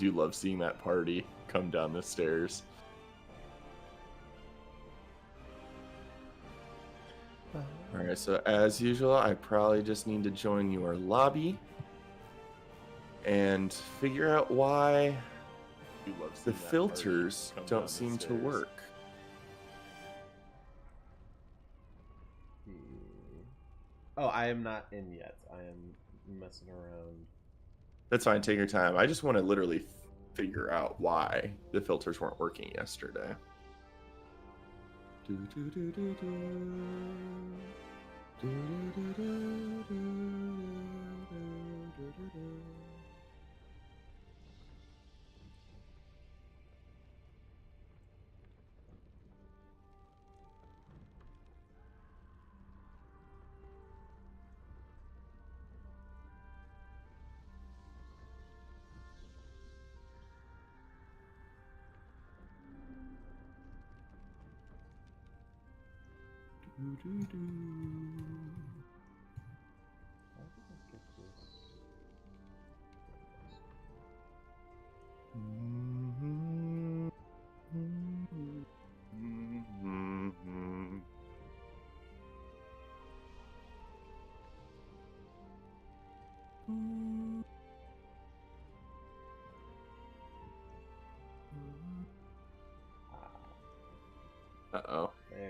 do love seeing that party come down the stairs. Alright, so as usual, I probably just need to join your lobby and figure out why the filters don't seem to work. Oh, I am not in yet. I am messing around. That's fine, take your time. I just want to literally figure out why the filters weren't working yesterday. Uh-oh. There we go.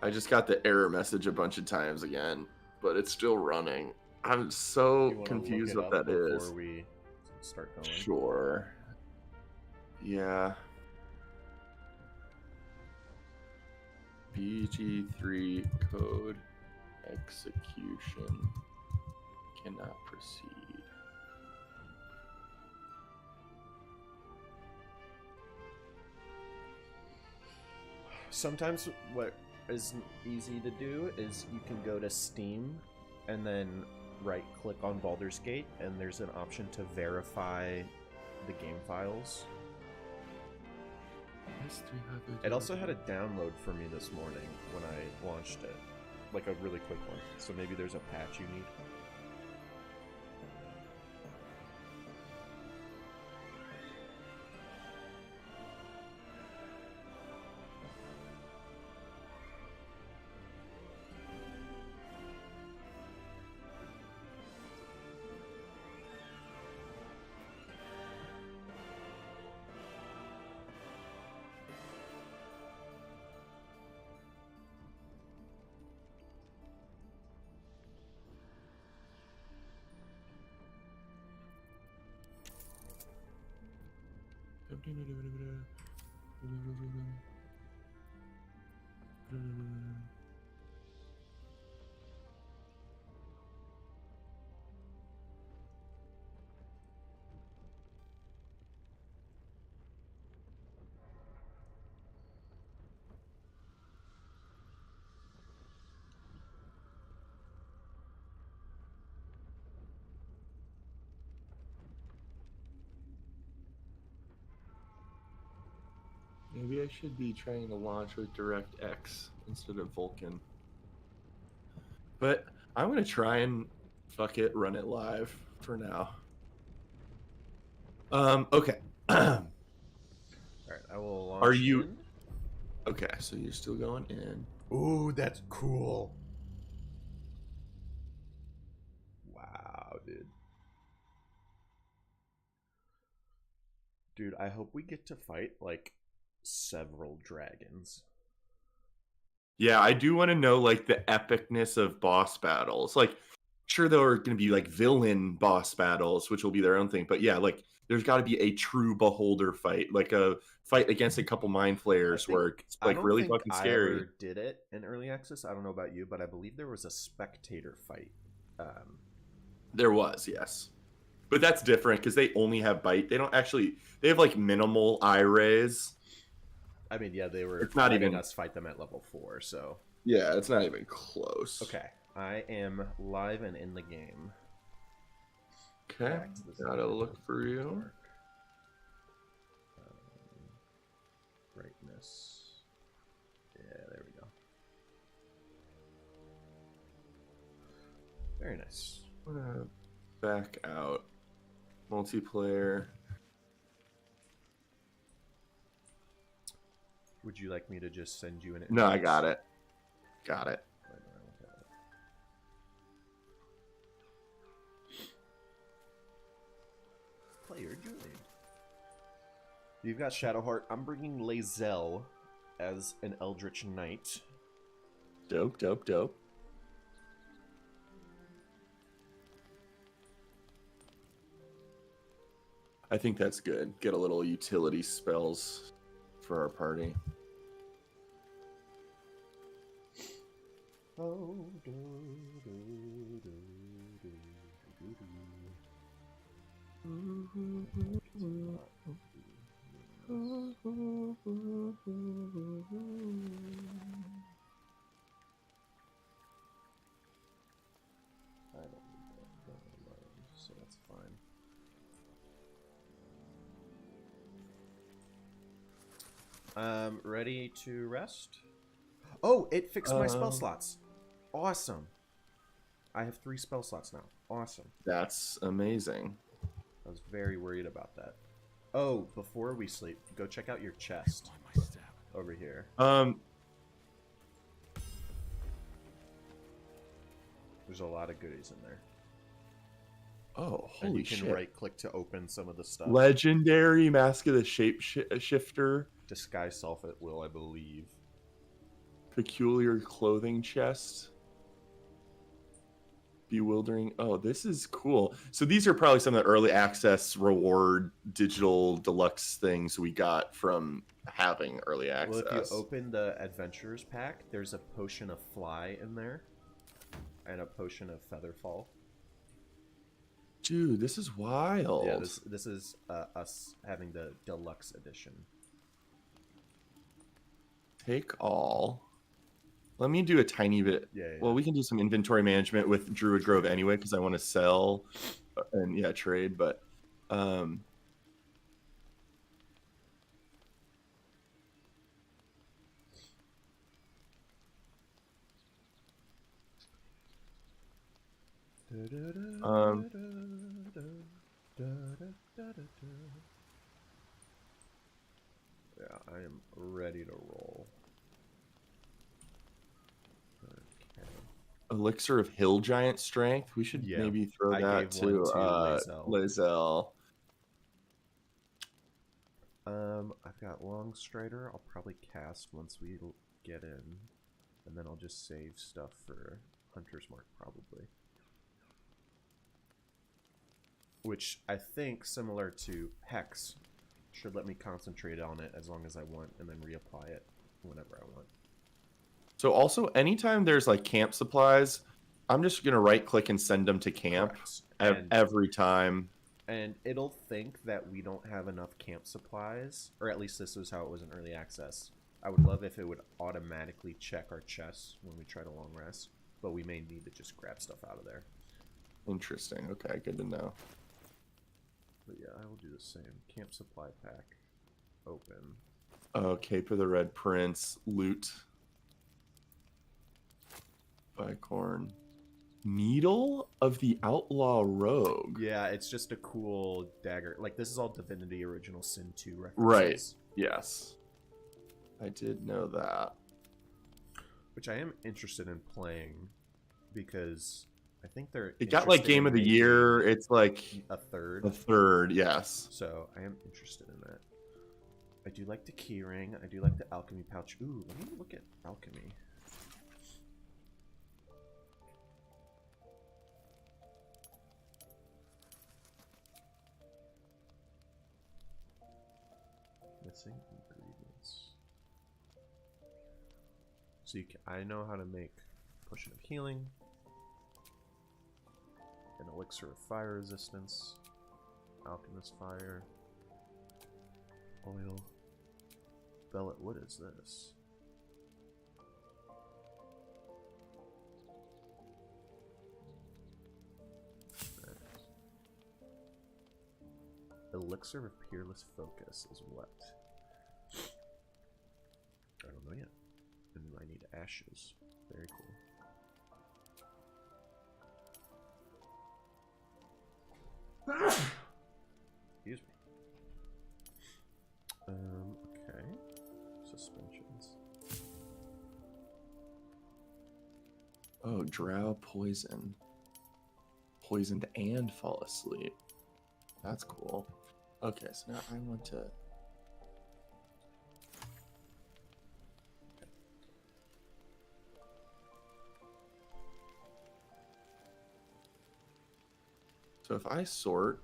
I just got the error message a bunch of times again, but it's still running. I'm so confused what that is. Before we start going? Sure. Yeah. BG3 code execution cannot proceed. Sometimes what is easy to do is you can go to Steam and then right click on Baldur's Gate and there's an option to verify the game files. It also had a download for me this morning when I launched it, like a really quick one, so maybe there's a patch you need. Maybe I should be trying to launch with DirectX instead of Vulkan. But I'm going to try and fuck it, run it live for now. Okay. Alright, I will launch. Are you in? Okay, so you're still going in. Ooh, that's cool. Wow, dude. Dude, I hope we get to fight like several dragons. Yeah, I do want to know like the epicness of boss battles. Like, sure, there are going to be like villain boss battles, which will be their own thing. But yeah, like there's got to be a true beholder fight, like a fight against a couple mind flayers where it's like really fucking scary. I ever did it in early access. I don't know about you, but I believe there was a spectator fight. There was, yes. But that's different because they only have bite. They don't actually. They have like minimal eye rays. I mean, yeah, they were. It's not even us fight them at level 4, so. Yeah, it's not even close. Okay, I am live and in the game. Okay, gotta look for you. Brightness. Yeah, there we go. Very nice. I'm gonna back out. Multiplayer. would you like me to just send you an? No, I got it. Got it. Player joined. You've got Shadowheart. I'm bringing Lae'zel as an Eldritch Knight. Dope, dope, dope. I think that's good. Get a little utility spells for our party. Oh, I don't need that gun alone, so that's fine. Ready to rest? Oh, it fixed my spell slots. Awesome. I have 3 spell slots now. Awesome. That's amazing. I was very worried about that. Oh, before we sleep, go check out your chest over here. There's a lot of goodies in there. Oh, and holy you can shit. right-click to open some of the stuff. Legendary Mask of the Shapeshifter. Disguise self at will, I believe. Peculiar clothing chest. Bewildering. Oh, this is cool. So these are probably some of the early access reward digital deluxe things we got from having early access. Well, if you open the Adventurers pack, there's a potion of fly in there. And a potion of featherfall. Dude, this is wild. Yeah, this is us having the deluxe edition. Take all. Let me do a tiny bit. Yeah. Well, we can do some inventory management with Druid Grove anyway, because I want to sell and trade. But yeah, I am ready to roll. Okay. Elixir of Hill Giant Strength. We should maybe throw that to Lae'zel. I've got Long Strider. I'll probably cast once we get in, and then I'll just save stuff for Hunter's Mark probably. Which I think, similar to Hex, should let me concentrate on it as long as I want, and then reapply it whenever I want. So also, anytime there's like camp supplies, I'm just gonna right-click and send them to camp every time. And it'll think that we don't have enough camp supplies, or at least this was how it was in early access. I would love if it would automatically check our chests when we try to long rest, but we may need to just grab stuff out of there. Interesting. Okay, good to know. But yeah, I will do the same. Camp supply pack. Open. Oh, Cape of the Red Prince. Loot. Bicorn. Needle of the Outlaw Rogue. Yeah, it's just a cool dagger. Like, this is all Divinity Original Sin 2 references. Right. Yes. I did know that. Which I am interested in playing, because I think they're... It got, like, Game of the Year. It's, like... A third. A third, yes. So, I am interested in that. I do like the keyring. I do like the alchemy pouch. Ooh, let me look at alchemy. Missing ingredients. So I know how to make potion of healing, an elixir of fire resistance, alchemist fire, oil. Bellet, what is this? Elixir of Peerless Focus is what? I don't know yet. And I need ashes. Very cool. Excuse me. Okay. Suspension. Oh, drow poison. Poisoned and fall asleep. That's cool. Okay, so now I want to... So if I sort...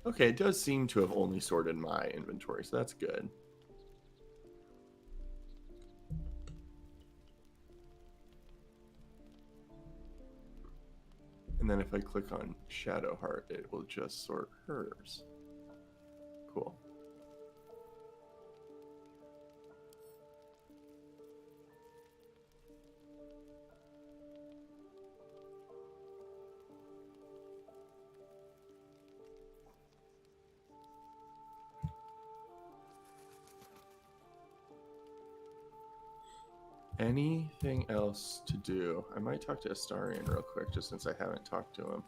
Okay, it does seem to have only sorted my inventory, so that's good. And then if I click on Shadowheart, it will just sort hers. Cool. Anything else to do? I might talk to Astarion real quick, just since I haven't talked to him.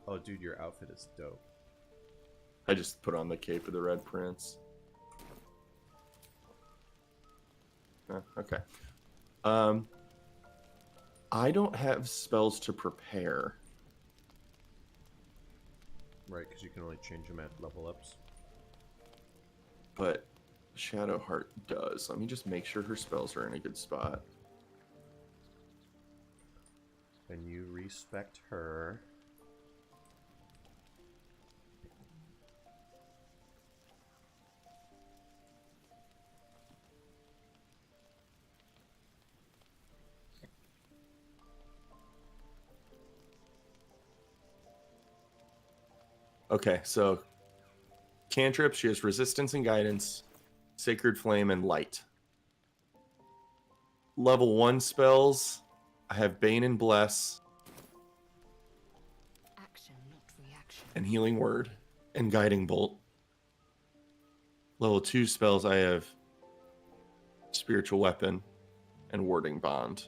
Oh, dude, your outfit is dope. I just put on the Cape of the Red Prince. Okay. I don't have spells to prepare. Right, because you can only change them at level ups. But Shadowheart does. Let me just make sure her spells are in a good spot. And you respect her. Okay, so cantrip, she has resistance and guidance, sacred flame, and light. Level 1 spells, I have Bane and Bless, Action, not reaction. and Healing Word, and Guiding Bolt. Level 2 spells, I have Spiritual Weapon and Warding Bond.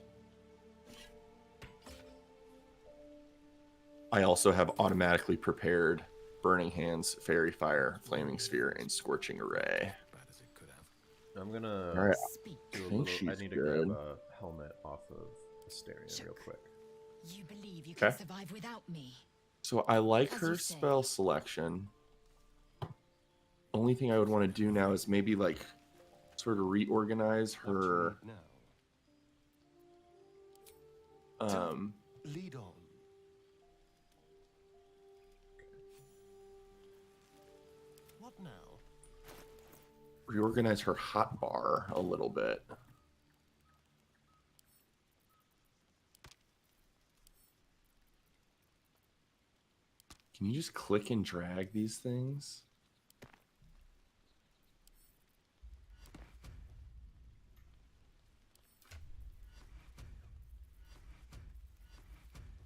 I also have automatically prepared Burning Hands, Fairy Fire, Flaming Sphere, and Scorching Array. I'm gonna All right, do a I think little. I she's need to good. grab a helmet off of Astarion real quick. You believe you Okay. can survive without me? So I like As her you say. spell selection. Only thing I would want to do now is maybe like sort of reorganize her Lead on. What now? reorganize her hotbar a little bit. Can you just click and drag these things?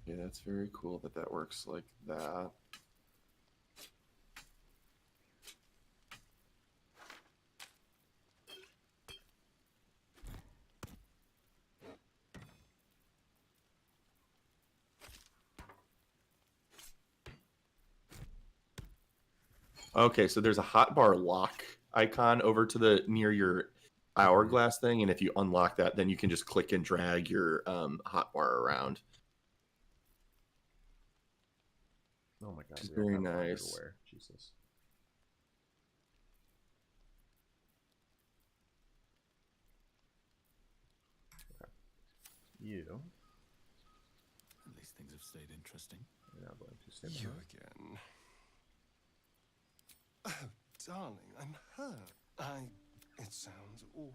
Yeah, that's very cool that that works like that. Okay, so there's a hotbar lock icon over to the near your hourglass thing, and if you unlock that, then you can just click and drag your hotbar around. Oh my god, Which is we all very have armor to nice. wear. Jesus. Okay. You At least things have stayed interesting. are now going to stay You behind. again. Oh, darling, I'm hurt. It sounds awful.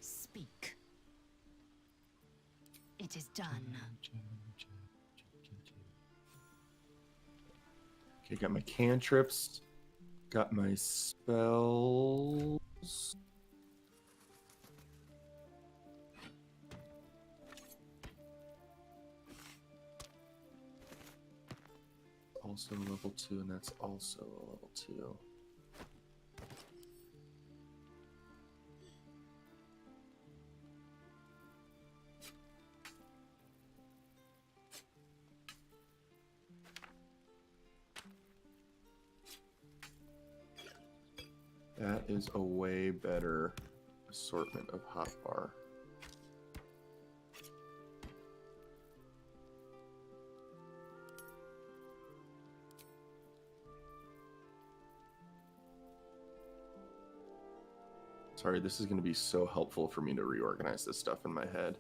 Speak. It is done. Okay, got my cantrips, got my spells. Also level 2, and that's also a level 2. That is a way better assortment of hotbar. Sorry, this is going to be so helpful for me to reorganize this stuff in my head.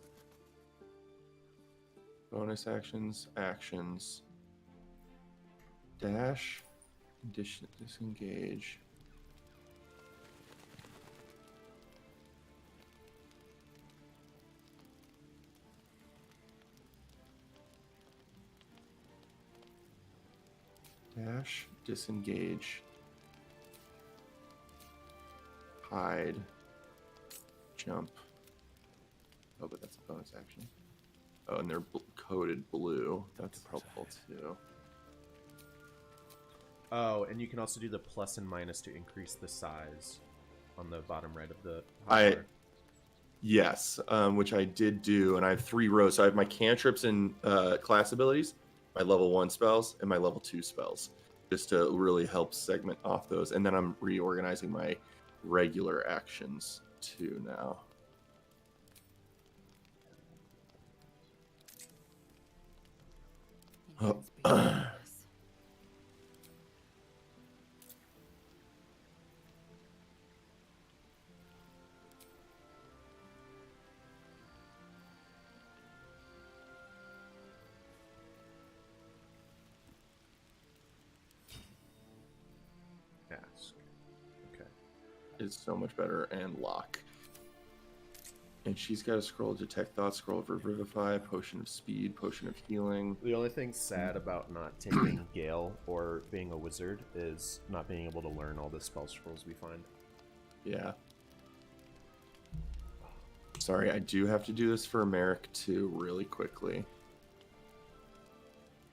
Bonus actions, actions, dash, disengage. Dash, disengage, hide, jump. Oh, but that's a bonus action. Oh, and they're coded blue. That's helpful too. Oh, and you can also do the plus and minus to increase the size on the bottom right of the hotbar. Yes, which I did do, and I have 3 rows. So I have my cantrips and class abilities, my level 1 spells, and my level 2 spells, just to really help segment off those. And then I'm reorganizing my regular actions too now. Ask. Okay. Is so much better, and lock. And she's got a scroll of detect thoughts, scroll of revivify, potion of speed, potion of healing. The only thing sad about not taking Gale or being a wizard is not being able to learn all the spell scrolls we find. Yeah. Sorry, I do have to do this for Merrick too, really quickly.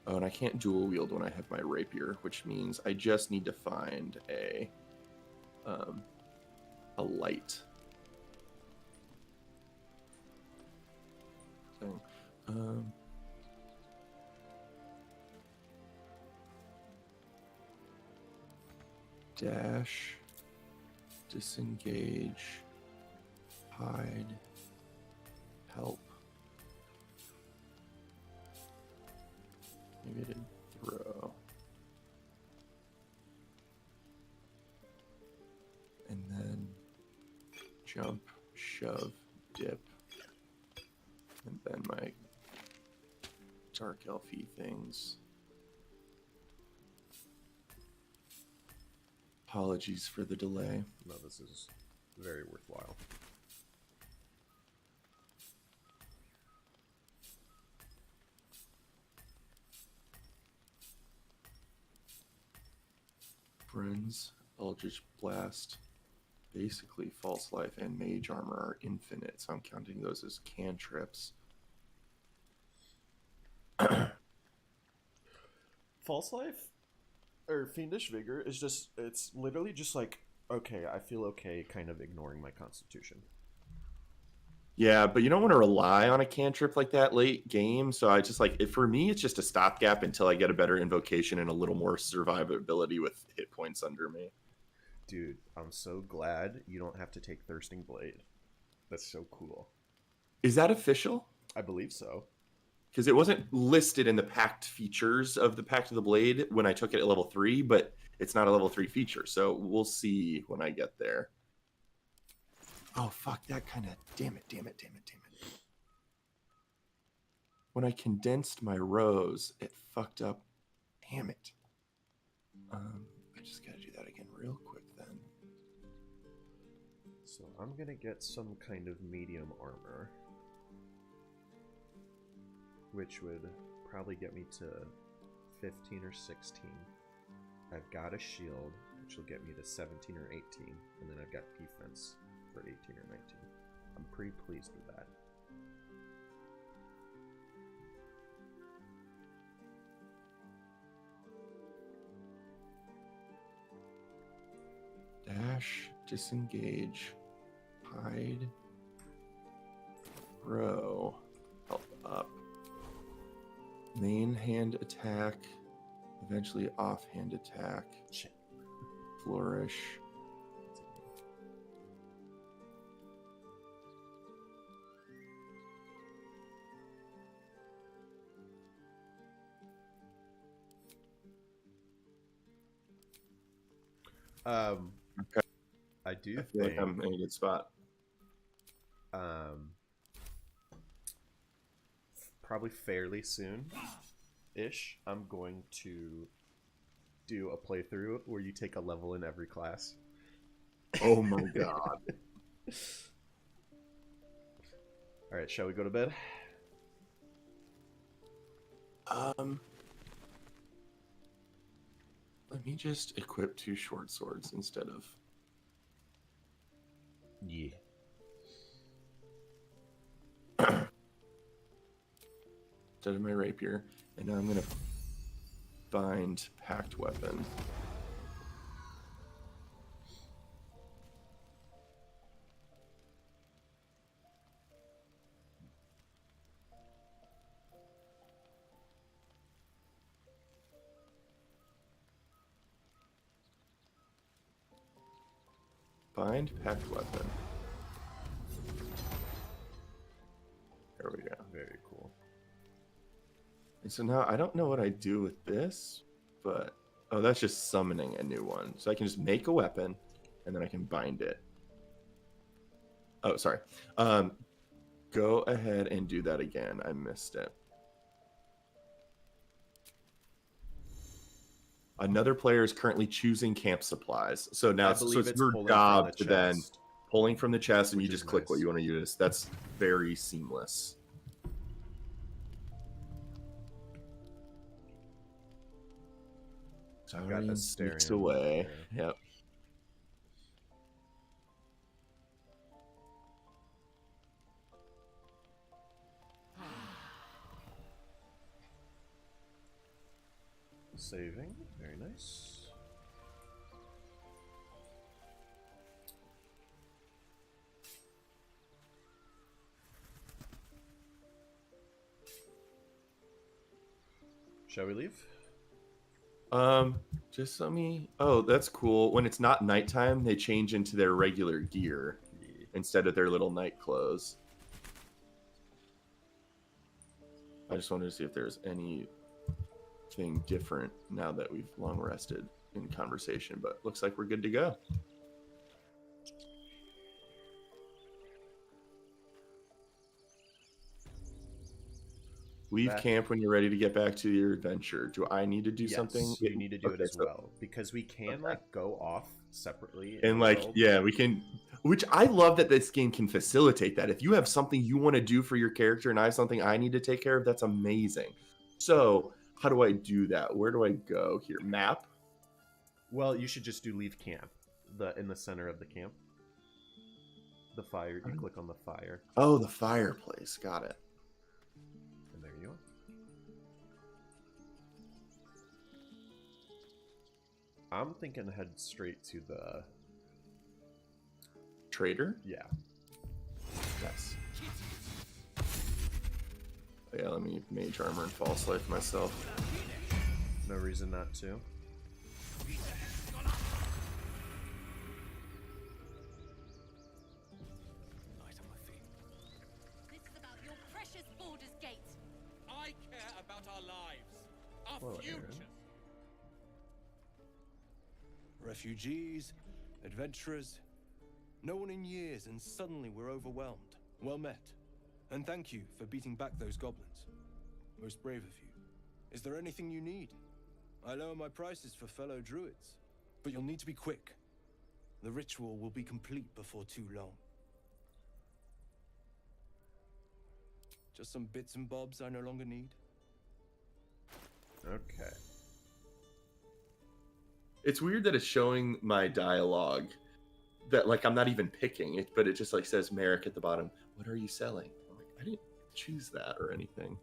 Oh, and I can't dual wield when I have my rapier, which means I just need to find a light. So, dash, disengage, hide, help. Maybe I did throw. And then jump, shove, dip. And then my dark elfy things. Apologies for the delay. No, this is very worthwhile. Friends, Eldritch Blast, basically False Life and Mage Armor are infinite, so I'm counting those as cantrips. False Life or Fiendish Vigor is just, it's literally just like, okay, I feel okay kind of ignoring my constitution. Yeah, but you don't want to rely on a cantrip like that late game, so I just like, for me, it's just a stopgap until I get a better invocation and a little more survivability with hit points under me. Dude, I'm so glad you don't have to take Thirsting Blade. That's so cool. Is that official? I believe so. Because it wasn't listed in the packed features of the Pact of the Blade when I took it at level 3, but it's not a level 3 feature, so we'll see when I get there. Oh, fuck, that kind of... Damn it. When I condensed my rows, it fucked up. Damn it. I just gotta do that again real quick then. So I'm gonna get some kind of medium armor, which would probably get me to 15 or 16. I've got a shield, which will get me to 17 or 18, and then I've got defense for 18 or 19. I'm pretty pleased with that. Dash, disengage, hide, row, help up. Main hand attack, eventually offhand attack. Shit. Flourish. Okay. I do I feel like think I'm in a good spot. probably fairly soon ish, I'm going to do a playthrough where you take a level in every class. Oh my god. All right, shall we go to bed? Let me just equip 2 short swords instead of... Yeah. instead of my rapier. And now I'm going to bind packed weapon. Bind packed weapon. There we go. Very cool. And so now I don't know what I do with this, but oh, that's just summoning a new one. So I can just make a weapon, and then I can bind it. Oh, sorry. Go ahead and do that again. I missed it. Another player is currently choosing camp supplies. So now it's your pulling job from the to then chest. pulling from the chest, and you Which is just click what nice. you want to use. That's very seamless. Got Sorry, a sneaks Starion away. there. Yep. Saving. Very nice. Shall we leave? Just let me... Oh, that's cool. When it's not nighttime, they change into their regular gear instead of their little night clothes. I just wanted to see if there's anything different now that we've long rested in conversation, but looks like we're good to go. Leave camp when you're ready to get back to your adventure. Do I need to do something? You need to do it as so- well, because we can like go off separately. And like, yeah, we can, which I love that this game can facilitate that. If you have something you want to do for your character and I have something I need to take care of, that's amazing. So how do I do that? Where do I go here? Map? Well, you should just do leave camp. In the center of the camp. The fire, you click on the fire. Oh, the fireplace. Got it. And there you are. I'm thinking head straight to the Trader? yeah. Yes. Yeah, let me mage armor and false life myself. No reason not to. This is about your precious Baldur's Gate. I care about our lives, our Hello, Aaron. futures. Refugees, adventurers, no one in years, and suddenly we're overwhelmed. Well met. And thank you for beating back those goblins. Most brave of you. Is there anything you need? I lower my prices for fellow druids, but you'll need to be quick. The ritual will be complete before too long. Just some bits and bobs I no longer need. Okay. It's weird that it's showing my dialogue that like I'm not even picking it, but it just like says Merrick at the bottom. What are you selling? I'm like, I didn't choose that or anything.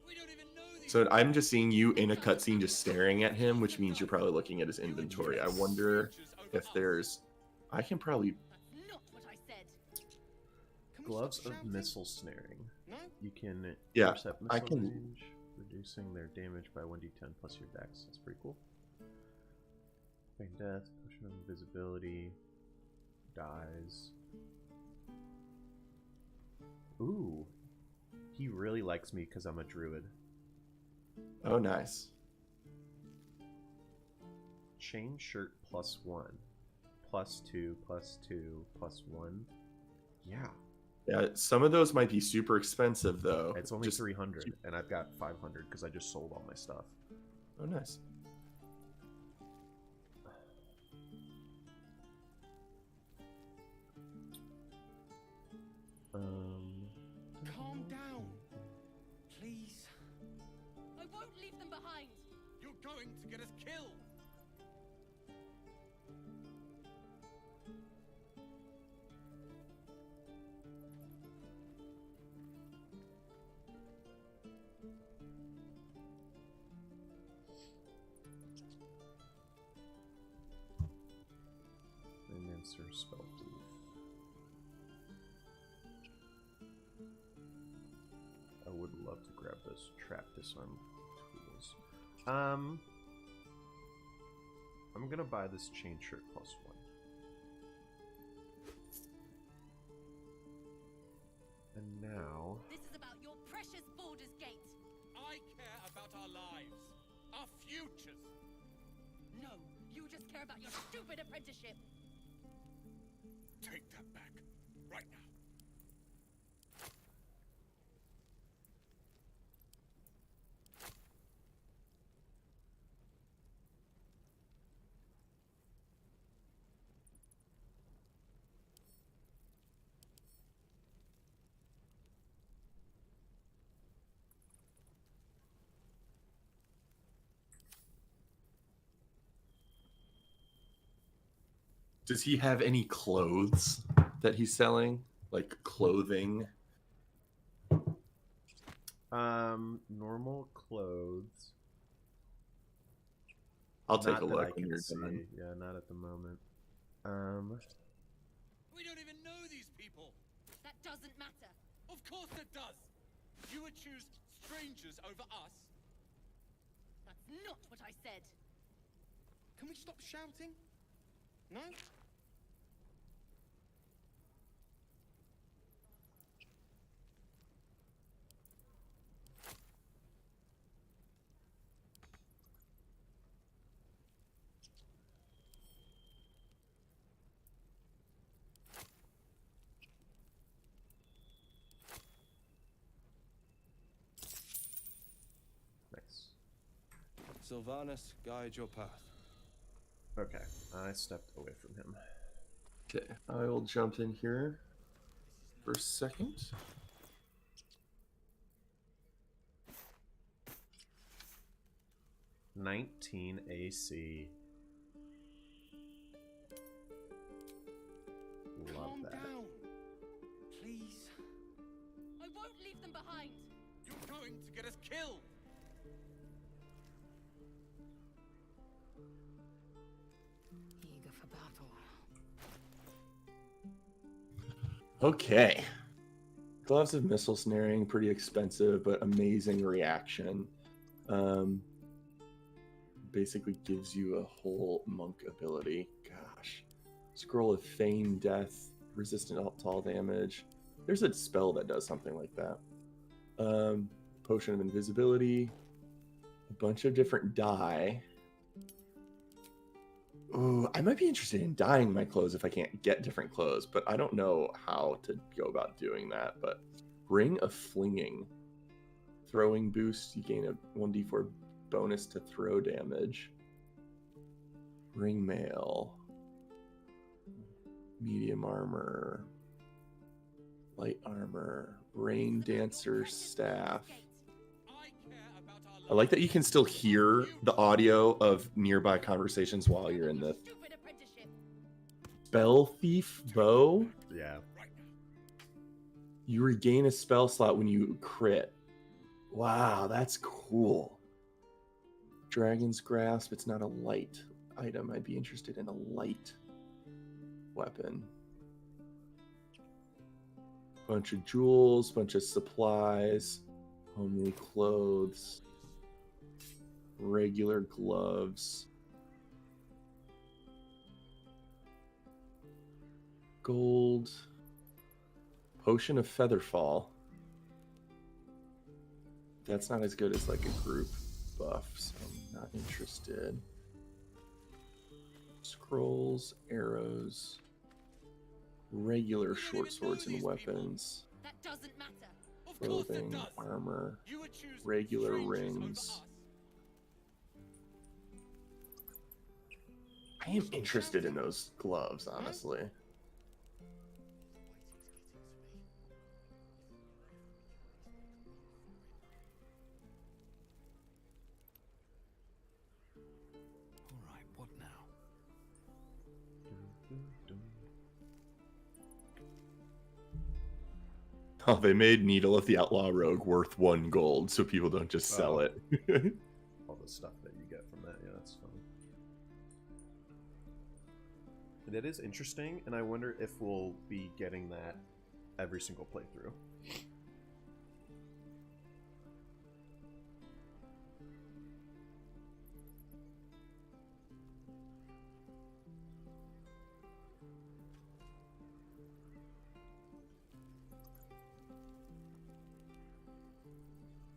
We don't even know these So I'm just seeing you in a cutscene just staring at him, which means you're probably looking at his inventory. I wonder if there's... I can probably... That's not what I said. Gloves of missile snaring. No? You can Yeah, intercept missile I can- range, reducing their damage by 1d10 plus your dex. That's pretty cool. Feign death, potion of invisibility, dies. Ooh. He really likes me because I'm a druid. Oh, nice. chain shirt +1, +2, +2, +1. Yeah, Yeah, some of those might be super expensive though. it's only Just 300, and I've got 500 because I just sold all my stuff. oh, nice. Calm down, please. I won't leave them behind. You're going to get us killed. Answer spell thief. I would love to grab those trap disarm tools. I'm gonna buy this chain shirt +1. And now This is about your precious Baldur's Gate. I care about our lives, our futures. No, you just care about your stupid apprenticeship. Take that back, right now. Does he have any clothes that he's selling? Like clothing? normal clothes. I'll take Not a that I look when can you're see. done. Yeah, not at the moment. We don't even know these people. That doesn't matter. Of course it does. You would choose strangers over us. That's not what I said. Can we stop shouting? No? Nice. Sylvanus, guide your path. Okay, I stepped away from him. Okay, I will jump in here for a second. $19 AC. Love Calm that. down, please. I won't leave them behind. You're going to get us killed. Eager for battle. Okay. Gloves of missile snaring, pretty expensive, but amazing reaction. Basically gives you a whole monk ability. Gosh. Scroll of Feign Death, resistant to all damage. There's a spell that does something like that. Potion of Invisibility. A bunch of different dye. Ooh, I might be interested in dyeing my clothes if I can't get different clothes, but I don't know how to go about doing that. But Ring of Flinging. Throwing boost, you gain a 1d4 bonus to throw damage. Ring Mail. Medium armor. Light armor. Rain Dancer Staff. I care about our lives. I like that you can still hear the audio of nearby conversations while you're in the Stupid apprenticeship. Spell Thief Bow. Yeah. Right now. You regain a spell slot when you crit. Wow, that's cool. Dragon's Grasp. It's not a light item. I'd be interested in a light weapon. Bunch of jewels, bunch of supplies, homely clothes, regular gloves, gold, potion of Featherfall. That's not as good as like a group buff, so I'm not interested. scrolls, arrows, regular short swords and weapons, That doesn't matter. Of course it clothing, does. armor, You would choose regular strangers over rings. us. I am interested in those gloves, honestly. All right, what now? Oh, they made Needle of the Outlaw Rogue worth 1 gold, so people don't just sell it. All the stuff that you get from that, yeah, that's fun. That is interesting, and I wonder if we'll be getting that every single playthrough.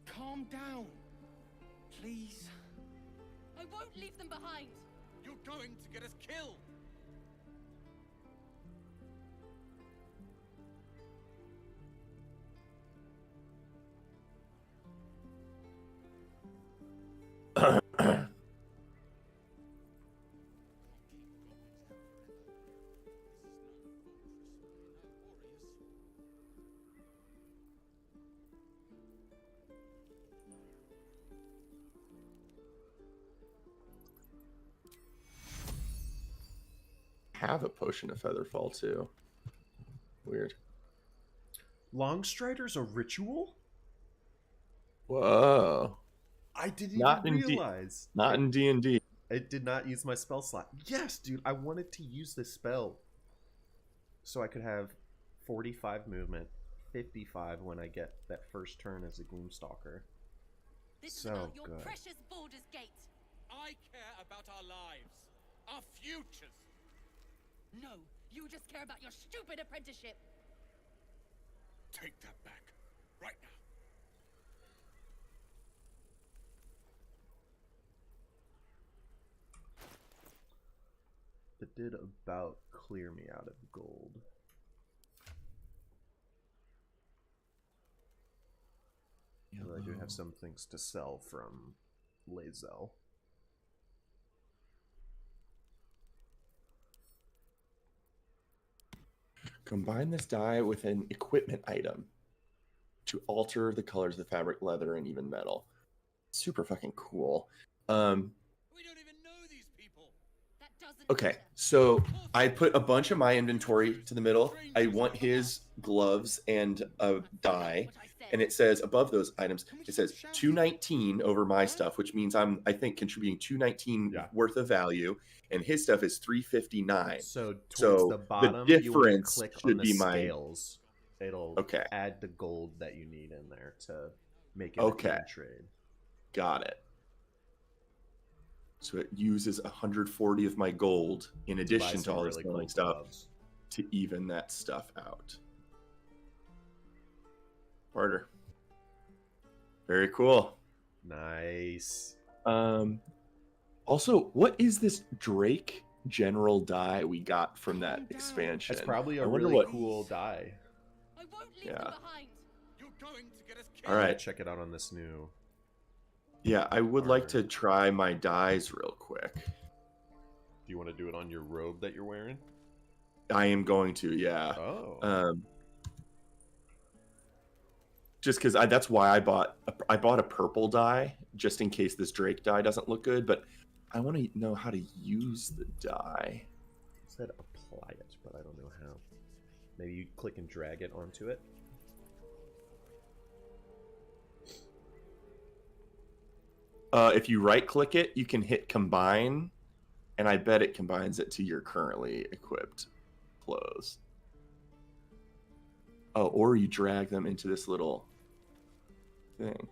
Calm down, please. I won't leave them behind. You're going to get us killed. Have a potion of Featherfall too. Weird. Longstrider's a ritual? Whoa. I didn't Not even in D- realize. Not in D&D. It did not use my spell slot. Yes, dude, I wanted to use this spell so I could have 45 movement, 55 when I get that first turn as a Gloomstalker. This So is about your good. precious Baldur's Gate. I care about our lives, our futures. No, you just care about your stupid apprenticeship. Take that back, right now. It did about clear me out of gold. Although I do have some things to sell from Lae'zel. Combine this dye with an equipment item to alter the colors of the fabric, leather, and even metal. Super fucking cool. We don't even know these people. That doesn't Okay, matter. so I put a bunch of my inventory to the middle. I want his gloves and a dye, What I said. and it says above those items, it says 219 over my stuff, which means I'm, I think, contributing 219 Yeah. worth of value, and his stuff is 359. So towards So the the bottom, you want to difference click should on the be my- scales. It'll Okay. add the gold that you need in there to make it Okay. a team trade. Got it. So it uses 140 of my gold in Buy addition to some all this really selling cool stuff gloves. to even that stuff out. Barter. Very cool. Nice. Also, what is this Drake general die we got from that Calm down. expansion? It's probably I a wonder really what- cool die. I won't leave Yeah. them behind. You're going to get us killed. All right. Check it out on this new. Yeah, I would like Barter. to try my dies real quick. Do you want to do it on your robe that you're wearing? I am going to, yeah. Oh. Just because that's why I bought a purple die just in case this Drake die doesn't look good, but I want to know how to use the die. It said apply it, but I don't know how. Maybe you click and drag it onto it. If you right click it, you can hit combine, and I bet it combines it to your currently equipped clothes. Oh, or you drag them into this little thing.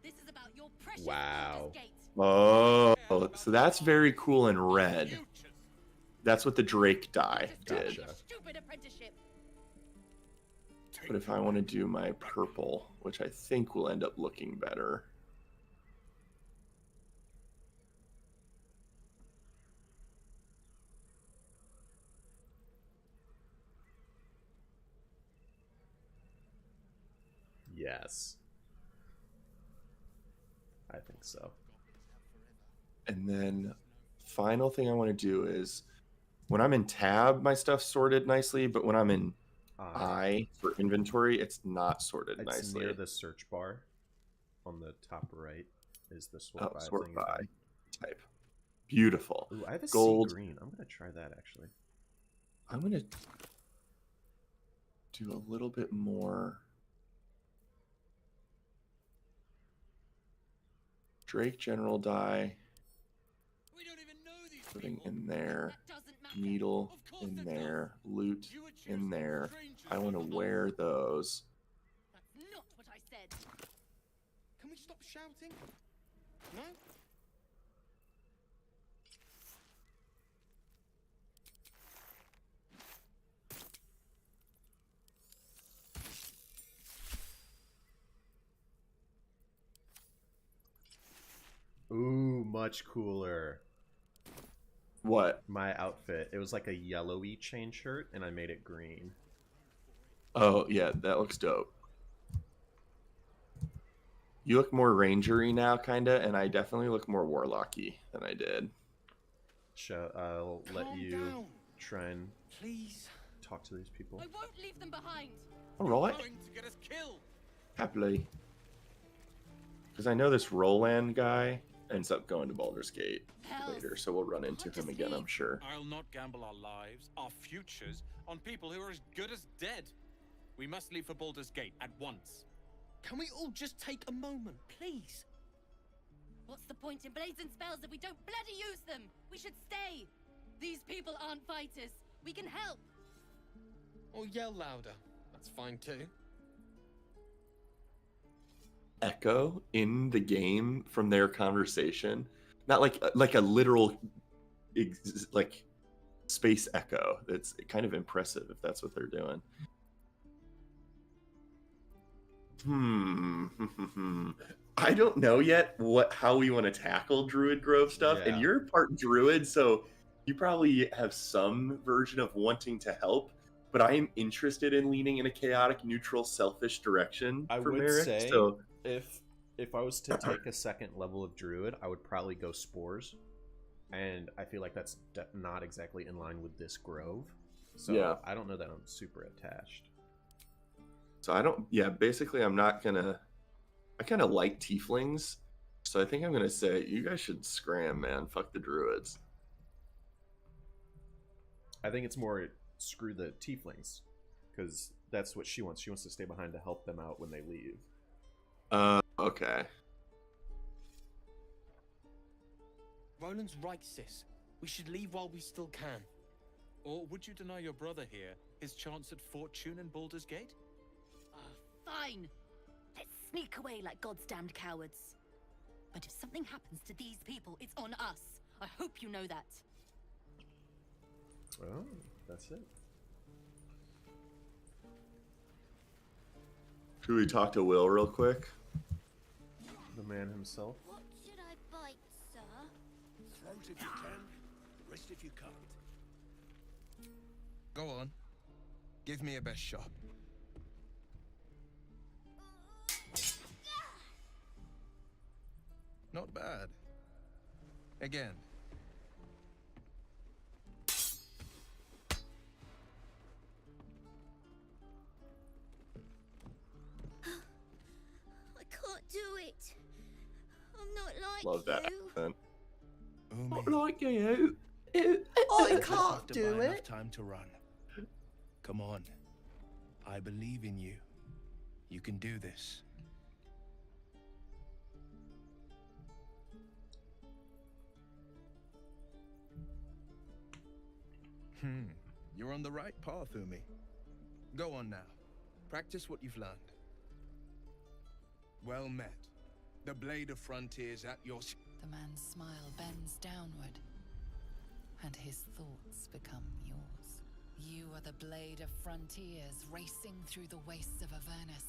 This is about your precious Wow. Baldur's Gate. Oh, so that's very cool in red. Futures. That's what the Drake You die just care about did. your stupid apprenticeship. But if I want to do my purple, which I think will end up looking better. Yes. I think so. And then final thing I want to do is when I'm in tab, my stuff's sorted nicely, but when I'm in I for inventory, it's not sorted It's nicely. near the search bar on the top right is the sort by Sort thing by again. type. Beautiful. Ooh, I have a Gold. sea green. I'm gonna try that actually. I'm gonna do a little bit more. Drake General die. We don't even know these Putting people. in there. That doesn't matter. Needle Of course in it there. Loot You would choose in there. strangers I want to over us. wear those. That's not what I said. Can we stop shouting? No? Ooh, much cooler. What? My outfit. It was like a yellowy chain shirt, and I made it green. Oh, yeah, that looks dope. You look more rangery now, kinda, and I definitely look more warlocky than I did. I'll let Calm you down. try and Please. talk to these people. I won't leave them behind. All You're right, going to get us killed. happily. Because I know this Roland guy ends up going to Baldur's Gate later, so we'll run into him again, I'm sure. I'll not gamble our lives, our futures, on people who are as good as dead. We must leave for Baldur's Gate at once. Can we all just take a moment, please? What's the point in blazing spells if we don't bloody use them? We should stay. These people aren't fighters. We can help. Or yell louder. That's fine too. Echo in the game from their conversation, not like a literal like space echo. It's kind of impressive if that's what they're doing. I don't know yet how we want to tackle Druid Grove stuff, and Yeah. you're part Druid, so you probably have some version of wanting to help. But I am interested in leaning in a chaotic, neutral, selfish direction I for would Merrick. say So if I was to take a second level of Druid, I would probably go Spores, and I feel like that's not exactly in line with this Grove. So yeah. I don't know that I'm super attached. So I don't. Yeah, basically, I'm not gonna. I kind of like tieflings, so I think I'm gonna say you guys should scram, man. Fuck the druids. I think it's more screw the tieflings, because that's what she wants. She wants to stay behind to help them out when they leave. Okay. Roland's right, sis. We should leave while we still can. Or would you deny your brother here his chance at fortune in Baldur's Gate? Fine. Let's sneak away like God's damned cowards. But if something happens to these people, it's on us. I hope you know that. Oh, that's it. Should we talk to Will real quick? The man himself. What should I bite, sir? Throat if you can, wrist if you can't. Go on. Give me a best shot. Not bad. Again. I can't do it. I'm not like Love that you. accent. Umi, Not like you. I can't do it. Time to run. Come on. I believe in you. You can do this. You're on the right path, Umi. Go on now. Practice what you've learned. Well met. The blade of frontiers at your... The man's smile bends downward, and his thoughts become yours. You are the blade of frontiers racing through the wastes of Avernus.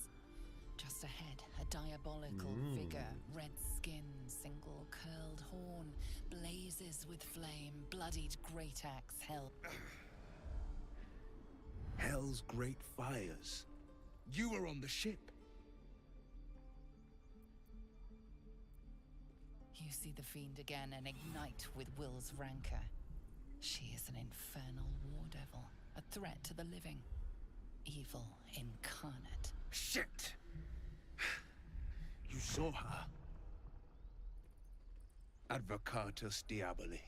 Just ahead, a diabolical figure, red skin, single curled horn, blazes with flame, bloodied great axe held. Hell's great fires. You were on the ship. You see the fiend again and ignite with Will's rancor. She is an infernal war devil, a threat to the living. Evil incarnate. Shit! You saw her. Advocatus Diaboli.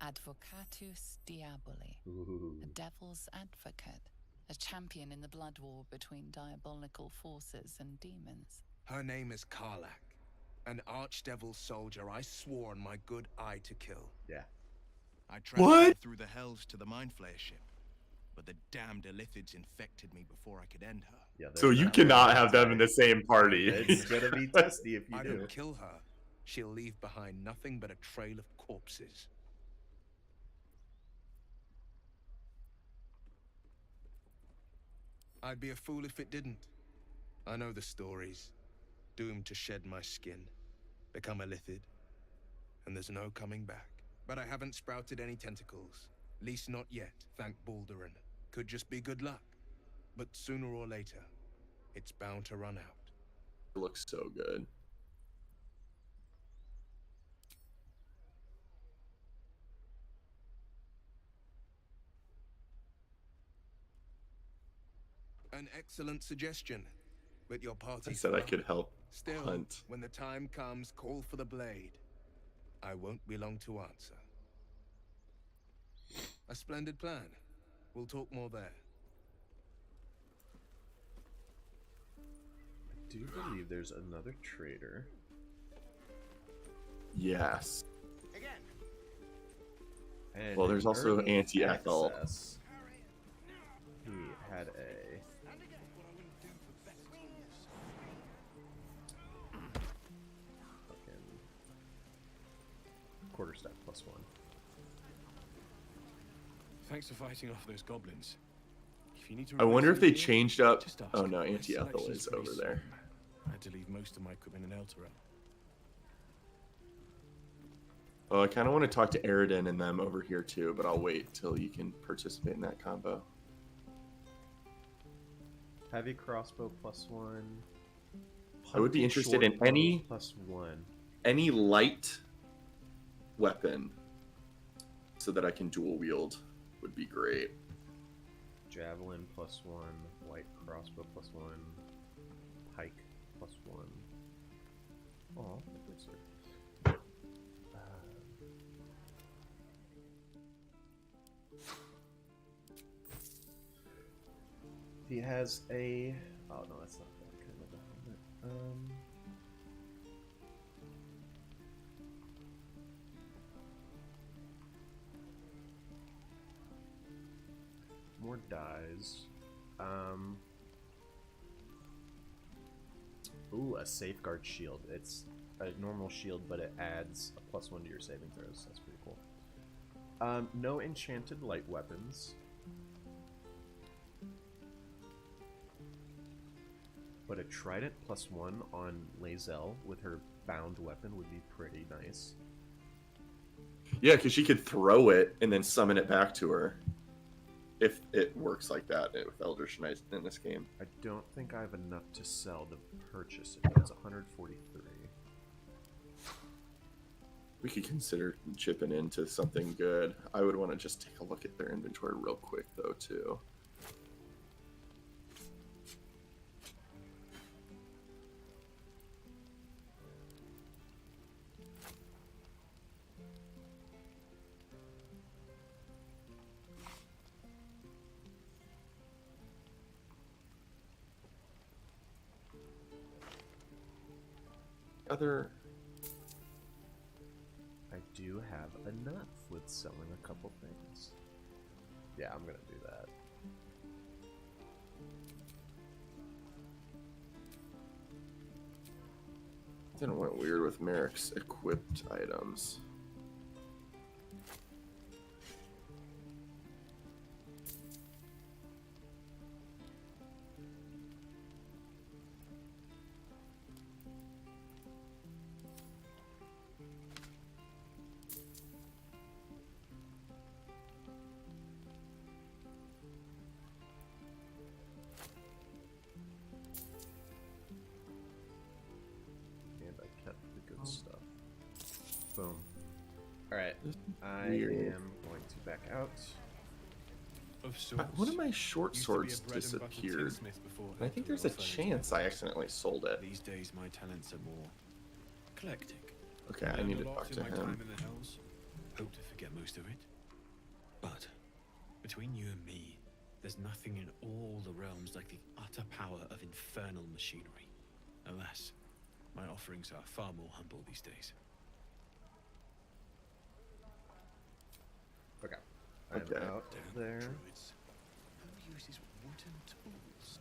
Advocatus Diaboli. Ooh. A devil's advocate. A champion in the blood war between diabolical forces and demons. Her name is Karlach. An archdevil soldier I swore on my good eye to kill. Yeah. I tracked her through the hells to the Mind Flayer ship, but the damned Illithids infected me before I could end her. Yeah, So there's you that cannot one. have them in the same party. It's gonna be testy if you I do. don't kill her. She'll leave behind nothing but a trail of corpses. I'd be a fool if it didn't. I know the stories. Doomed to shed my skin, become a Lithid, and there's no coming back. But I haven't sprouted any tentacles. Least not yet, thank Baldur. Could just be good luck. But sooner or later, it's bound to run out. It looks so good. An excellent suggestion, but your party. I said I could help Still, hunt. when the time comes, call for the blade. I won't be long to answer. A splendid plan. We'll talk more there. I do believe there's another trader. Yes. And Well, there's also early anti-Ethel. access, he had a fucking quarterstaff +1. Thanks for fighting off those goblins. If you need to I wonder if they replace them here, changed up. just ask. Oh no, My anti-Ethel selection's is pretty over there. slim. I had to leave most of my equipment in Elturel. Oh, I kind of want to talk to Aeridon and them over here too, but I'll wait till you can participate in that combo. Heavy crossbow +1. I would be Hunting interested in short bow any- +1. Any light weapon so that I can dual wield would be great. Javelin +1. White crossbow +1. Pike +1. Oh, good sword. He has a. Oh no, that's not that kind of a helmet. More dies. Ooh, a safeguard shield. It's a normal shield, but it adds a +1 to your saving throws. That's pretty cool. No enchanted light weapons. But a trident +1 on Lae'zel with her bound weapon would be pretty nice. Yeah, because she could throw it and then summon it back to her. If it works like that with Eldritch Knight in this game. I don't think I have enough to sell to purchase it. It's 143. We could consider chipping into something good. I would want to just take a look at their inventory real quick, though, too. Other. I do have enough with selling a couple things. Yeah, I'm gonna do that. Then it went weird with Merrick's equipped items. And I kept the good stuff. Boom. Alright. I Weird. am going to back out. Of sorts. One of my short Used to be a swords bread and butter disappeared. tinsmith before And I think there's a chance I accidentally sold it. These days, my talents are more eclectic. Okay, I Learned need a to lot talk in to my him. time in the Hells. Hope to forget most of it. But between you and me, there's nothing in all the realms like the utter power of infernal machinery. Alas, my offerings are far more humble these days. Okay. I'm Okay. out there. Druids. Who uses wooden tools?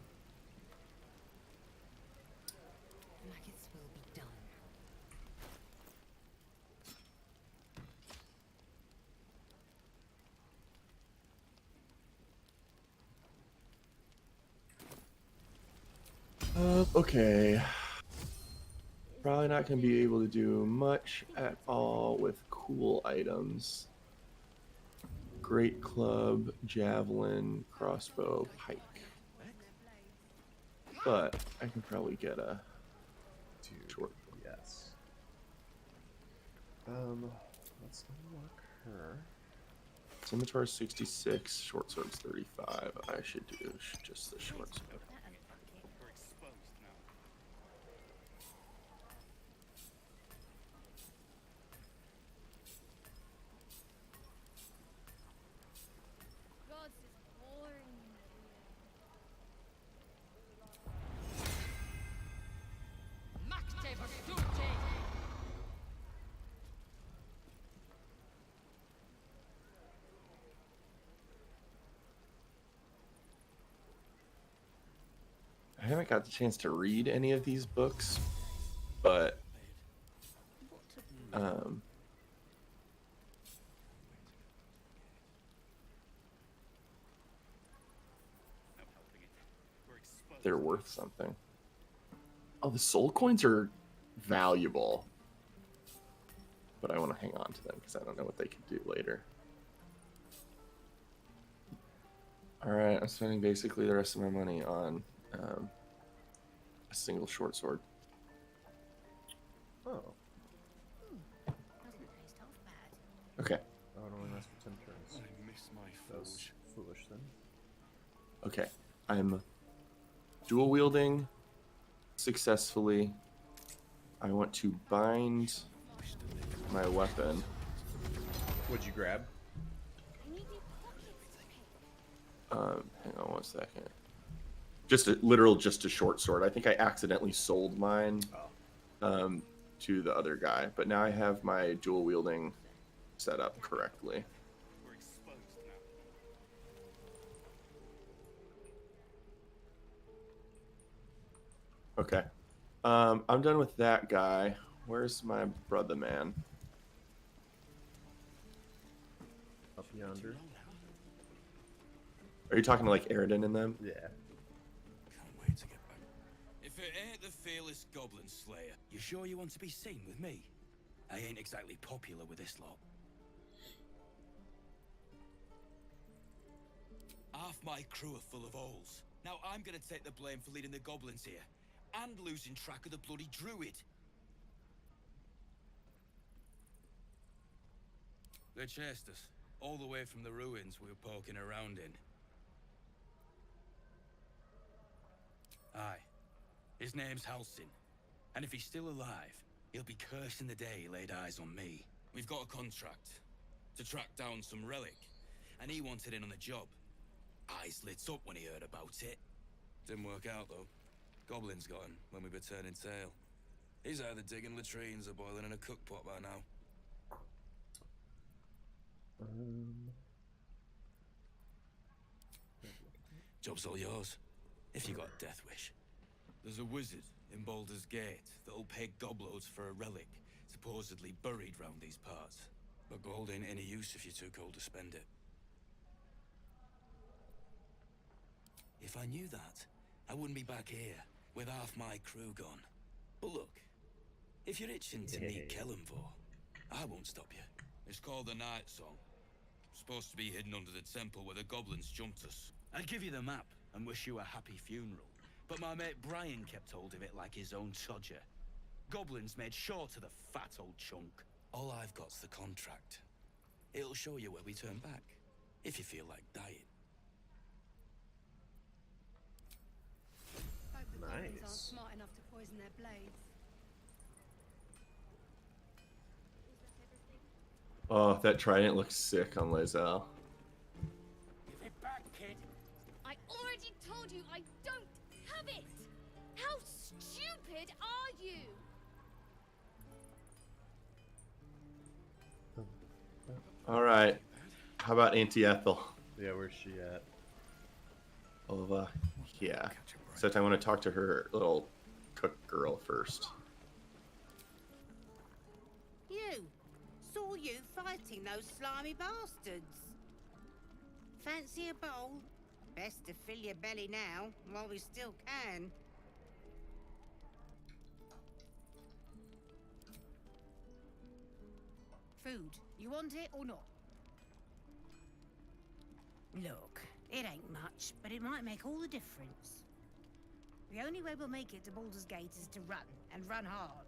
Like its will be done. Okay. Probably not going to be able to do much at all with cool items. Great club, javelin, crossbow, pike. But I can probably get a short. Yes. Let's unlock her. Scimitar 66, short sword's 35. I should do just the short sword. We're exposed now. Gods is boring. I haven't got the chance to read any of these books, but they're worth something. Oh, the soul coins are valuable, but I want to hang on to them because I don't know what they can do later. All right, I'm spending basically the rest of my money on a single short sword. Oh. Doesn't taste half bad. Okay. Oh, it only lasts for 10 turns. I miss my That was forge. foolish then. Okay. I'm dual wielding successfully. I want to bind my weapon. What'd you grab? I need new pockets. Hang on 1 second. Just just a short sword. I think I accidentally sold mine to the other guy, but now I have my dual wielding set up correctly. We're exposed now. Okay. I'm done with that guy. Where's my brother man? Up yonder. Are you talking to like Aeridon and them? Yeah. Can't wait to get back. If it ain't the fearless goblin slayer, you sure you want to be seen with me? I ain't exactly popular with this lot. Half my crew are full of holes. Now I'm gonna take the blame for leading the goblins here, and losing track of the bloody druid. They chased us, all the way from the ruins we were poking around in. Aye. His name's Halsin. And if he's still alive, he'll be cursing the day he laid eyes on me. We've got a contract to track down some relic, and he wanted in on the job. Eyes lit up when he heard about it. Didn't work out, though. Goblins got him when we were turning tail. He's either digging latrines or boiling in a cookpot by now. Job's all yours, if you got a death wish. There's a wizard in Baldur's Gate that'll pay gobloads for a relic supposedly buried round these parts. But gold ain't any use if you're too cold to spend it. If I knew that, I wouldn't be back here with half my crew gone. But look, if you're itching to meet Kellenvor, I won't stop you. It's called the Night Song. Supposed to be hidden under the temple where the goblins jumped us. I'd give you the map and wish you a happy funeral, but my mate Brian kept hold of it like his own todger. Goblins made sure to the fat old chunk. All I've got's the contract. It'll show you where we turn back, if you feel like dying. Hope the goblins aren't Nice. smart enough to poison their blades. Oh, that trident looks sick on Lae'zel. Give it back, kid. I already told you I don't have it! How stupid are you? All right. How about Auntie Ethel? Yeah, where's she at? Over here. Except I want to talk to her little cook girl first. You! Saw you fighting those slimy bastards. Fancy a bowl? Best to fill your belly now, while we still can. Food. You want it or not? Look, it ain't much, but it might make all the difference. The only way we'll make it to Baldur's Gate is to run, and run hard.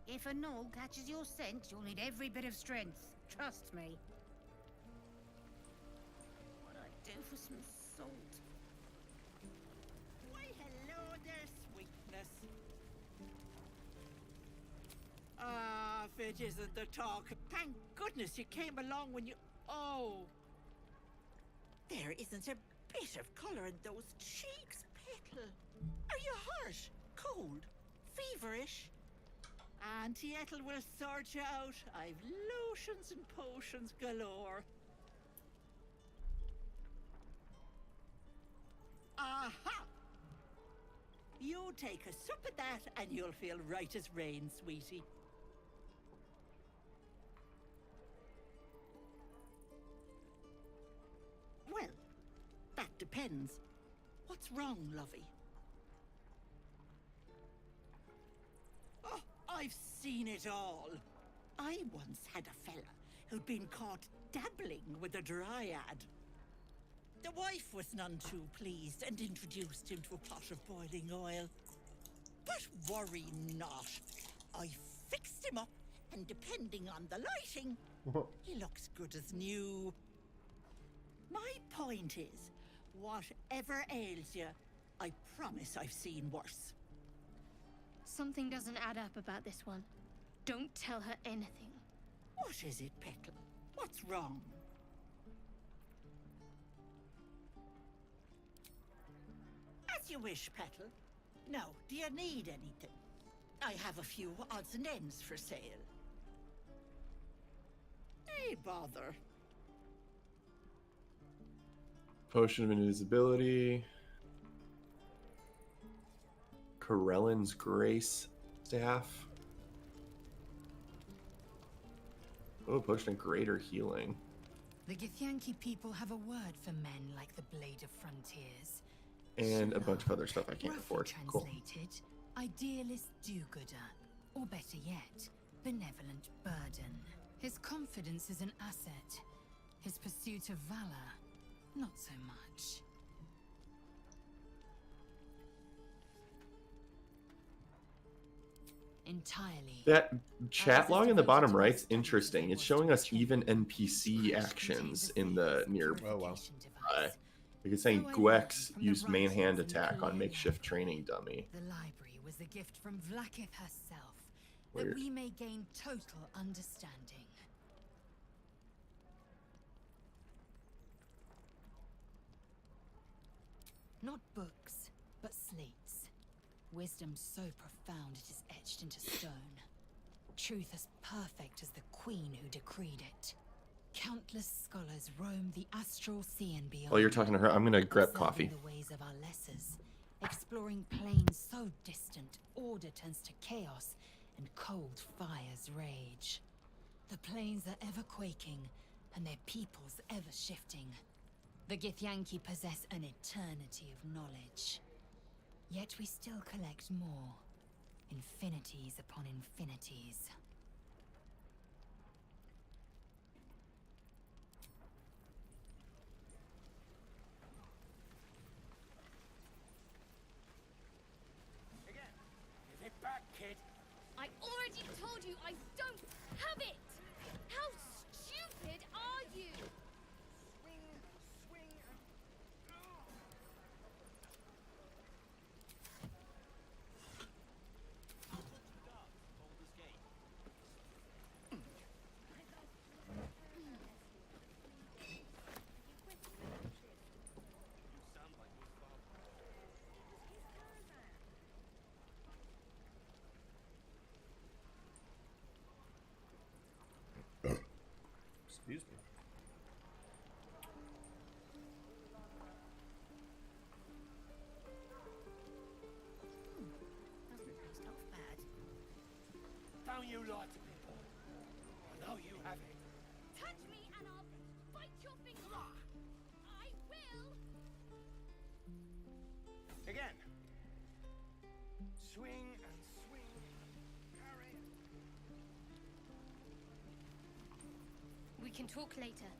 If a gnoll catches your scent, you'll need every bit of strength. Trust me. What'd I do for some salt? Why, hello there, sweetness. Ah, if it isn't the talk. Thank goodness you came along when you... Oh. There isn't a bit of colour in those cheeks, Petal. Are you hurt? Cold? Feverish? Auntie Ethel will sort you out. I've lotions and potions galore. Aha! You take a sup of that and you'll feel right as rain, sweetie. Well, that depends. What's wrong, lovey? Oh, I've seen it all. I once had a fella who'd been caught dabbling with a dryad. The wife was none too pleased and introduced him to a pot of boiling oil. But worry not. I fixed him up, and depending on the lighting, he looks good as new. My point is, whatever ails you, I promise I've seen worse. Something doesn't add up about this one. Don't tell her anything. What is it, Petal? What's wrong? As you wish, Petal. Now, do you need anything? I have a few odds and ends for sale. Hey, bother. Potion of invisibility. Corellin's Grace staff. Oh, potion of greater healing. The Githyanki people have a word for men like the Blade of Frontiers. And a bunch of other stuff I can't Roughly afford. Cool. translated, idealist do-gooder, or better yet, benevolent burden. His confidence is an asset. His pursuit of valor, not so much. Entirely. That chat log in the bottom right's interesting. It's showing us even NPC actions in the nearby. Oh, wow. Like it's saying Gwex used main hand attack on makeshift training dummy. The library was a gift from Vlaakith herself, Weird. that we may gain total understanding. Not books, but slates. Wisdom so profound it is etched into stone. Truth as perfect as the queen who decreed it. Countless scholars roam the astral sea and beyond. While you're talking to her, I'm gonna grab observing coffee. the ways of our lessers, exploring planes so distant, order turns to chaos, and cold fires rage. The planes are ever quaking, and their peoples ever shifting. The Githyanki possess an eternity of knowledge. Yet we still collect more. Infinities upon infinities. Again, give it back, kid. I already told you I don't lie to people. I know you have it. Touch me and I'll bite your finger off. I will. Again. Swing and swing. Carry. We can talk later.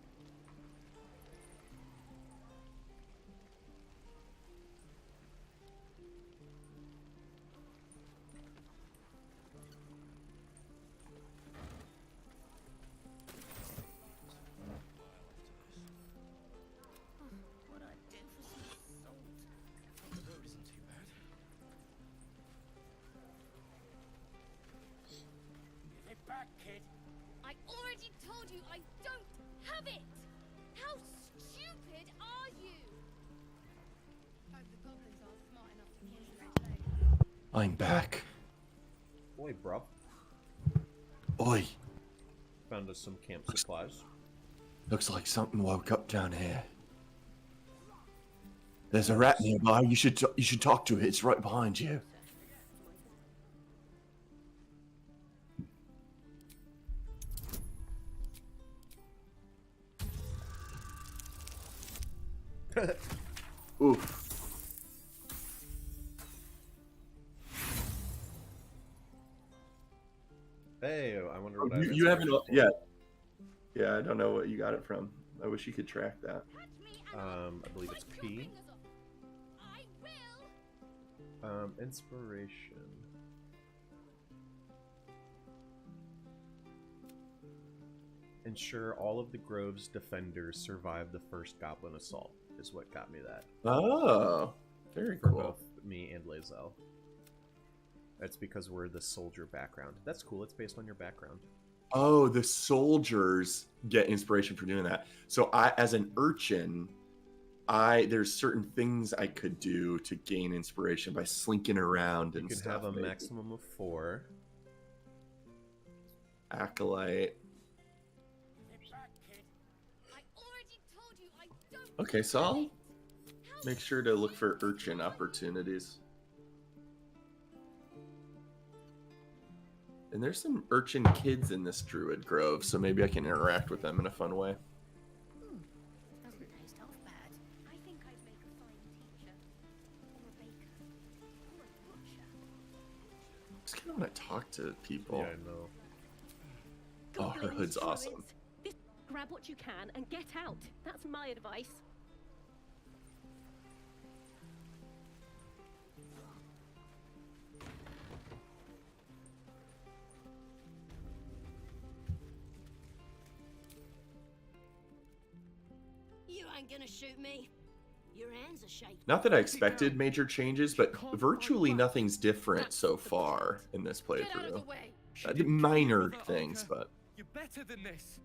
What I'd do for some salt. The road isn't too bad. Give it back, kid. I already told you I don't have it. How stupid are you? Hope the goblins aren't smart enough to use straight away. I'm back. Oi, bro. Oi. Found us some camp supplies. Looks like something woke up down here. There's a rat nearby. You should talk to it. It's right behind you. Oof. Hey, I wonder what You haven't yet. Yeah, I don't know what you got it from. I wish you could track that. I believe it's P. I will. Inspiration. Ensure all of the Grove's defenders survive the first goblin assault is what got me that. Oh, very For cool. both me and Lae'zel. That's because we're the soldier background. That's cool. It's based on your background. Oh, the soldiers get inspiration for doing that. So I, as an urchin, there's certain things I could do to gain inspiration by slinking around and You can stuff. have a maybe. maximum of 4. Acolyte. I already told you I don't. Okay, so I'll make sure to look for urchin opportunities. And there's some urchin kids in this druid grove, so maybe I can interact with them in a fun way. Doesn't taste half bad. I think I'd make a fine teacher, or a baker, or a butcher. I just kind of want to talk to people. Yeah, I know. Oh, her hood's awesome. Grab what you can and get out. That's my advice. You ain't gonna shoot me. Your hands are shaking. Not that I expected major changes, but virtually nothing's different so far in this playthrough. Minor things, but... You're better than this.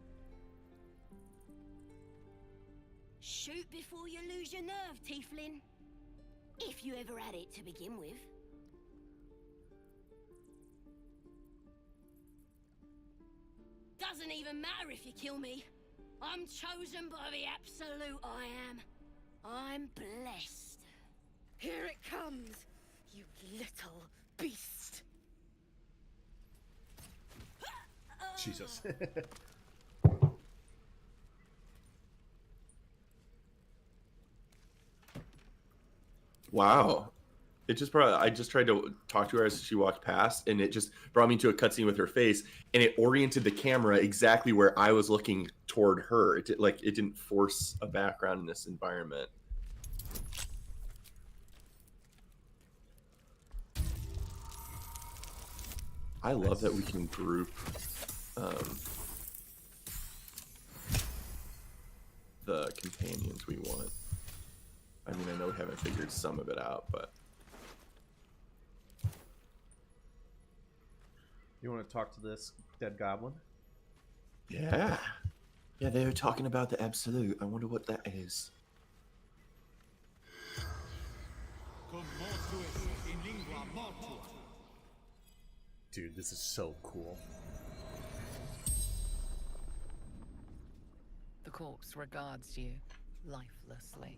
Shoot before you lose your nerve, Tieflin. If you ever had it to begin with. Doesn't even matter if you kill me. I'm chosen by the absolute I am. I'm blessed. Here it comes, you little beast. Jesus. Wow. It just brought, I just tried to talk to her as she walked past, and it just brought me to a cutscene with her face, and it oriented the camera exactly where I was looking toward her. It didn't force a background in this environment. I love that we can group the companions we want. I mean, I know we haven't figured some of it out, but... You want to talk to this dead goblin? Yeah. Yeah, they were talking about the absolute. I wonder what that is. Dude, this is so cool. The corpse regards you lifelessly.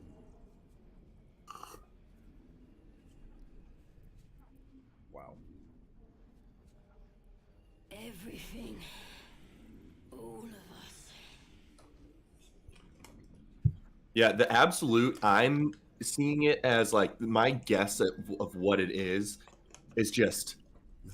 Wow. Everything. All of us. Yeah, the absolute, I'm seeing it as like my guess of what it is just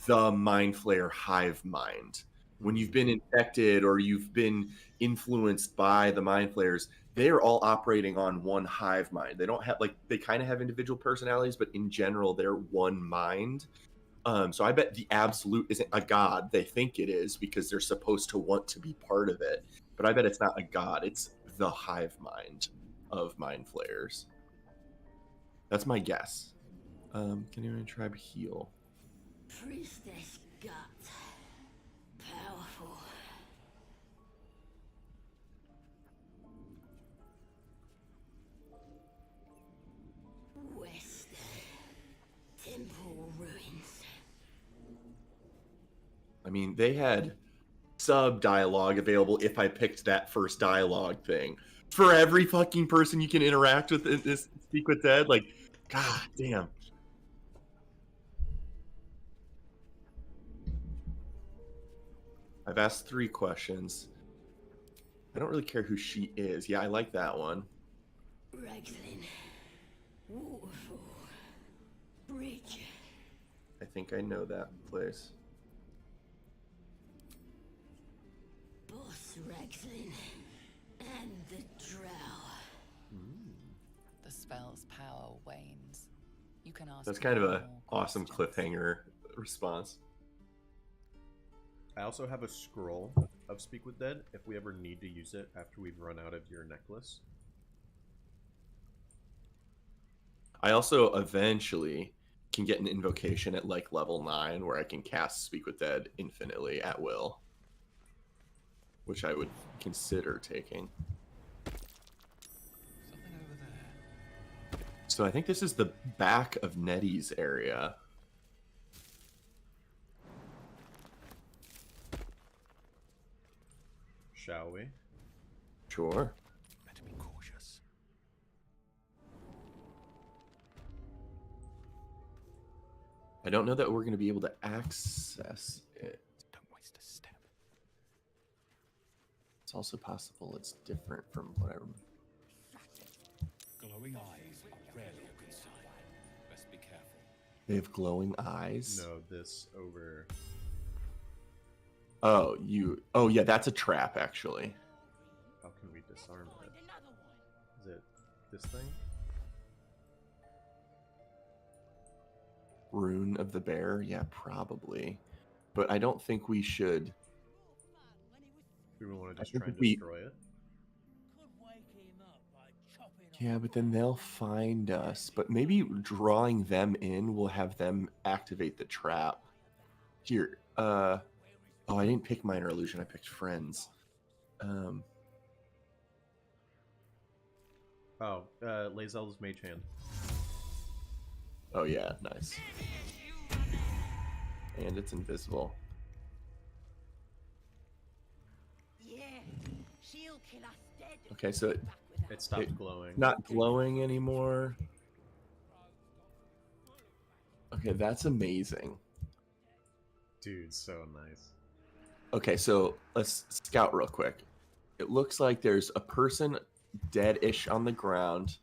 the mind flayer hive mind. When you've been infected or you've been influenced by the mind flayers, they are all operating on one hive mind. They don't have like they kind of have individual personalities, but in general, they're one mind. So I bet the absolute isn't a god. They think it is because they're supposed to want to be part of it. But I bet it's not a god. It's the hive mind of mind flayers. That's my guess. Can anyone tribe heal? Priestess gut. Powerful. West. Temple ruins. I mean, they had sub dialogue available if I picked that first dialogue thing. For every fucking person you can interact with in this Speak with Dead, like, god damn. I've asked 3 questions. I don't really care who she is. Yeah, I like that one. Raglan. Waterfall. Bridge. I think I know that place. Boss Raglan. And the drow. The spell's power wanes. You can ask. That's kind of no a more awesome questions. cliffhanger response. I also have a scroll of Speak with Dead if we ever need to use it after we've run out of your necklace. I also eventually can get an invocation at like level 9 where I can cast Speak with Dead infinitely at will, which I would consider taking. Something over there. So I think this is the back of Nettie's area. Shall we? Sure. Better be cautious. I don't know that we're going to be able to access it. Don't waste a step. It's also possible it's different from what I remember. Glowing eyes are rarely a good sign. Best be careful. They have glowing eyes. No, this over. Oh, oh yeah, that's a trap actually. How can we disarm it? Is it this thing? Rune of the Bear? Yeah, probably. But I don't think we should. Do we want to I just think try and if we- destroy it? Yeah, but then they'll find us. But maybe drawing them in will have them activate the trap. Here, oh, I didn't pick Minor Illusion. I picked Friends. Oh, Lae'zel's Mage Hand. Oh yeah, nice. And it's invisible. Yeah, she'll kill us dead. Okay, so It stopped glowing. not glowing anymore. Okay, that's amazing. Dude, so nice. Okay, so let's scout real quick. It looks like there's a person dead-ish on the ground,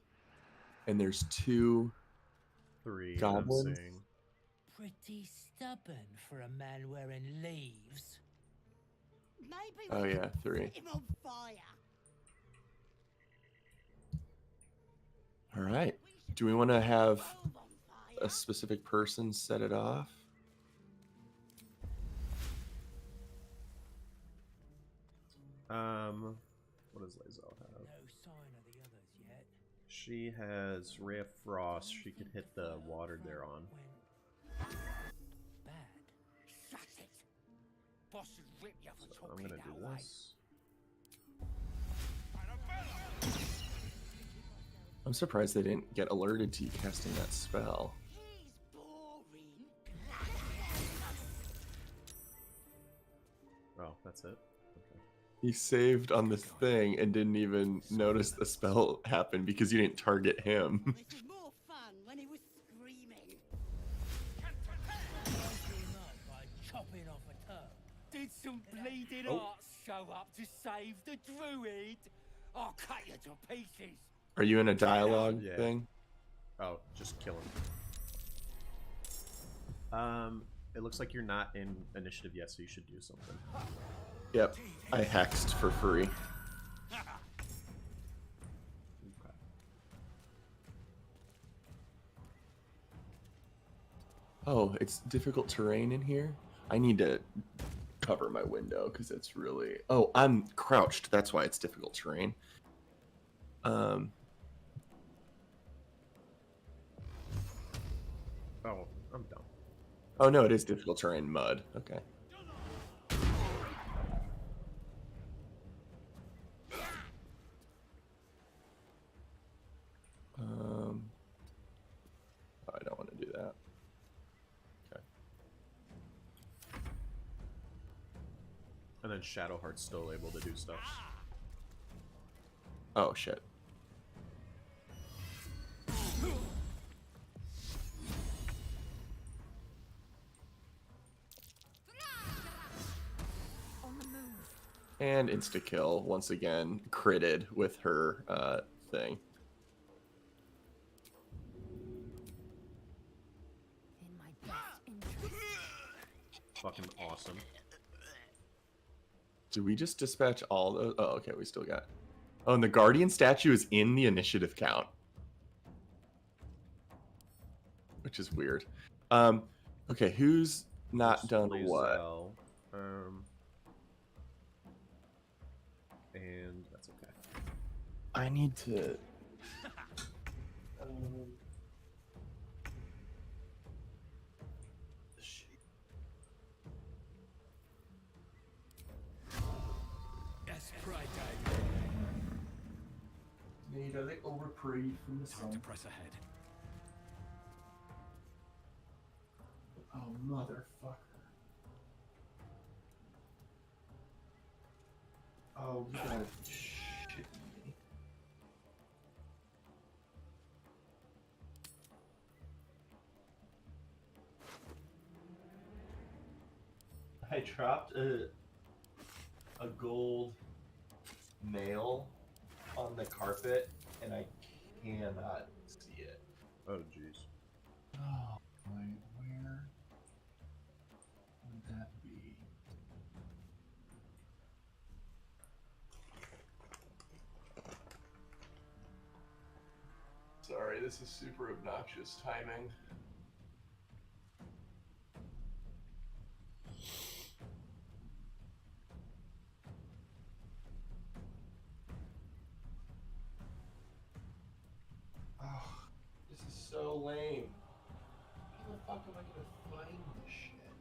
and there's 2 3 goblins. I'm seeing. Pretty stubborn for a man wearing leaves. Maybe Oh we yeah, could 3. set him on fire. All right. Do we want to have a specific person set it off? What does Lae'zel have? No sign of the others yet. She has Ray of Frost. She could hit the water they're on. Bad. Shut it. Boss would rip you for So I'm talking gonna do that way. this. I'm surprised they didn't get alerted to you casting that spell. He's boring. Oh, that's it? Okay. He saved on this thing and didn't even notice the spell happened because you didn't target him. This is more fun when he was screaming. Woke him up by chopping off a toe. Did some bleeding Oh. hearts show up to save the druid? I'll cut you to pieces. Are you in a dialogue Yeah. thing? Oh, just kill him. It looks like you're not in initiative yet, so you should do something. Yep. I hexed for free. Okay. Oh, it's difficult terrain in here? I need to cover my window because it's really... Oh, I'm crouched. That's why it's difficult terrain. Oh, I'm dumb. Oh, no, it is difficult terrain mud. Okay. I don't want to do that. Okay. And then Shadowheart's still able to do stuff. Oh, shit. And insta-kill, once again, critted with her thing. In my best interest. Fucking awesome. Did we just dispatch all those? Oh, okay, we still got... Oh, and the Guardian statue is in the initiative count. Which is weird. Okay, who's not done what? Lae'zel, and that's okay. I need to... Yes, pride dive. Need a little reprieve from the Time to sun. press ahead. Oh, motherfucker. Oh, you gotta shit me. I dropped a gold nail on the carpet and I cannot see it. Oh, jeez. Oh, boy, where would that be? Sorry, this is super obnoxious timing. Oh, this is so lame. How the fuck am I gonna find this shit?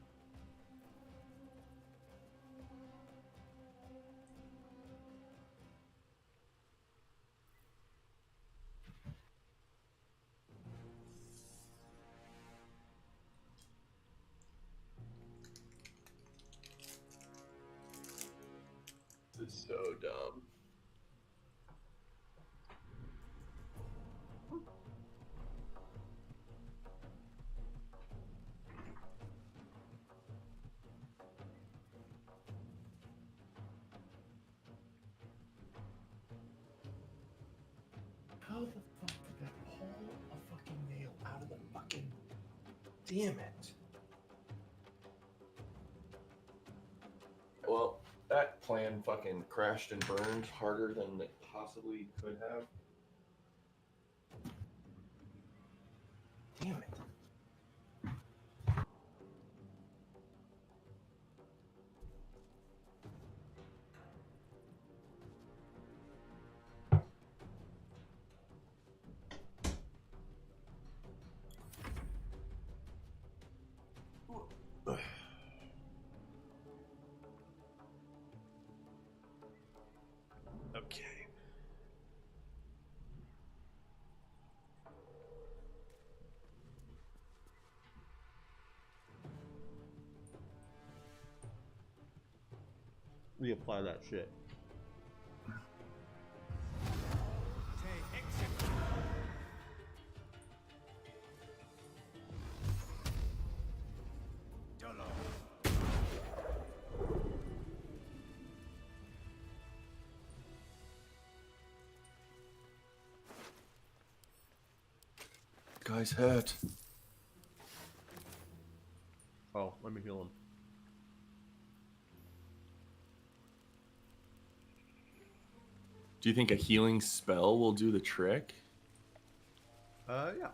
This is so dumb. How the fuck did that pull a fucking nail out of the fucking... Damn it. Well, that plan fucking crashed and burned harder than it possibly could have. Damn it. Okay. Reapply that shit. guy's hurt. Oh, let me heal him. Do you think a healing spell will do the trick? Yeah.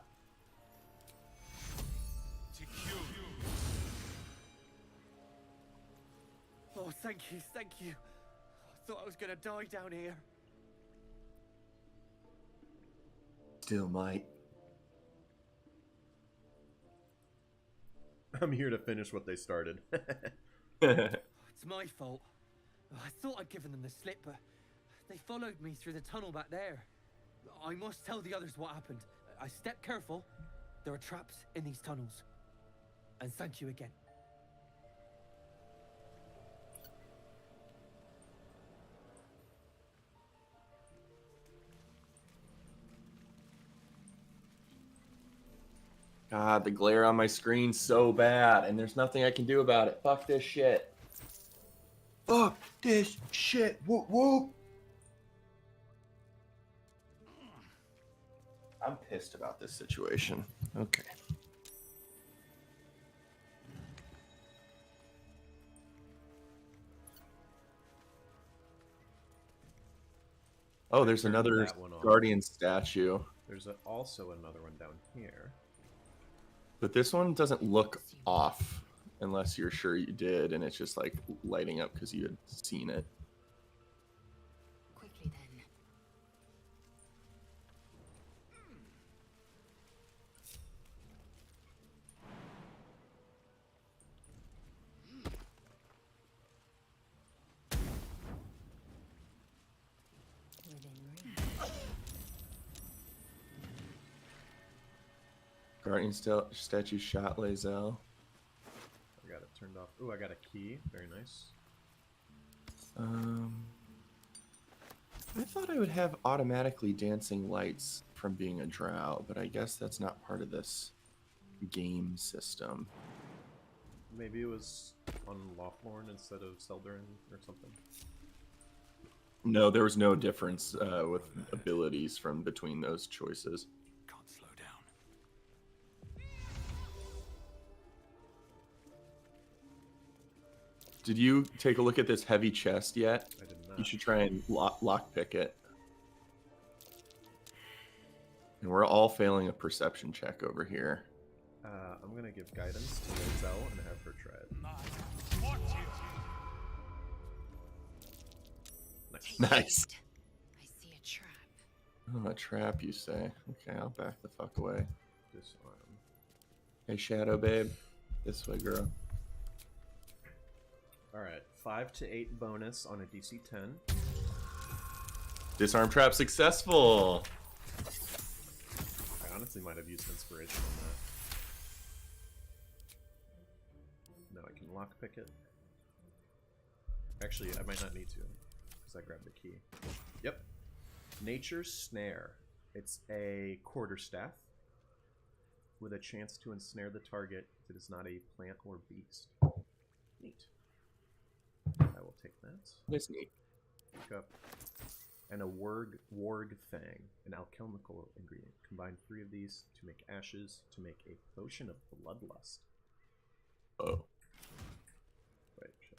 Oh, thank you, thank you. I thought I was gonna die down here. Still might. I'm here to finish what they started. It's my fault. I thought I'd given them the slip, but they followed me through the tunnel back there. I must tell the others what happened. I stepped careful. There are traps in these tunnels. And thank you again. God, the glare on my screen's so bad, and there's nothing I can do about it. Fuck this shit. Fuck this shit. Whoop whoop. I'm pissed about this situation. Okay. Oh, there's Turned another that one off. guardian statue. There's also another one down here. But this one doesn't look off unless you're sure you did, and it's just like lighting up because you had seen it. Quickly then. Guardian statue shot Lae'zel. I got it turned off. Ooh, I got a key. Very nice. I thought I would have automatically dancing lights from being a drow, but I guess that's not part of this game system. Maybe it was on Lothlorn instead of Seldarin or something. No, there was no difference with abilities from between those choices. Can't slow down. Did you take a look at this heavy chest yet? I did not. You should try and lockpick it. And we're all failing a perception check over here. I'm gonna give guidance to Lae'zel and have her try it. Nice. Nice. I see a trap. Oh, a trap, you say? Okay, I'll back the fuck away. Disarm. Hey, Shadow Babe. This way, girl. Alright, 5 to 8 bonus on a DC 10. Disarm trap successful! I honestly might have used inspiration on that. Now I can lockpick it. Actually, I might not need to, because I grabbed the key. Yep. Nature's Snare. It's a quarterstaff with a chance to ensnare the target if it is not a plant or beast. Neat. I will take that. That's neat. Pick up. And a warg fang, an alchemical ingredient. Combine 3 of these to make ashes to make a potion of bloodlust. Oh. Wait, shit.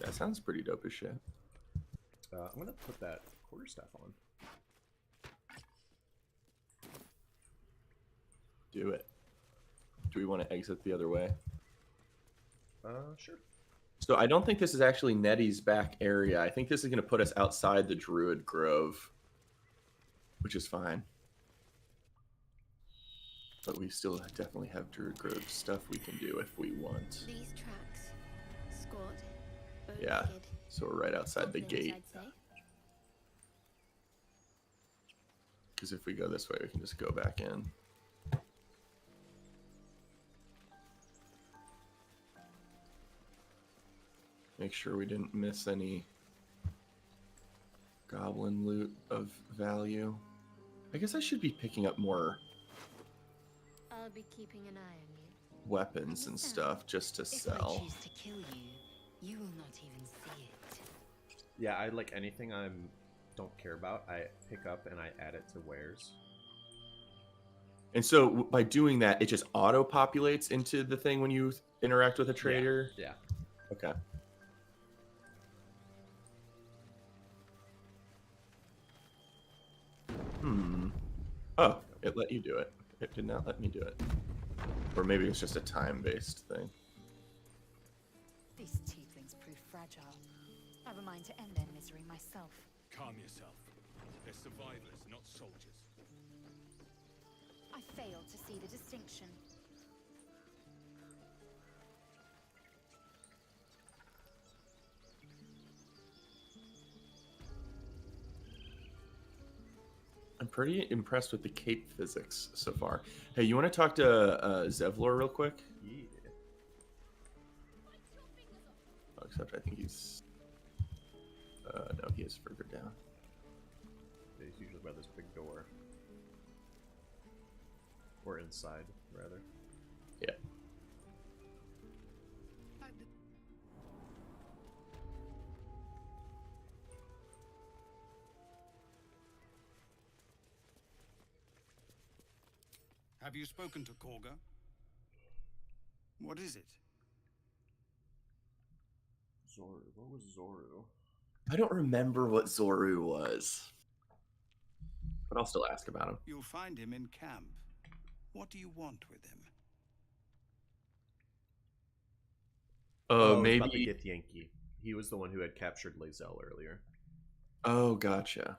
That sounds pretty dope as shit. I'm gonna put that quarterstaff on. Do it. Do we want to exit the other way? Sure. So I don't think this is actually Nettie's back area. I think this is going to put us outside the Druid Grove, which is fine. But we still definitely have Druid Grove stuff we can do if we want. These tracks. Squad. Yeah, so we're right outside the gate. Because if we go this way, we can just go back in. Make sure we didn't miss any goblin loot of value. I guess I should be picking up more I'll be keeping an eye on you. weapons and stuff just to If I sell. choose to kill you, you will not even see it. Yeah, I like anything don't care about, I pick up and I add it to wares. And so by doing that, it just auto populates into the thing when you interact with a trader. Yeah. Okay. Oh, it let you do it. It did not let me do it. Or maybe it's just a time-based thing. These tieflings prove fragile. I have a mind to end their misery myself. Calm yourself. They're survivors, not soldiers. I fail to see the distinction. I'm pretty impressed with the cape physics so far. Hey, you want to talk to Zevlor real quick? Yeah. Oh, except I think he's... no, he is further down. He's usually by this big door. Or inside, rather. Yeah. Have you spoken to Korga? What is it? Zoru. What was Zoru? I don't remember what Zoru was. But I'll still ask about him. You'll find him in camp. What do you want with him? Maybe about the Githyanki. He was the one who had captured Lae'zel earlier. Oh, gotcha.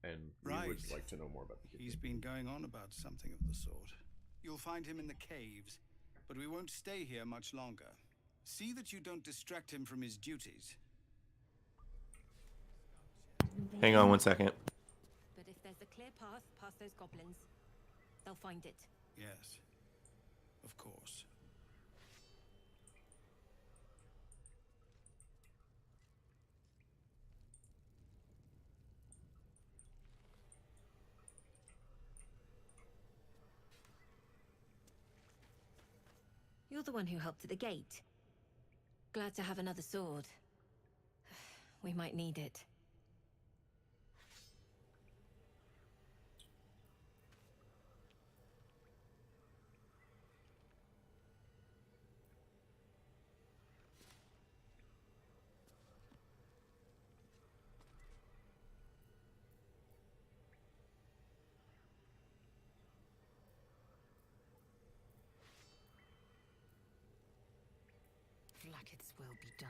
And we would like to know more about the Githyanki. He's been going on about something of the sort. You'll find him in the caves, but we won't stay here much longer. See that you don't distract him from his duties. Hang on one second. But if there's a clear path past those goblins, they'll find it. Yes, of course. You're the one who helped at the gate. Glad to have another sword. We might need it. Blacketh's will be done.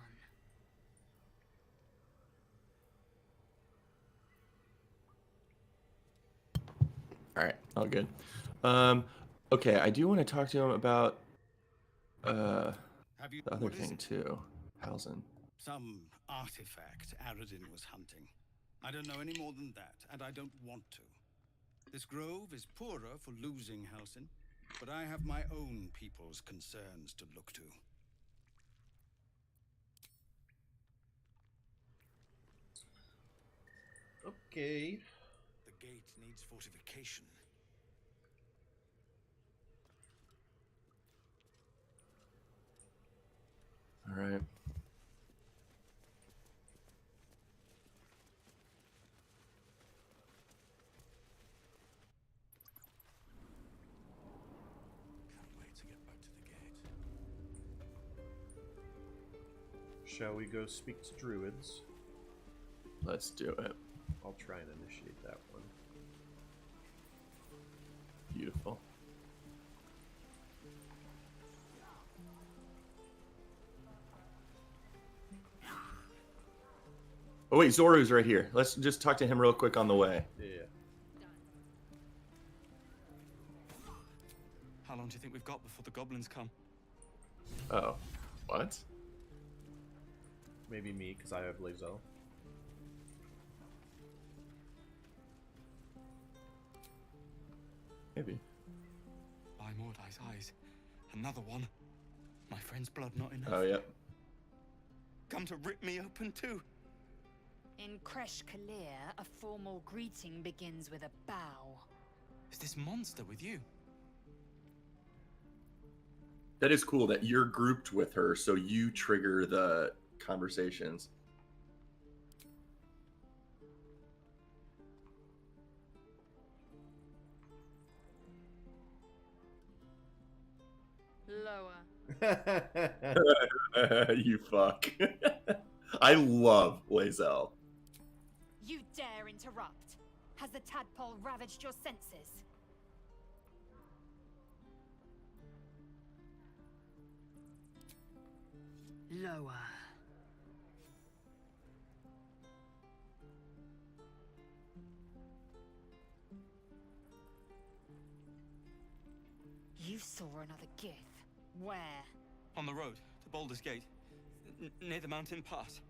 All right, all good. Okay, I do want to talk to him about the other thing too. Hausen. Some artifact Aeridon was hunting. I don't know any more than that, and I don't want to. This grove is poorer for losing Halsin, but I have my own people's concerns to look to. Okay. The gate needs fortification. All right. Can't wait to get back to the gate. Shall we go speak to druids? Let's do it. I'll try and initiate that one. Beautiful. Oh wait, Zoru's right here. Let's just talk to him real quick on the way. Yeah. How long do you think we've got before the goblins come? Oh, what? Maybe me, because I have Lae'zel. Maybe. By Mordai's eyes. Another one. My friend's blood not enough. Oh, yep. Come to rip me open too. In Kresh Kalir, a formal greeting begins with a bow. Is this monster with you? That is cool that you're grouped with her, so you trigger the conversations. Lower. You fuck. I love Lae'zel. You dare interrupt? Has the tadpole ravaged your senses? Lower. You saw another Gith. Where? On the road to Baldur's Gate, near the mountain pass.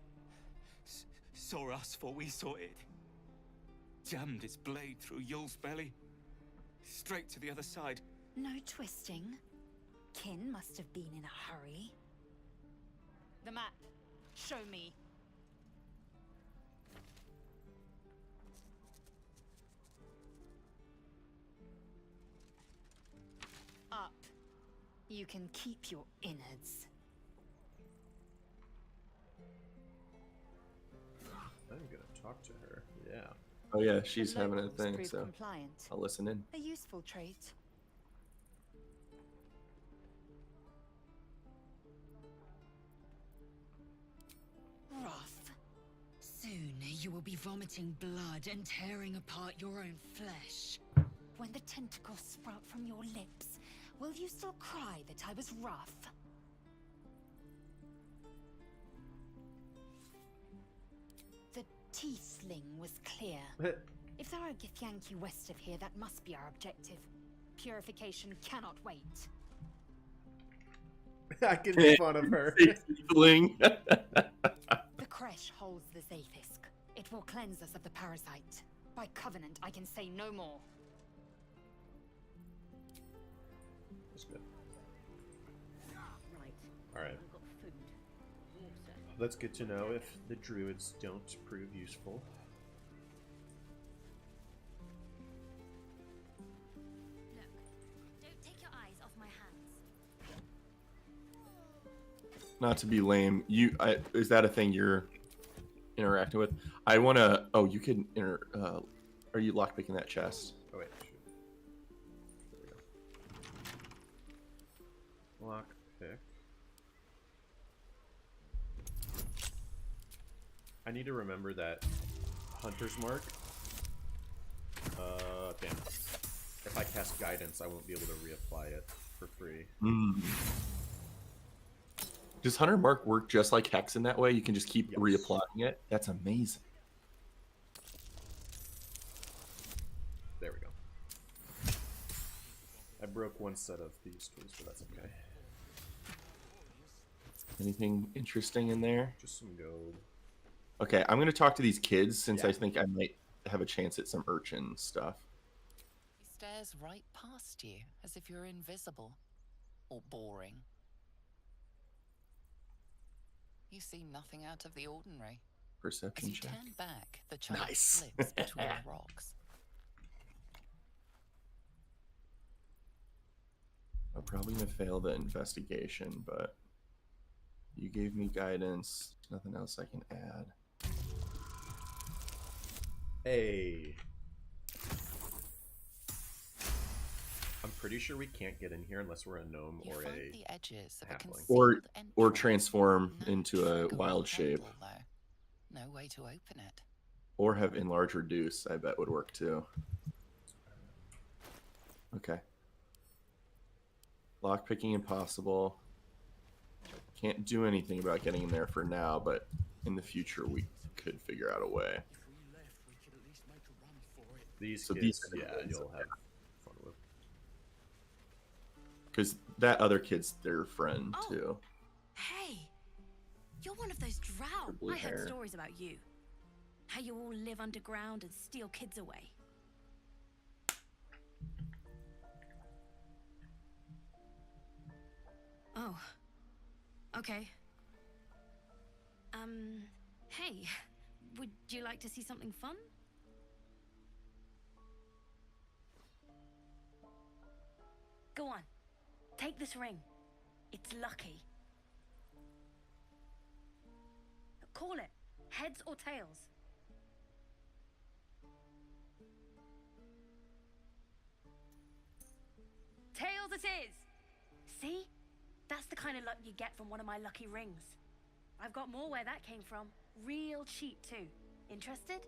Saw us before we saw it. Jammed its blade through Yul's belly. Straight to the other side. No twisting. Kin must have been in a hurry. The map. Show me. Up. You can keep your innards. I'm gonna talk to her. Yeah. Oh yeah, she's The having a locals thing, prove so compliant. I'll listen in. A useful trait. Rough. Soon you will be vomiting blood and tearing apart your own flesh. When the tentacles sprout from your lips, will you still cry that I was rough? The Tiefling was clear. If there are Githyanki west of here, that must be our objective. Purification cannot wait. I can make fun of her. Tiefling. The Kresh holds the Zafisk. It will cleanse us of the parasite. By covenant, I can say no more. That's good. Right. Alright. I've got food. Water. That's good to know if the druids don't prove useful. Look, don't take your eyes off my hands. Not to be lame, is that a thing you're interacting with? I want to. Oh, you can are you lockpicking that chest? Oh wait, shoot. There we go. Lockpick. I need to remember that Hunter's Mark. Damn. If I cast Guidance, I won't be able to reapply it for free. Does Hunter Mark work just like Hex in that way? You can just keep reapplying it? That's amazing. There we go. I broke one set of these tools, but that's okay. Anything interesting in there? Just some gold. Okay, I'm going to talk to these kids since I think I might have a chance at some urchin stuff. He stares right past you as if you're invisible or boring. You see nothing out of the ordinary. As Perception you check. turn back, the child Nice. slips between the rocks. I'm probably going to fail the investigation, but you gave me guidance. There's nothing else I can add. Hey. I'm pretty sure we can't get in here unless we're a gnome You or find a the edges of a halfling. Or transform into a wild shape. No way to open it. Or have enlarge reduce, I bet would work too. Okay. Lockpicking impossible. Can't do anything about getting in there for now, but in the future we could figure out a way. These So kids, these are the yeah, ones you'll that- have fun with. Because that other kid's their friend too. Hey, you're one of those drow. blue I heard hair. stories about you. How you all live underground and steal kids away. Oh. Okay. Hey, would you like to see something fun? Go on. Take this ring. It's lucky. Call it. Heads or tails? Tails it is! See? the kind of luck you get from one of my lucky rings. I've got more where that came from. Real cheap, too. Interested?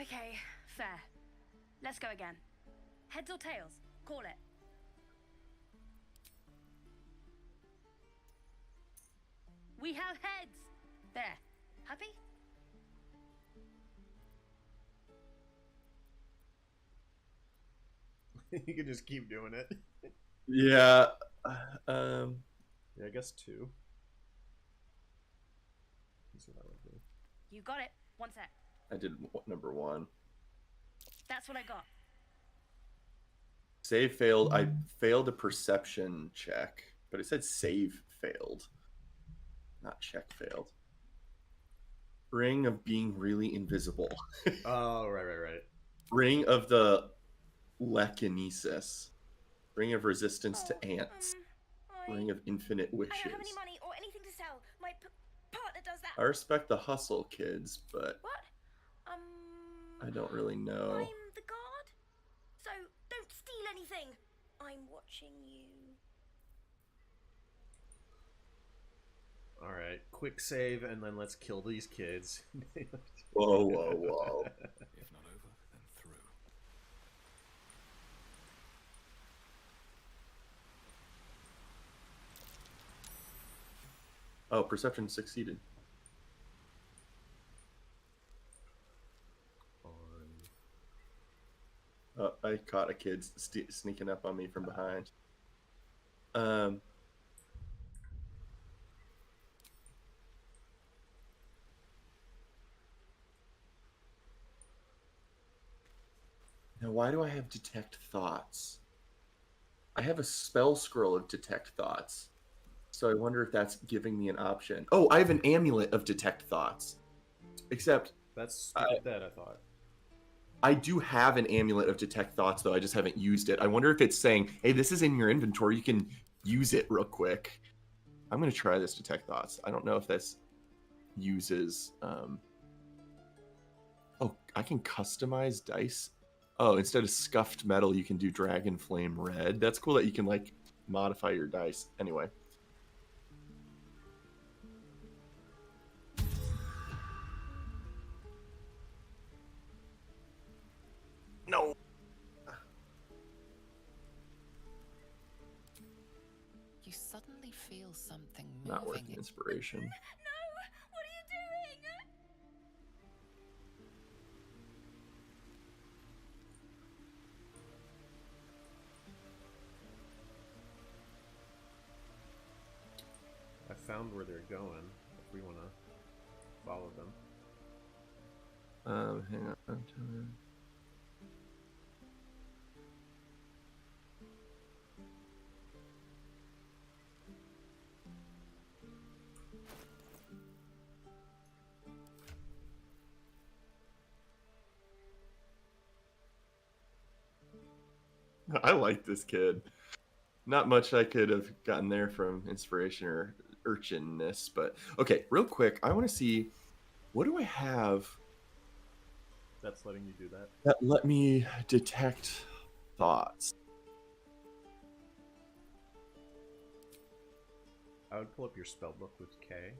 Okay, fair. Let's go again. Heads or tails? Call it. We have heads! There. Happy? You can just keep doing it. Yeah. Yeah, I guess 2. That's what that would be. You got it. One sec. I did number 1. That's what I got. Save failed. I failed a perception check, but it said save failed, not check failed. Ring of being really invisible. Oh, right. Ring of the Lekinesis. Ring of resistance to ants. Ring of infinite wishes. I don't have any money or anything to sell. My partner does that. I respect the hustle, kids, but What? I don't really know. I'm the guard, so don't steal anything. I'm watching you. Alright, quick save, and then let's kill these kids. Whoa. If not over, then through. Oh, perception succeeded. I caught a kid sneaking up on me from behind. Now, why do I have detect thoughts? I have a spell scroll of detect thoughts. So I wonder if that's giving me an option. Oh, I have an amulet of detect thoughts. Except that's dead, I thought. I do have an amulet of detect thoughts, though. I just haven't used it. I wonder if it's saying, hey, this is in your inventory. You can use it real quick. I'm going to try this detect thoughts. I don't know if this uses... Oh, I can customize dice. Oh, instead of scuffed metal, you can do dragon flame red. That's cool that you can, like, modify your dice. Anyway. No. You suddenly feel something moving. Not worth the inspiration. No! What are you doing? I found where they're going, if we want to follow them. Hang on. I like this kid. Not much I could have gotten there from inspiration or urchinness, but okay, real quick, I want to see, what do I have that's letting you do that? That let me detect thoughts. I would pull up your spellbook with K.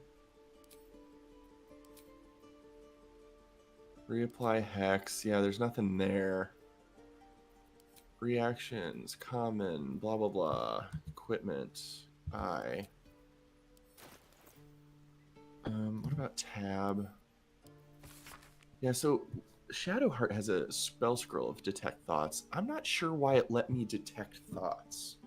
Reapply hex. Yeah, there's nothing there. Reactions, common, blah blah blah. Equipment. I. What about tab? Yeah, so Shadowheart has a spell scroll of detect thoughts. I'm not sure why it let me detect thoughts.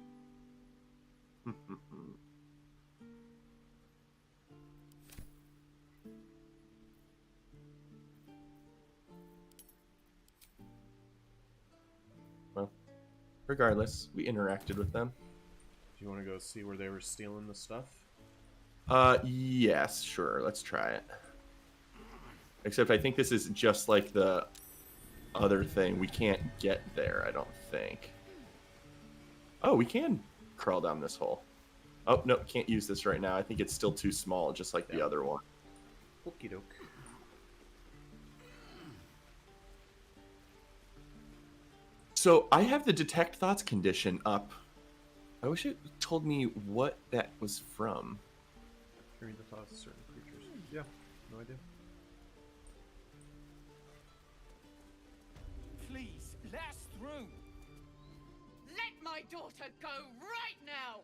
Well, regardless, we interacted with them. Do you want to go see where they were stealing the stuff? Yes, sure. Let's try it. Except I think this is just like the other thing. We can't get there, I don't think. Oh, we can crawl down this hole. Oh, no, can't use this right now. I think it's still too small, just like the other one. Okie doke. So I have the Detect Thoughts condition up. I wish it told me what that was from. Hearing the thoughts of certain creatures. Yeah, no idea. Please, let us through. Let my daughter go right now.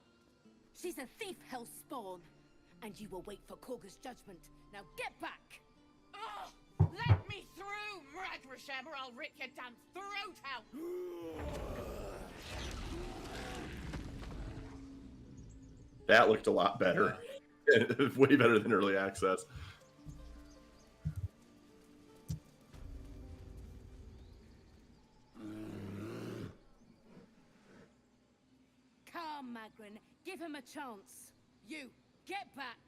She's a thief, Hellspawn. And you will wait for Korga's judgment. Now get back! Oh, let me through, Ragrasham, or I'll rip your damn throat out! That looked a lot better. Way better than early access. Come, Magrin. Give him a chance. You, get back!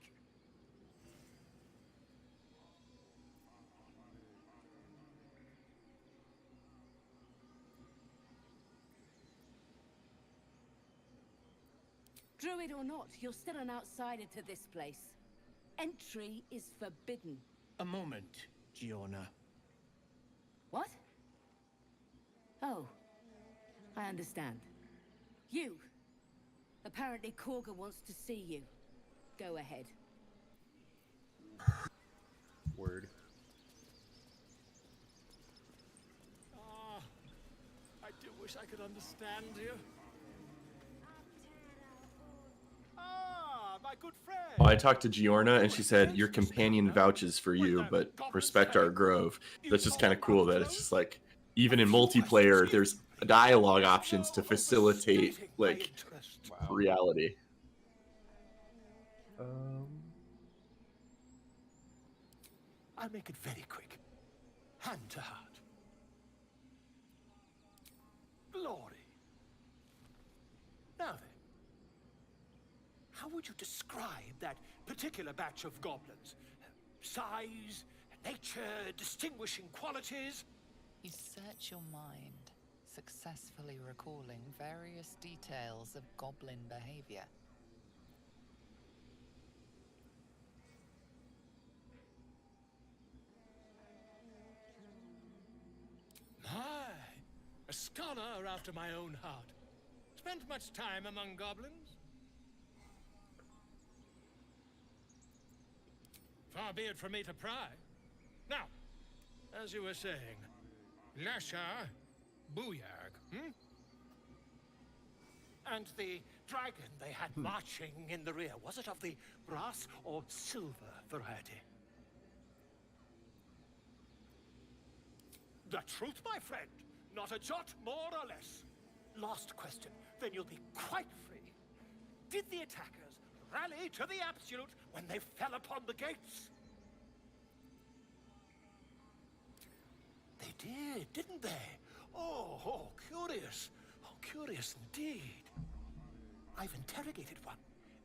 Druid or not, you're still an outsider to this place. Entry is forbidden. A moment, Giorna. What? Oh, I understand. You. Apparently Korga wants to see you. Go ahead. Word. Ah, I do wish I could understand you. Ah, my good friend. Well, I talked to Giorna, and she said, your companion vouches for you, but respect our grove. That's just kind of cool that it's just like, even in multiplayer, there's dialogue options to facilitate, like, reality. I'll make it very quick. Hand to heart. Glory. Now then, how would you describe that particular batch of goblins? Size, nature, distinguishing qualities? You search your mind, successfully recalling various details of goblin behavior. My, a scholar after my own heart. Spent much time among goblins? Far be it from me to pry. Now, as you were saying, Lasha, Booyarg, And the dragon they had marching in the rear, was it of the brass or silver variety? The truth, my friend. Not a jot more or less. Last question, then you'll be quite free. Did the attackers rally to the absolute when they fell upon the gates? They did, didn't they? Oh, curious. Oh, curious indeed. I've interrogated one,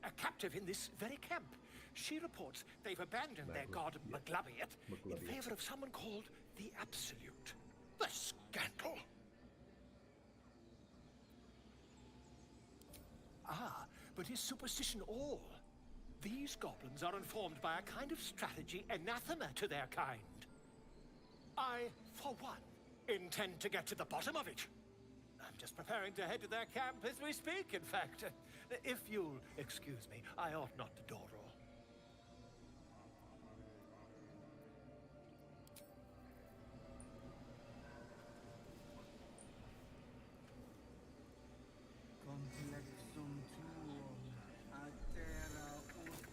a captive in this very camp. She reports they've abandoned their god Maglabiet in favor of someone called the Absolute. The scandal! Ah, but is superstition all? These goblins are informed by a kind of strategy anathema to their kind. I, for one, intend to get to the bottom of it. I'm just preparing to head to their camp as we speak, in fact. If you'll excuse me, I ought not to dawdle.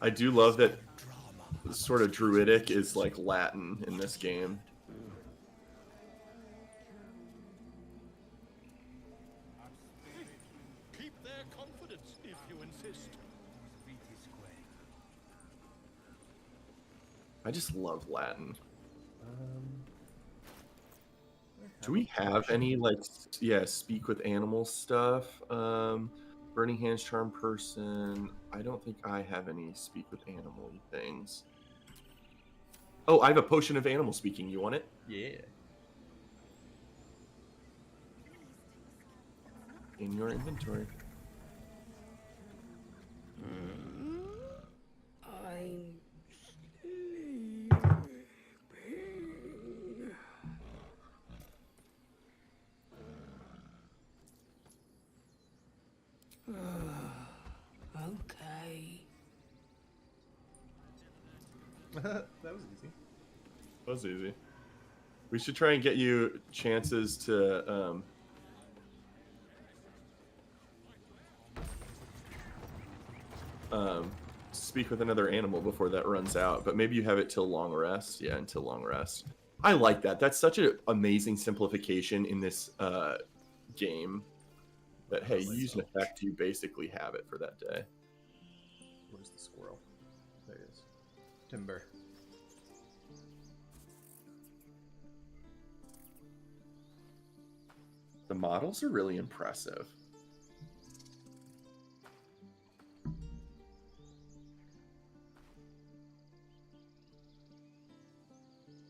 I do love that sort of druidic is like Latin in this game. Keep their confidence if you insist. I just love Latin. Do we have any, like, speak with animals stuff? Burning Hands, Charm Person. I don't think I have any speak with animal things. Oh, I have a potion of animal speaking. You want it? Yeah. In your inventory. I'm sleeping. Okay. That was easy. That was easy. We should try and get you chances to speak with another animal before that runs out, but maybe you have it till long rest. Yeah, until long rest. I like that. That's such an amazing simplification in this game. That hey, you use an effect, you basically have it for that day. Where's the squirrel? There he is. Timber. The models are really impressive.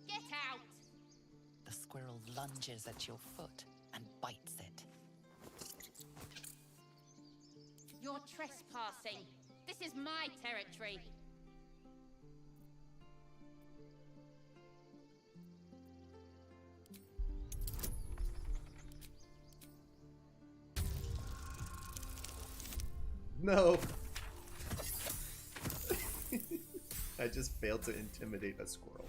Get out! The squirrel lunges at your foot and bites it. You're trespassing. This is my territory. No! I just failed to intimidate a squirrel.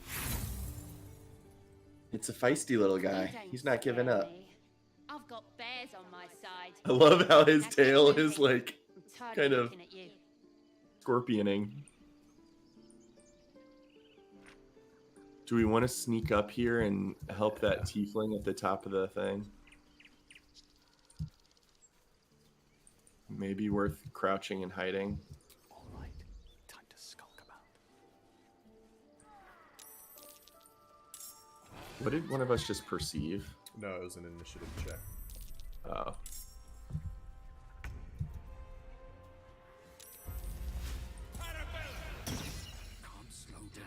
It's a feisty little guy. He's not giving up. I've got bears on my side. I love how his Now get tail moving. is like I'm tired kind of looking at you. scorpioning. Do we want to sneak up here and help that tiefling at the top of the thing? Maybe worth crouching and hiding. All right, time to skulk about. What did one of us just perceive? No, it was an initiative check. Oh. Can't slow down.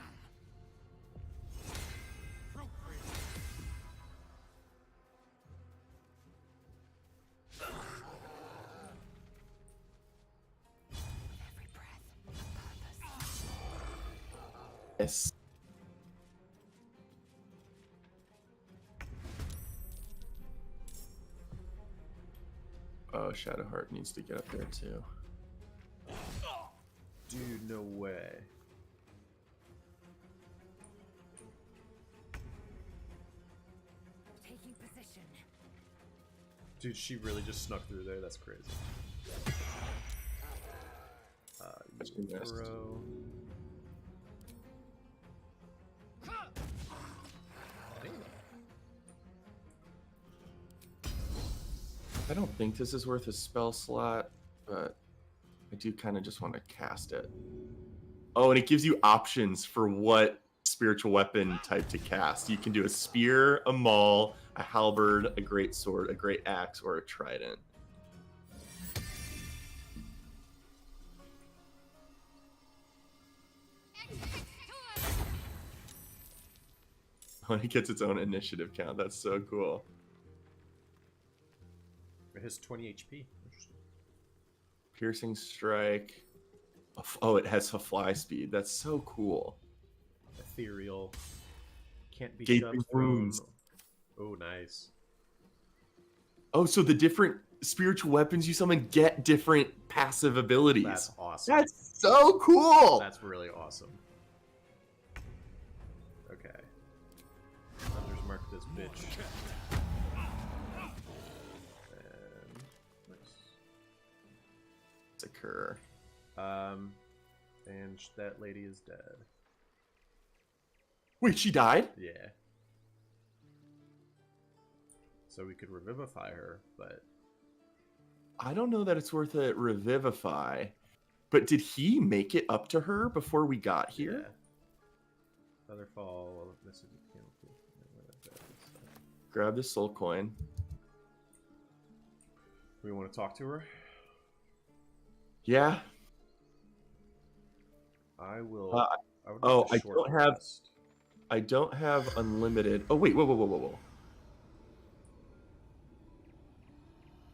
Yes. Oh, Shadowheart needs to get up there too. Dude, no way. Taking position. Dude, she really just snuck through there. That's crazy. She missed. Throw. I don't think this is worth a spell slot, but I do kind of just want to cast it. Oh, and it gives you options for what spiritual weapon type to cast. You can do a spear, a maul, a halberd, a great sword, a great axe, or a trident. When it gets its own initiative count, that's so cool. It has 20 HP. Interesting. Piercing strike. Oh, it has a fly speed. That's so cool. Ethereal. Can't be Gaping shut from. wounds. Oh, nice. Oh, so the different spiritual weapons you summon get different passive abilities. That's awesome. That's so cool. That's really awesome. Okay. Thunder's mark this bitch. And nice. It's occur. And that lady is dead. Wait, she died? Yeah. So we could revivify her, but I don't know that it's worth a revivify. But did he make it up to her before we got here? Yeah. Featherfall, this is a penalty. Grab the soul coin. We want to talk to her? Yeah. I will. I don't have unlimited. Oh wait, whoa.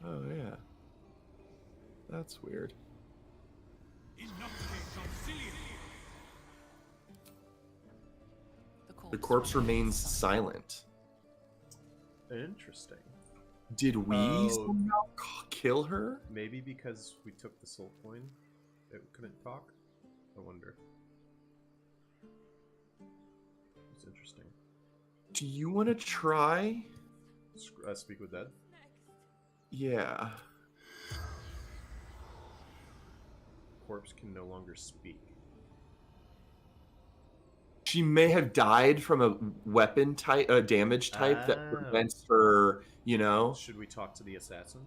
Oh yeah. That's weird. The corpse remains silent. Interesting. Did we somehow kill her? Maybe because we took the soul coin, it couldn't talk. I wonder. It's interesting. Do you want to try? Speak with dead? Yeah. Corpse can no longer speak. She may have died from a weapon type, a damage type that prevents her, you know? Should we talk to the assassin?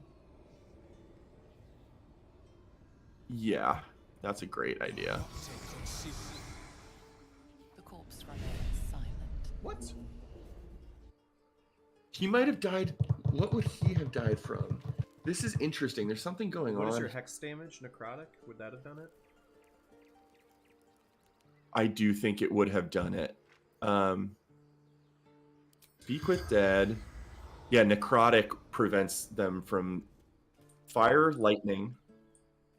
Yeah, that's a great idea. The corpse remains silent. What? He might have died. What would he have died from? This is interesting. There's something going on. What is your hex damage? Necrotic? Would that have done it? I do think it would have done it. Speak with dead. Yeah, necrotic prevents them from fire, lightning,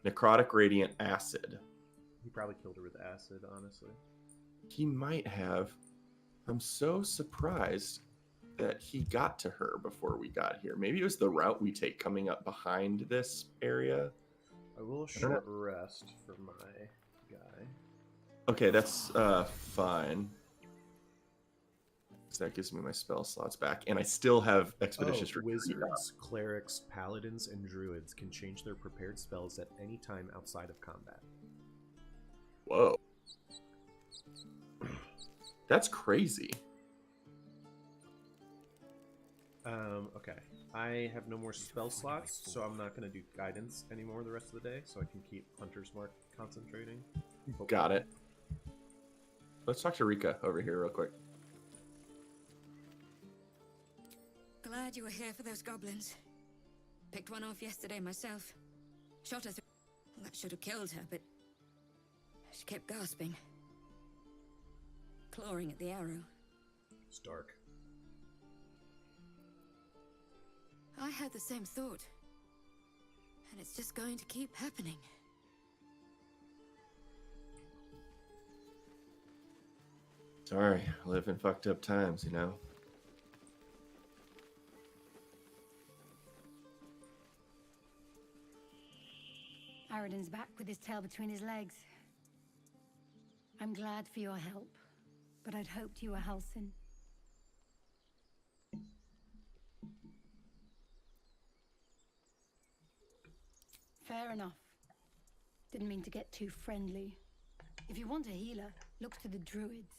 necrotic, radiant, acid. He probably killed her with acid, honestly. He might have. I'm so surprised that he got to her before we got here. Maybe it was the route we take coming up behind this area. I will short rest for my guy. Okay, that's fine. So that gives me my spell slots back, and I still have expeditious retreat. Wizards, clerics, paladins, and druids can change their prepared spells at any time outside of combat. Whoa. That's crazy. Okay. I have no more spell slots, so I'm not going to do guidance anymore the rest of the day, so I can keep Hunter's Mark concentrating. Got it. Let's talk to Rika over here real quick. Glad you were here for those goblins. Picked one off yesterday myself. Shot her through. Well, that should have killed her, but she kept gasping. Clawing at the arrow. It's dark. I had the same thought. And it's just going to keep happening. Sorry, I live in fucked up times, you know? Aeridon's back with his tail between his legs. I'm glad for your help, but I'd hoped you were Halsin. Fair enough. Didn't mean to get too friendly. If you want a healer, look to the druids.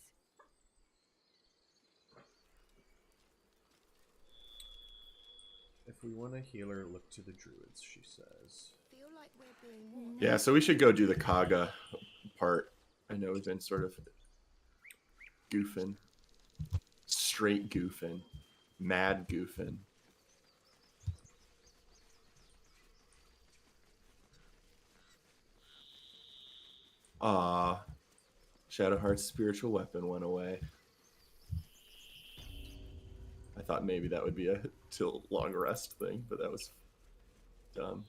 If we want a healer, look to the druids, she says. Feel like we're being warned. Yeah, so we should go do the Kaga part. I know we've been sort of goofing. Straight goofing. Mad goofing. Ah, Shadowheart's spiritual weapon went away. I thought maybe that would be a till long rest thing, but that was dumb.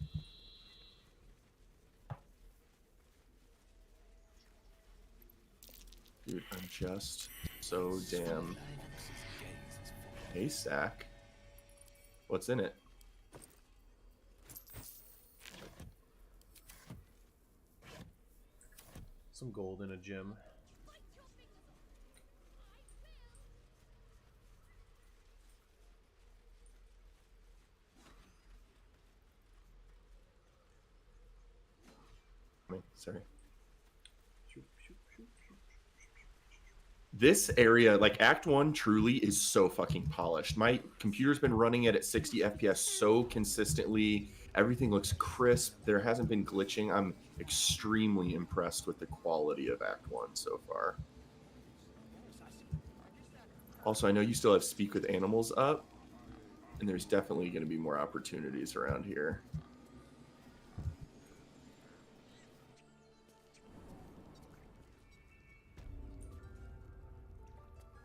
Dude, I'm just so damn... Hey, Sack. What's in it? Some gold in a gem. Sorry. This area, like Act 1 truly is so fucking polished. My computer's been running it at 60 FPS so consistently. Everything looks crisp. There hasn't been glitching. I'm extremely impressed with the quality of Act 1 so far. Also, I know you still have Speak with Animals up, and there's definitely going to be more opportunities around here.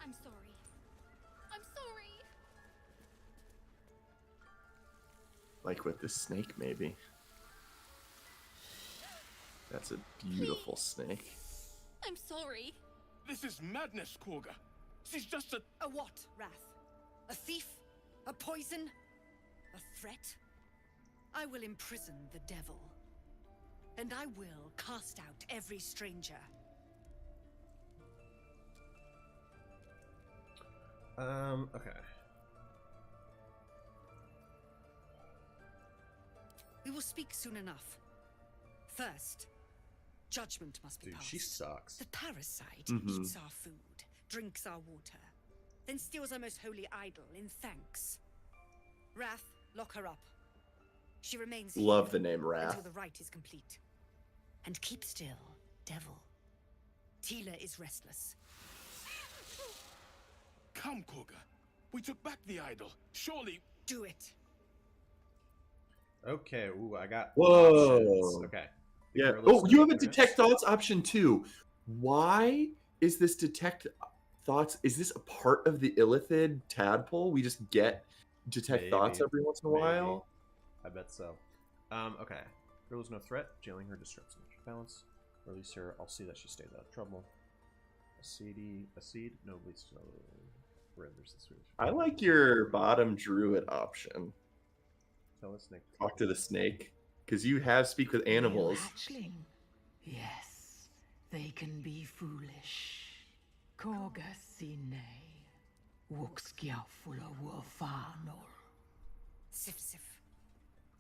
I'm sorry. I'm sorry. Like with this snake, maybe. That's a beautiful snake. I'm sorry. This is madness, Korga. She's just a... A what, Wrath? A thief? A poison? A threat? I will imprison the devil. And I will cast out every stranger. Okay. We will speak soon enough. First, judgment must be Dude, passed. she sucks. The parasite Mhm. eats our food, drinks our water, then steals our most holy idol in thanks. Wrath, lock her up. She remains Love here the name Wrath. until the rite is complete. And keep still, devil. Tila is restless. Come, Koga. We took back the idol. Surely... Do it. Okay, ooh, I got Whoa. options. Okay. Yeah. Careless Oh, you have a note. detect thoughts option too. Why is this detect thoughts? Is this a part of the Illithid tadpole? We just get detect thoughts Maybe. every once in a Maybe. while. I bet so. Okay. Rules no threat. Jailing her disrupts natural balance. Release her. I'll see that she stays out of trouble. A seed. No bleeds. So renders the switch. I like your bottom druid option. Tell the snake. Talk to the snake, because you have speak with animals. Hatchling. Yes, they can be foolish. Koga sine. Wukskiafula wafanol. Sif Sif.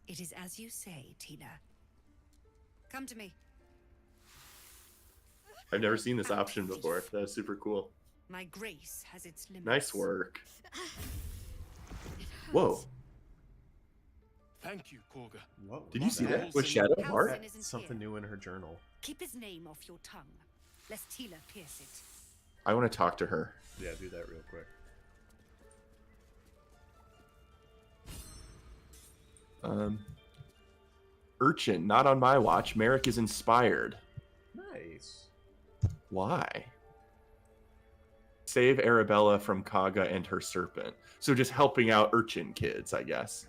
It is as you say, Tina. Come to me. I've never seen this option before. That was super cool. My grace has its limits. Nice work. Whoa. Thank you, Koga. Whoa, Did you see that? Halcyon- Was Shadow Halcyon Heart? isn't Something here. new in her journal. Keep his name off your tongue, lest Tila pierce it. I want to talk to her. Yeah, do that real quick. Urchin, not on my watch. Merrick is inspired. Nice. Why? Save Arabella from Kaga and her serpent. So just helping out urchin kids, I guess.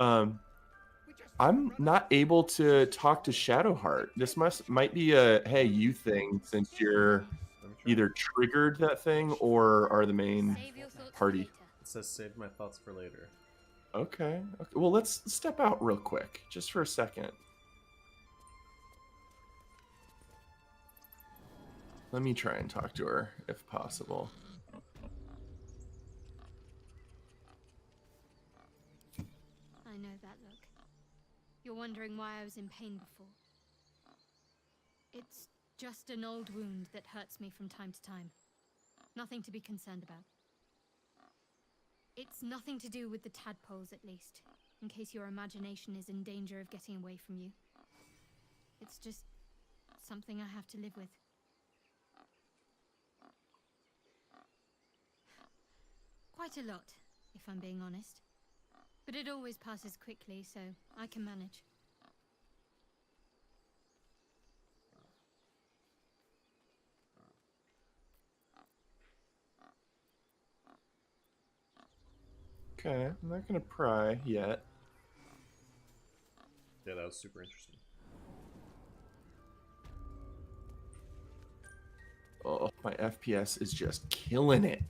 I'm not able to talk to Shadowheart. This might be a hey you thing, since you're either triggered that thing or are the main party. It says save my thoughts for later. Okay. Well, let's step out real quick, just for a second. Let me try and talk to her, if possible. I know that look. You're wondering why I was in pain before. It's just an old wound that hurts me from time to time. Nothing to be concerned about. It's nothing to do with the tadpoles, at least, in case your imagination is in danger of getting away from you. It's just something I have to live with. Quite a lot, if I'm being honest. But it always passes quickly, so I can manage. Okay, I'm not gonna pry yet. Yeah, that was super interesting. Oh, my FPS is just killing it.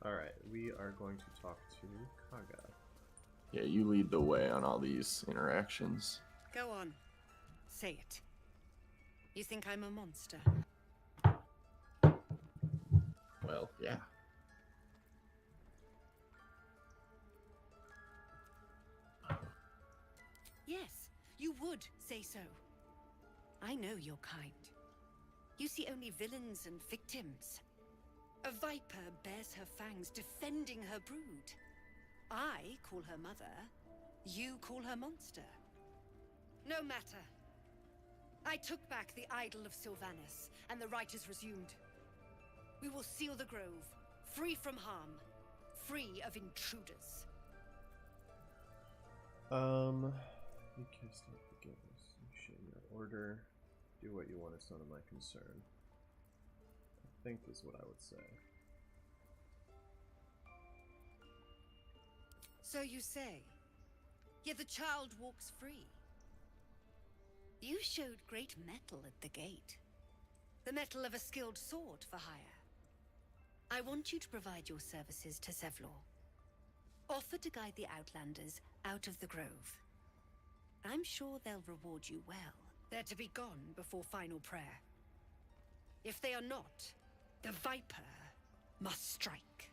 Alright, we are going to talk to Kaga. Yeah, you lead the way on all these interactions. Go on. Say it. You think I'm a monster? Well, yeah. Yes, you would say so. I know your kind. You see only villains and victims. A viper bears her fangs defending her brood. I call her mother. You call her monster. No matter. I took back the idol of Sylvanus, and the rite is resumed. We will seal the grove, free from harm, free of intruders. You can still forgive us. You show your order. Do what you want, it's none of my concern. I think is what I would say. So you say. Yet the child walks free. You showed great mettle at the gate. The mettle of a skilled sword for hire. I want you to provide your services to Zevlor. Offer to guide the Outlanders out of the Grove. I'm sure they'll reward you well. They're to be gone before final prayer. If they are not, the Viper must strike.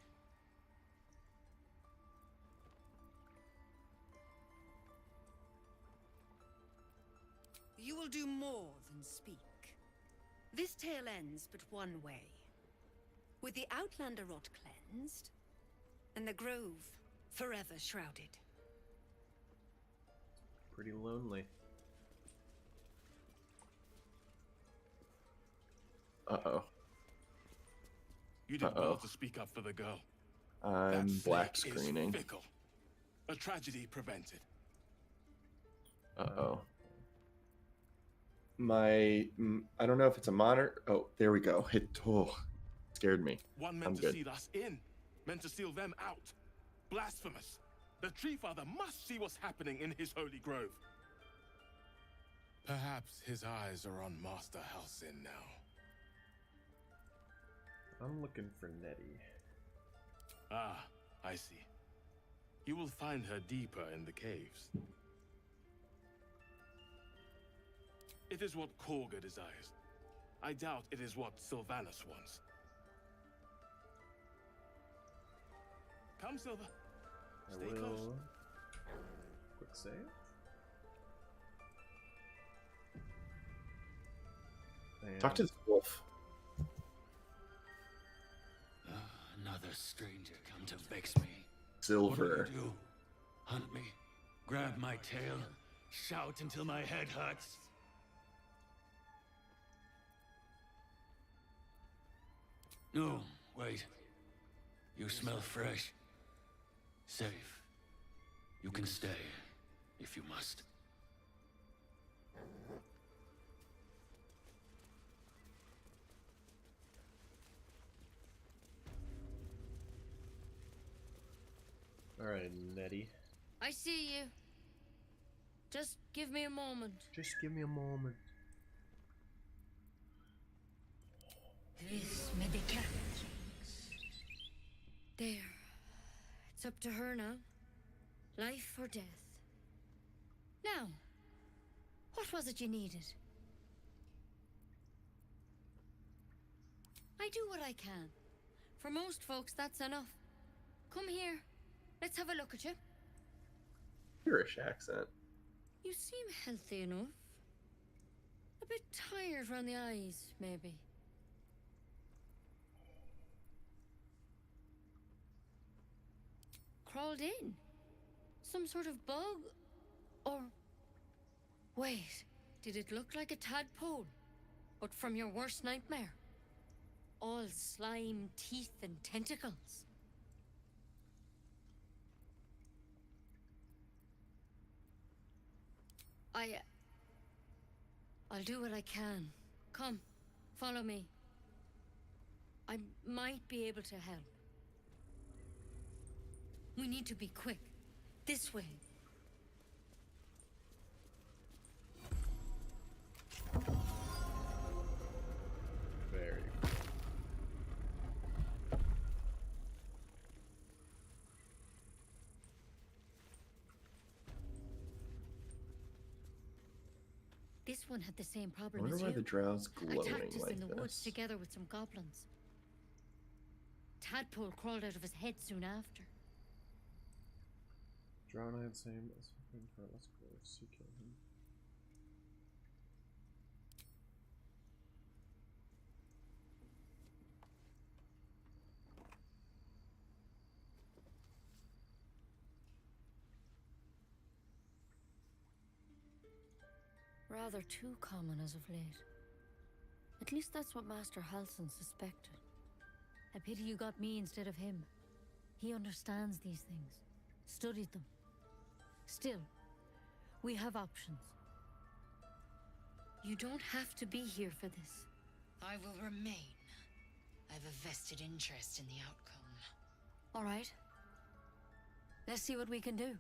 You will do more than speak. This tale ends but one way. With the Outlander rot cleansed, and the Grove forever shrouded. Pretty lonely. Uh-oh. You did well to speak up for the girl. I'm That black fate is screening. fickle. A tragedy prevented. Uh-oh. I don't know if it's a monitor. Oh, there we go. It scared me. One I'm meant to good. seal us in, meant to seal them out. Blasphemous. The Tree Father must see what's happening in his holy grove. Perhaps his eyes are on Master Halsin now. I'm looking for Nettie. Ah, I see. You will find her deeper in the caves. It is what Korga desires. I doubt it is what Sylvanus wants. Come, Silva. Stay close. Quick save. Talk to the wolf. Another stranger come to vex me. Silver. What do you do? Hunt me? Grab my tail? Shout until my head hurts? No, wait. You smell fresh. Safe. You can stay, if you must. Alright, Nettie. I see you. Just give me a moment. Just give me a moment. This may be cat. There. It's up to her now. Life or death. Now, what was it you needed? I do what I can. For most folks, that's enough. Come here. Let's have a look at you. Irish accent. You seem healthy enough. A bit tired around the eyes, maybe. Crawled in? Some sort of bug? Or... Wait, did it look like a tadpole? But from your worst nightmare? All slime, teeth, and tentacles. I'll do what I can. Come, follow me. I might be able to help. We need to be quick. This way. Very This one had the same I problem wonder as why you. the drow's glowing Attacked us like in the woods this. together with some goblins. Tadpole crawled out of his head soon after. Drown I had same as let's go see kill him. Rather too common as of late. At least that's what Master Halsin suspected. I pity you got me instead of him. He understands these things. Studied them. Still, we have options. You don't have to be here for this. I will remain. I have a vested interest in the outcome. All right. Let's see what we can do.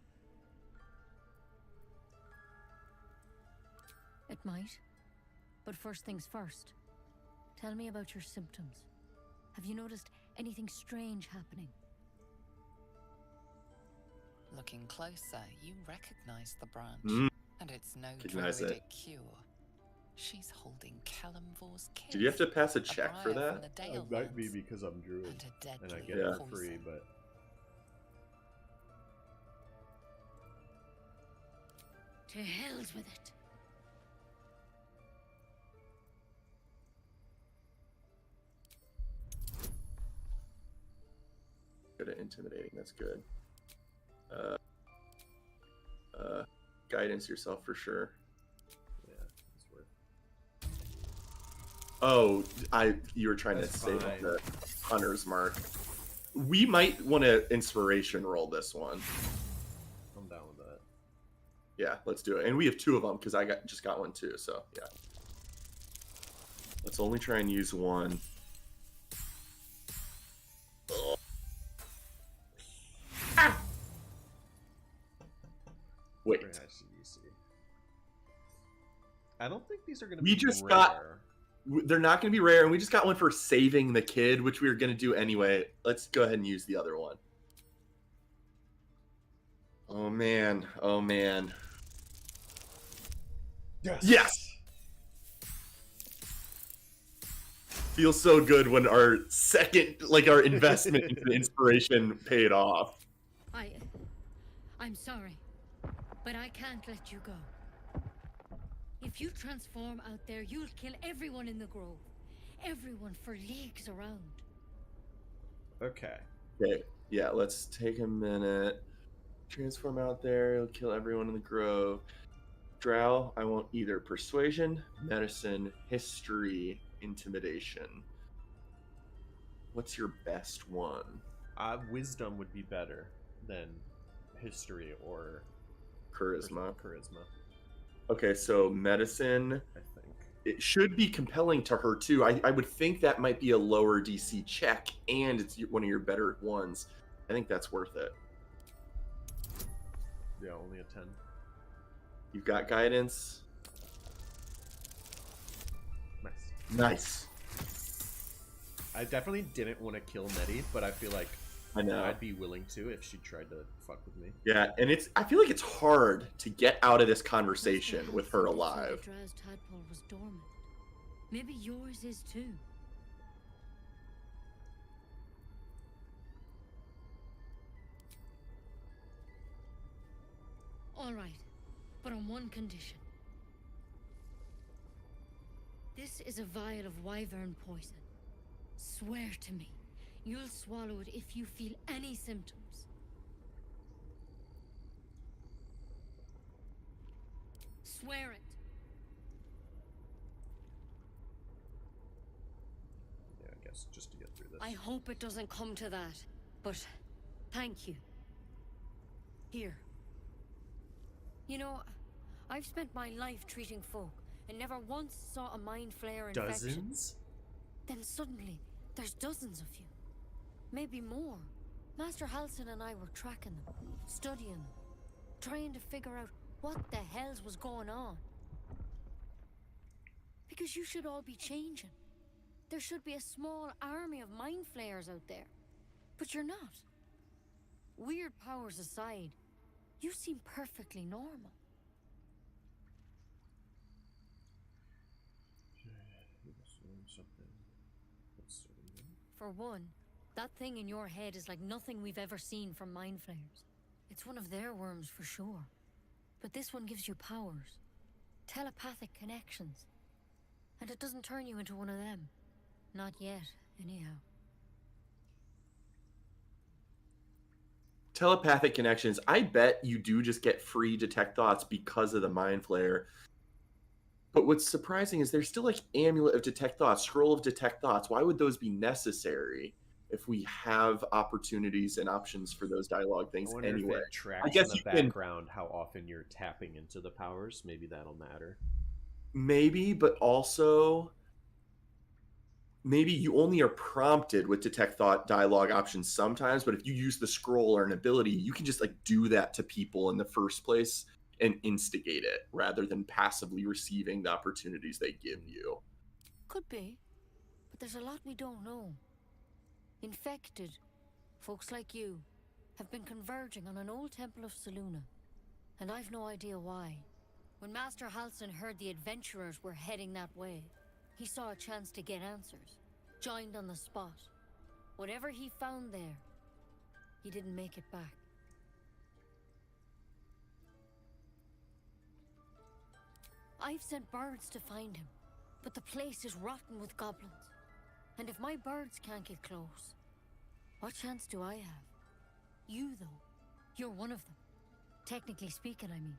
It might. But first things first. Tell me about your symptoms. Have you noticed anything strange happening. Looking closer, you recognize the branch, and it's no Recognize druidic it. cure. She's holding Kalimvor's kiss. Did you have to pass a check for briar from that? the It might be because I'm druid, and a deadly and I get Yeah. it for free, but... To hell's with it. Good at intimidating. That's good. Guidance yourself for sure. Yeah, it's worth. Oh, you were trying That's to save fine. the hunter's mark. We might want to inspiration roll this one. I'm down with that. Yeah, let's do it. And we have 2 of them because I just got one too. So yeah, let's only try and use one. Ah! Wait. Very high CEC. I don't think these are going to We be just rare. got. They're not going to be rare, and we just got one for saving the kid, which we were going to do anyway. Let's go ahead and use the other one. Oh man! Oh man! Yes! Yes! Feels so good when our our investment into inspiration paid off. I'm sorry, but I can't let you go. If you transform out there, you'll kill everyone in the grove. Everyone for leagues around. Okay. Okay, yeah, let's take a minute. Transform out there, it'll kill everyone in the grove. Drow, I want either persuasion, medicine, history, intimidation. What's your best one? Wisdom would be better than history or Charisma. Charisma, Okay, so medicine. I think. It should be compelling to her too. I would think that might be a lower DC check, and it's one of your better ones. I think that's worth it. Yeah, only a 10. You've got guidance. Nice. Nice. I definitely didn't want to kill Nettie, but I feel like I know. I'd be willing to if she tried to fuck with me. Yeah, and I feel like it's hard to get out of this conversation with her alive. The drow's tadpole was dormant. Maybe yours is too. All right, but on one condition. This is a vial of wyvern poison. Swear to me, you'll swallow it if you feel any symptoms. Swear it. Yeah, I guess just to get through this. I hope it doesn't come to that, but thank you. Here. You know, I've spent my life treating folk and never once saw a mind flayer infection. Dozens? Then suddenly, there's dozens of you. Maybe more. Master Halsin and I were tracking them, studying them, trying to figure out what the hells was going on. Because you should all be changing. There should be a small army of mind flayers out there. But you're not. Weird powers aside, you seem perfectly normal. For one, that thing in your head is like nothing we've ever seen from mind flayers. It's one of their worms for sure. But this one gives you powers. Telepathic connections. And it doesn't turn you into one of them. Not yet, anyhow. Telepathic connections. I bet you do just get free detect thoughts because of the mind flayer. But what's surprising is there's still like amulet of detect thoughts, scroll of detect thoughts. Why would those be necessary if we have opportunities and options for those dialogue things I wonder anyway? if it tracks I guess in the you can, background how often you're tapping into the powers. Maybe that'll matter. maybe, but also maybe you only are prompted with detect thought dialogue options sometimes, but if you use the scroll or an ability, you can just like do that to people in the first place and instigate it rather than passively receiving the opportunities they give you. Could be. But there's a lot we don't know. Infected, folks like you, have been converging on an old temple of Selûne, and I've no idea why. When Master Halsin heard the adventurers were heading that way, he saw a chance to get answers, joined on the spot. Whatever he found there, he didn't make it back. I've sent birds to find him, but the place is rotten with goblins. And if my birds can't get close, what chance do I have? You, though, you're one of them. Technically speaking, I mean.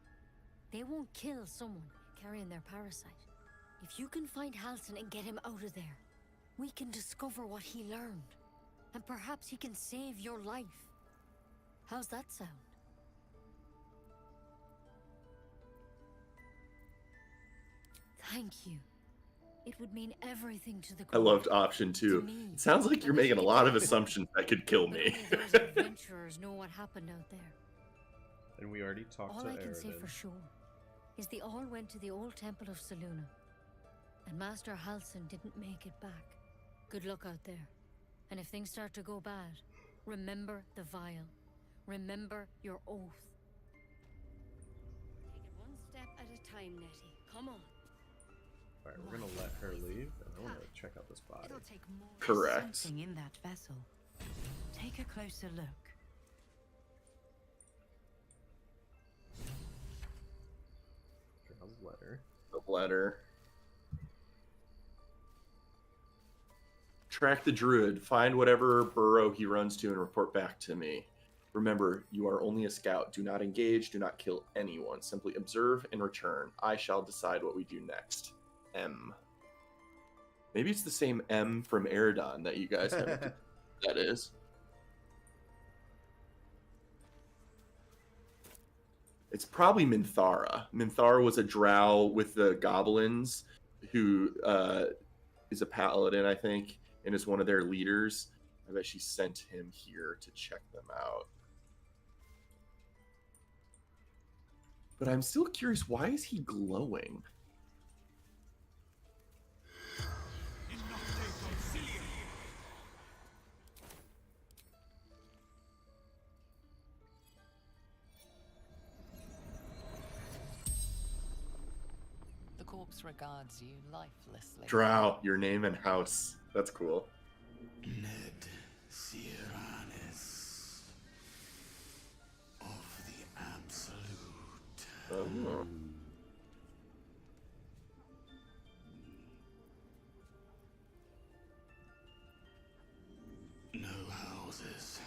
They won't kill someone carrying their parasite. If you can find Halsin and get him out of there, we can discover what he learned. And perhaps he can save your life. How's that sound? Thank you. It would mean everything to the I group. loved option 2. It sounds like you're making a lot of assumptions that could kill me. Only those adventurers know what happened out there. And we already talked All to I can say Aeridon. for sure is they all went to the old temple of Selûne, and Master Halsin didn't make it back. Good luck out there. And if things start to go bad, remember the vial. Remember your oath. Take it one step at a time, Nettie. Come on. Alright, we're gonna let her leave, and I want to check out this body. It'll take more. Correct. There's something in that vessel. Take a closer look. A letter. The letter. Track the druid. Find whatever burrow he runs to and report back to me. Remember, you are only a scout. Do not engage. Do not kill anyone. Simply observe and return. I shall decide what we do next. M. Maybe it's the same M from Aeridon that you guys have. That is. It's probably Minthara. Minthara was a drow with the goblins who is a paladin, I think, and is one of their leaders. I bet she sent him here to check them out. But I'm still curious, why is he glowing? The corpse regards you lifelessly. Drow, your name and house. That's cool. Ned Siranis of the Absolute. Oh. No houses.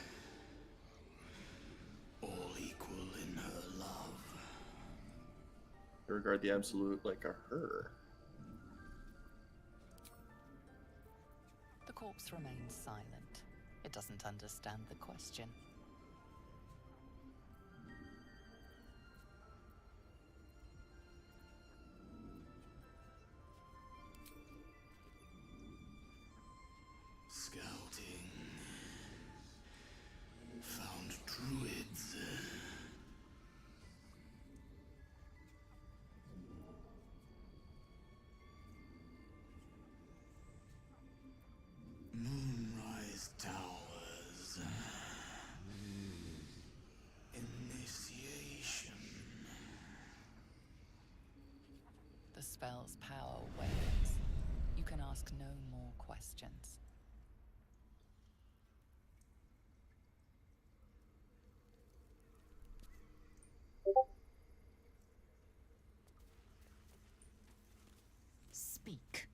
All equal in her love. I regard the Absolute like a her. The corpse remains silent. It doesn't understand the question. Scouting. Found druids. Moonrise Towers. Initiation. The spell's power wanes. You can ask no more questions. Speak.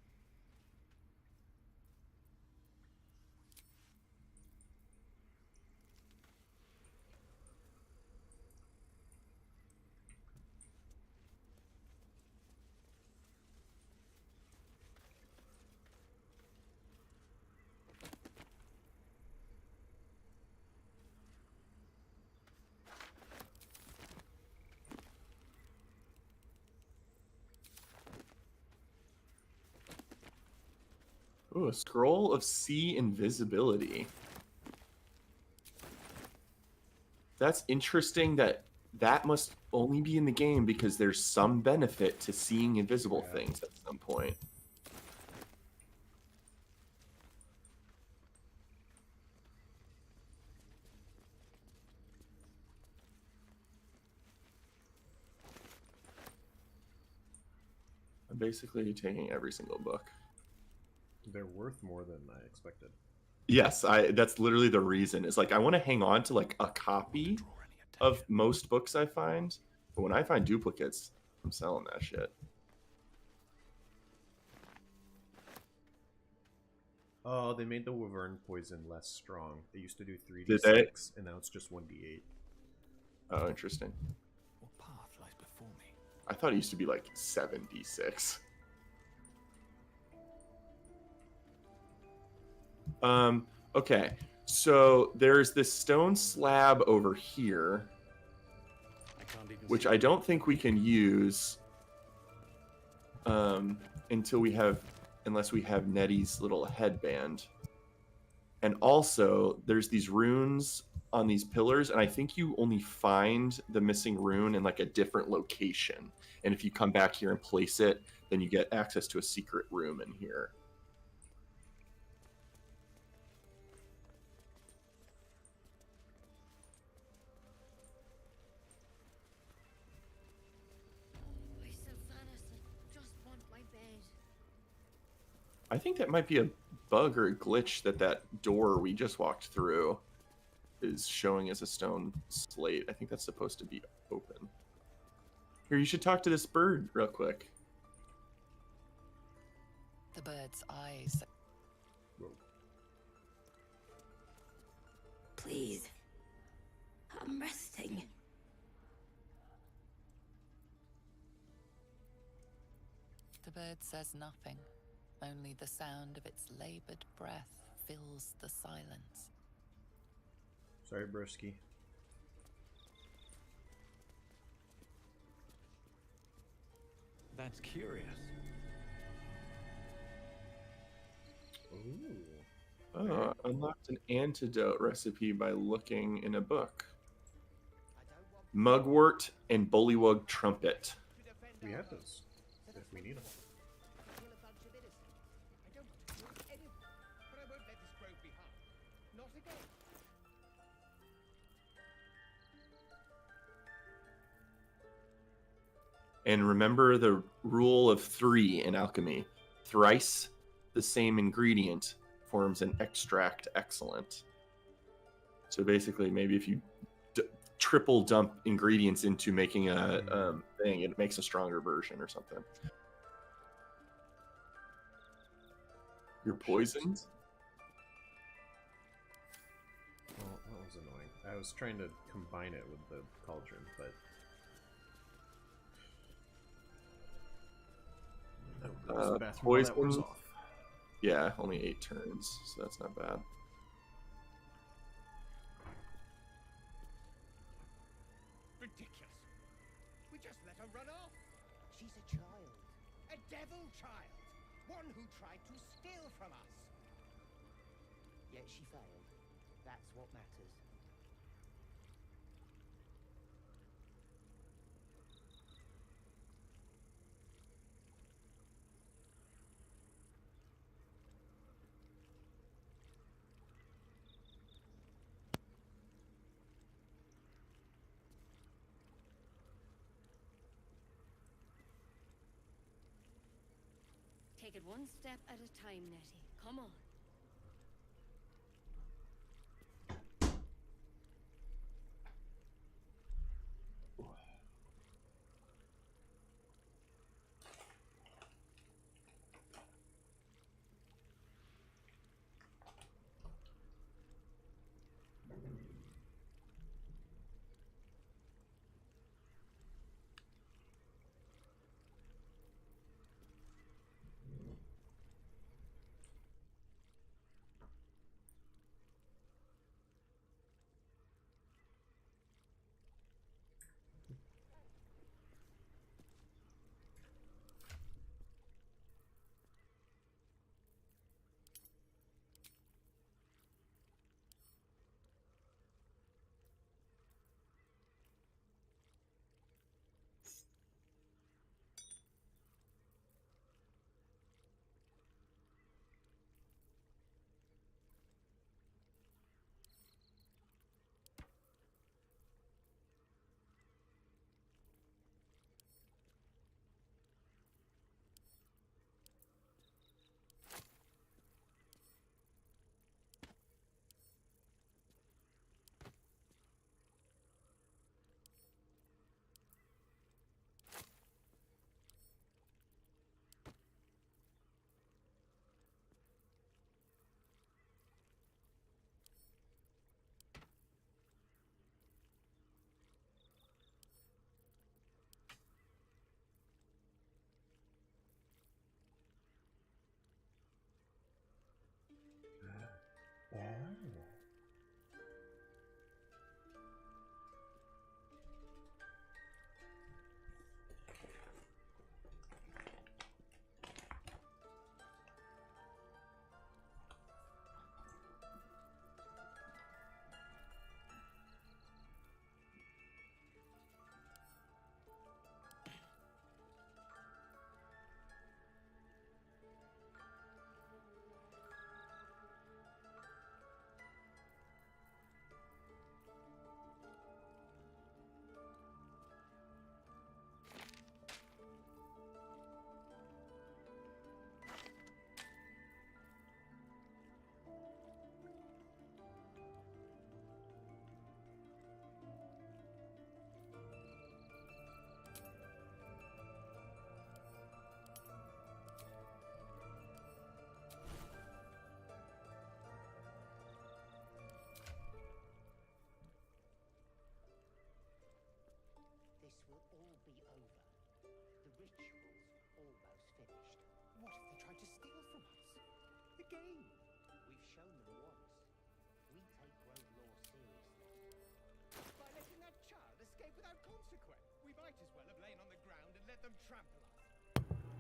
Ooh, a scroll of sea invisibility. That's interesting that must only be in the game because there's some benefit to seeing invisible things at some point. I'm basically taking every single book. They're worth more than I expected. Yes, that's literally the reason. Is like I want to hang on to like a copy of most books I find, but when I find duplicates, I'm selling that shit. Oh, they made the Wyvern poison less strong. They used to do 3d6, Did they? and now it's just 1d8. Oh, interesting. What path lies before me? I thought it used to be like 7d6. Okay, so there's this stone slab over here, which I don't think we can use until we have, unless we have Nettie's little headband. And also, there's these runes on these pillars, and I think you only find the missing rune in like a different location. And if you come back here and place it, then you get access to a secret room in here. I think that might be a bug or a glitch that door we just walked through is showing as a stone slate. I think that's supposed to be open. Here, you should talk to this bird real quick. The bird's eyes. Please. I'm resting. The bird says nothing. Only the sound of its labored breath fills the silence. Sorry, Broski. That's curious. Ooh. Oh, unlocked an antidote recipe by looking in a book. Mugwort and Bullywug Trumpet. We have those, if we need them. And remember the rule of 3 in alchemy. Thrice the same ingredient forms an extract excellent. So basically, maybe if you triple dump ingredients into making a thing, it makes a stronger version or something. You're poisoned? Well, that was annoying. I was trying to combine it with the cauldron, but... Poison. Yeah, only 8 turns, so that's not bad. Ridiculous. We just let her run off. She's a child. A devil child. One who tried to steal from us. Yet she failed. That's what matters. Take it one step at a time, Nettie. Come on. What if they tried to steal from us? Again? We've shown them once. We take Grove law seriously. By letting that child escape without consequence. We might as well have lain on the ground and let them trample us.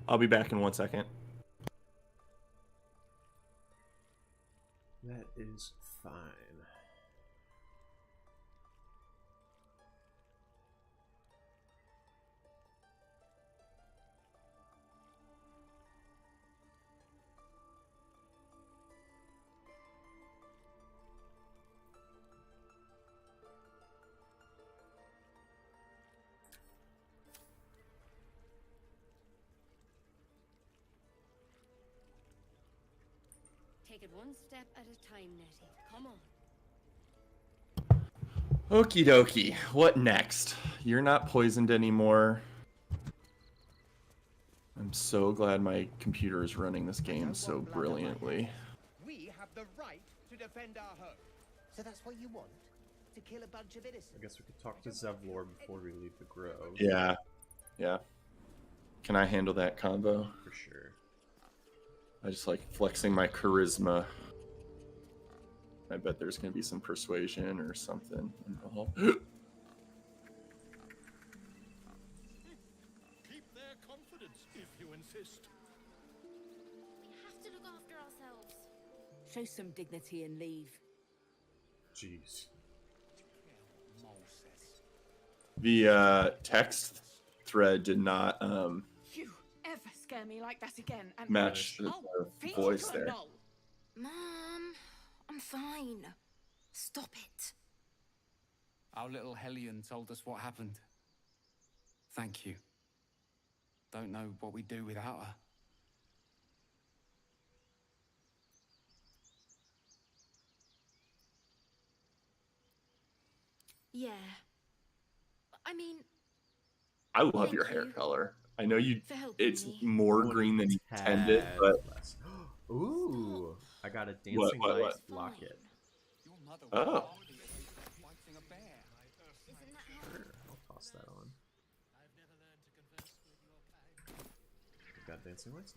I'll be back in 1 second. That is fine. Take it one step at a time, Nettie. Come on. Okie dokie. What next? You're not poisoned anymore. I'm so glad my computer is running this game so brilliantly. We have the right to defend our home. So that's what you want? To kill a bunch of innocents? I guess we could talk to Zevlor before we leave the grove. Yeah. Yeah. Can I handle that combo? For sure. I just like flexing my charisma. I bet there's going to be some persuasion or something involved. Keep their confidence if you insist. We have to look after ourselves. Show some dignity and leave. Jeez. The text thread did not You ever scare me like that again? And match the voice there. Mom, I'm fine. Stop it. Our little Hellion told us what happened. Thank you. Don't know what we'd do without her. Yeah. I mean, I love Thank your hair you color. I know you. for helping It's me. more green than intended, but Ooh, I got a dancing what? light locket. Oh, Sure, I'll toss that on. We've got dancing lights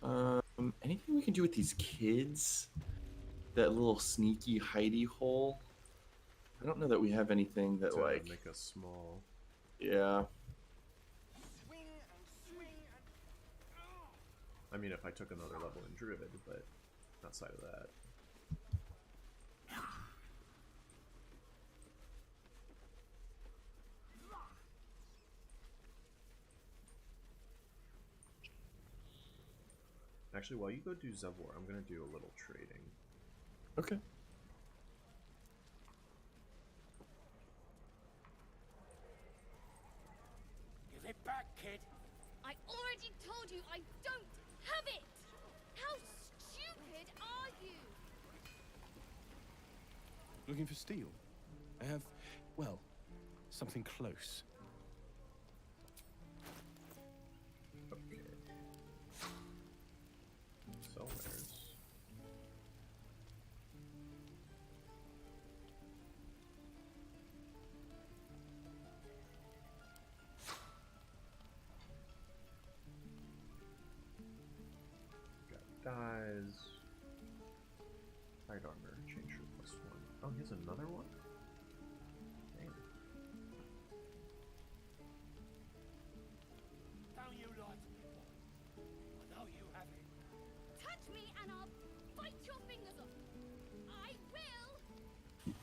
now. Anything we can do with these kids? That little sneaky hidey hole. I don't know that we have anything that to like make us small. Yeah. I mean, if I took another level in Druid, but outside of that. Actually, while you go do Zevlor, I'm going to do a little trading. Okay. Give it back, kid. I already told you I don't have it! How stupid are you? Looking for steel? I have, well, something close. Okay. So there's... Dies. Hide armor, change for +1. Oh, here's another one? Dang. Don't you lie to me, boy. I know you have it. Touch me and I'll bite your fingers off. I will!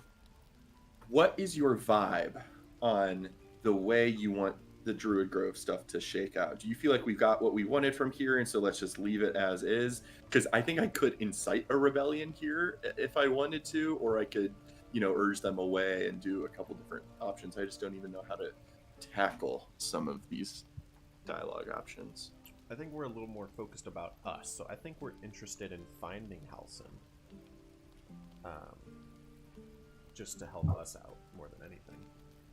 What is your vibe on the way you want the Druid Grove stuff to shake out? Do you feel like we've got what we wanted from here, and so let's just leave it as is? Because I think I could incite a rebellion here if I wanted to, or I could, you know, urge them away and do a couple different options. I just don't even know how to tackle some of these dialogue options. I think we're a little more focused about us, so I think we're interested in finding Halsin. Just to help us out more than anything.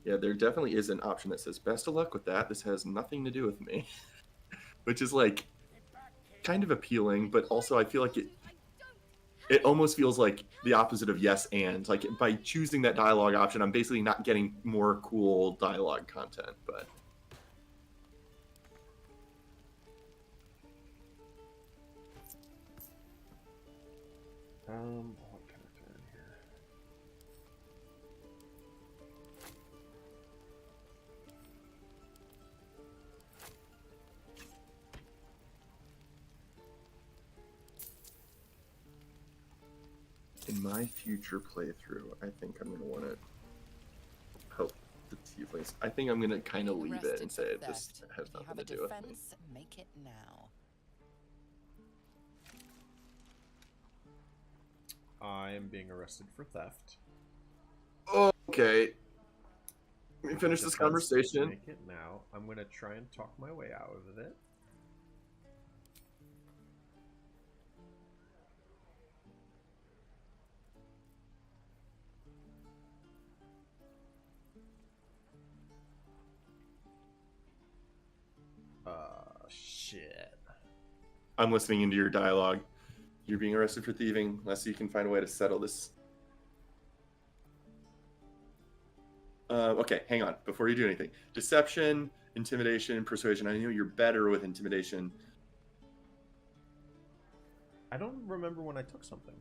Yeah, there definitely is an option that says, best of luck with that. This has nothing to do with me. Which is like kind of appealing, but also I feel like it it almost feels like the opposite of yes and. Like by choosing that dialogue option, I'm basically not getting more cool dialogue content, but what can I throw in here? in my future playthrough, I think I'm going to want to help the tieflings. I think I'm going to kind of leave it and say this has nothing to do with me. Make it now. I am being arrested for theft. Okay. Let me finish this Defense, conversation. Make it now. I'm going to try and talk my way out of it. Shit. I'm listening into your dialogue. You're being arrested for thieving, unless you can find a way to settle this. Okay, hang on. Before you do anything. Deception, intimidation, persuasion. I know you're better with intimidation. I don't remember when I took something.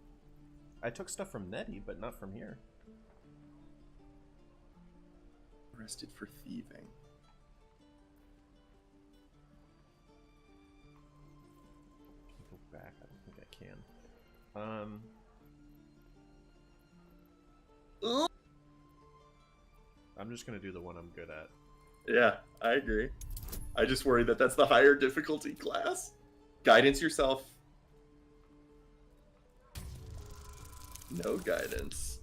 I took stuff from Nettie, but not from here. Arrested for thieving. Go back. I don't think I can. I'm just gonna do the one I'm good at. Yeah, I agree. I just worry that that's the higher difficulty class. Guidance yourself. No guidance.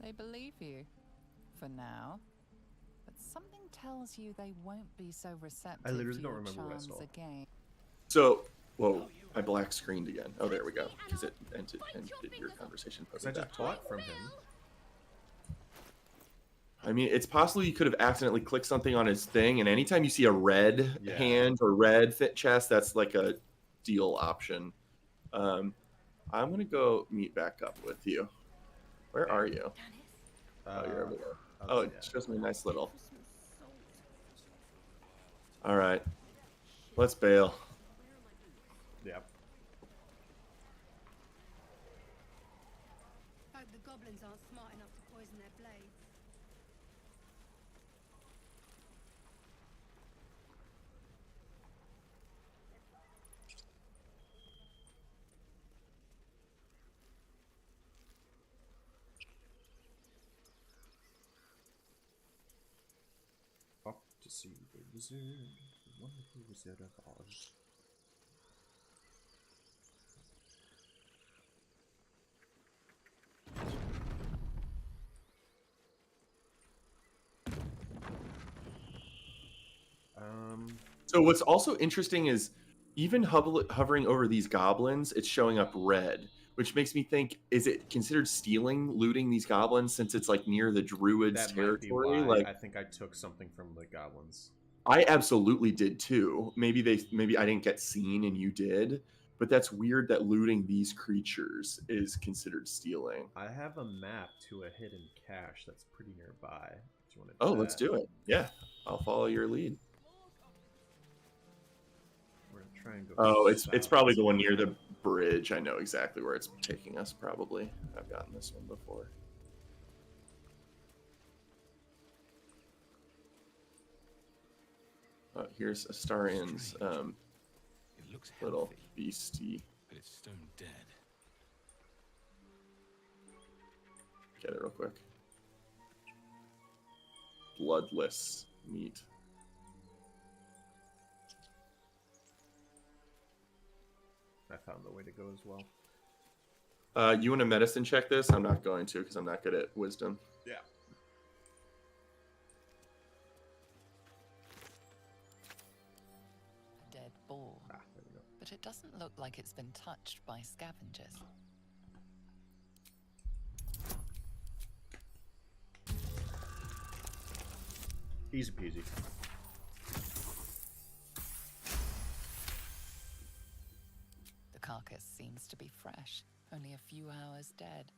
They believe you, for now. But something tells you they won't be so receptive I literally to don't your remember what I charms saw. again. So, whoa, I black screened again. Oh, there we go. Because it ended your conversation. Because I just bought from him. I mean, it's possible you could have accidentally clicked something on his thing, and anytime you see a red hand or red fit chest, that's like a deal option. I'm gonna go meet back up with you. Where are you? Oh, you're over there. Oh, it shows me a nice little. All right, let's bail. Yep. Hope the goblins aren't smart enough to poison their blades. Off to see the wizard, the wonderful Wizard of Oz. So what's also interesting is even hovering over these goblins, it's showing up red, which makes me think: is it considered stealing, looting these goblins since it's like near the druids' That might be territory? why Like I think I took something from the goblins. I absolutely did too. Maybe I didn't get seen and you did, but that's weird that looting these creatures is considered stealing. I have a map to a hidden cache that's pretty nearby. Do you want to Oh, let's do it. Yeah, I'll follow your lead. We're gonna try and go. Oh, it's south. probably the one near the bridge. I know exactly where it's taking us. Probably, I've gotten this one before. Here's Astarian's little beastie. But it's stone dead. Get it real quick. Bloodless meat. I found the way to go as well. You want to medicine check this? I'm not going to because I'm not good at wisdom. Yeah. A dead boar. There we go. But it doesn't look like it's been touched by scavengers. Easy peasy. seems to be fresh, only a few hours dead.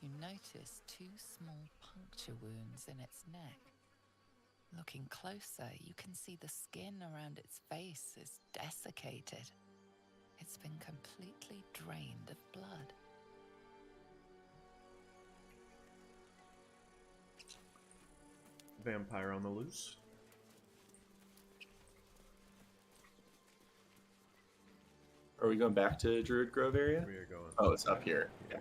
You notice 2 small puncture wounds in its neck. Looking closer, you can see the skin around its face is desiccated. It's been completely drained of blood. Vampire on the loose. Are we going back to Druid Grove area? We are going. Oh, it's up here. Yeah.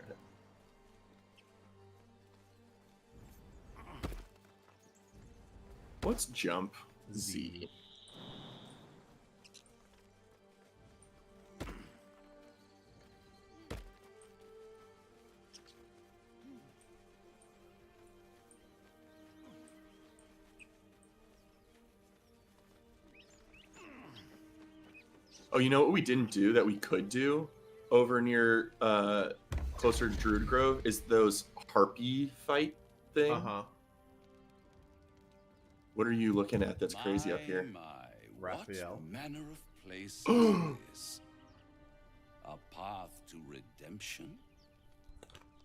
What's jump? Z. Oh, you know what we didn't do that we could do over near closer to Druid Grove is those harpy fight thing. What are you looking at that's crazy up here? Raphael. What manner of place is this? A path to redemption?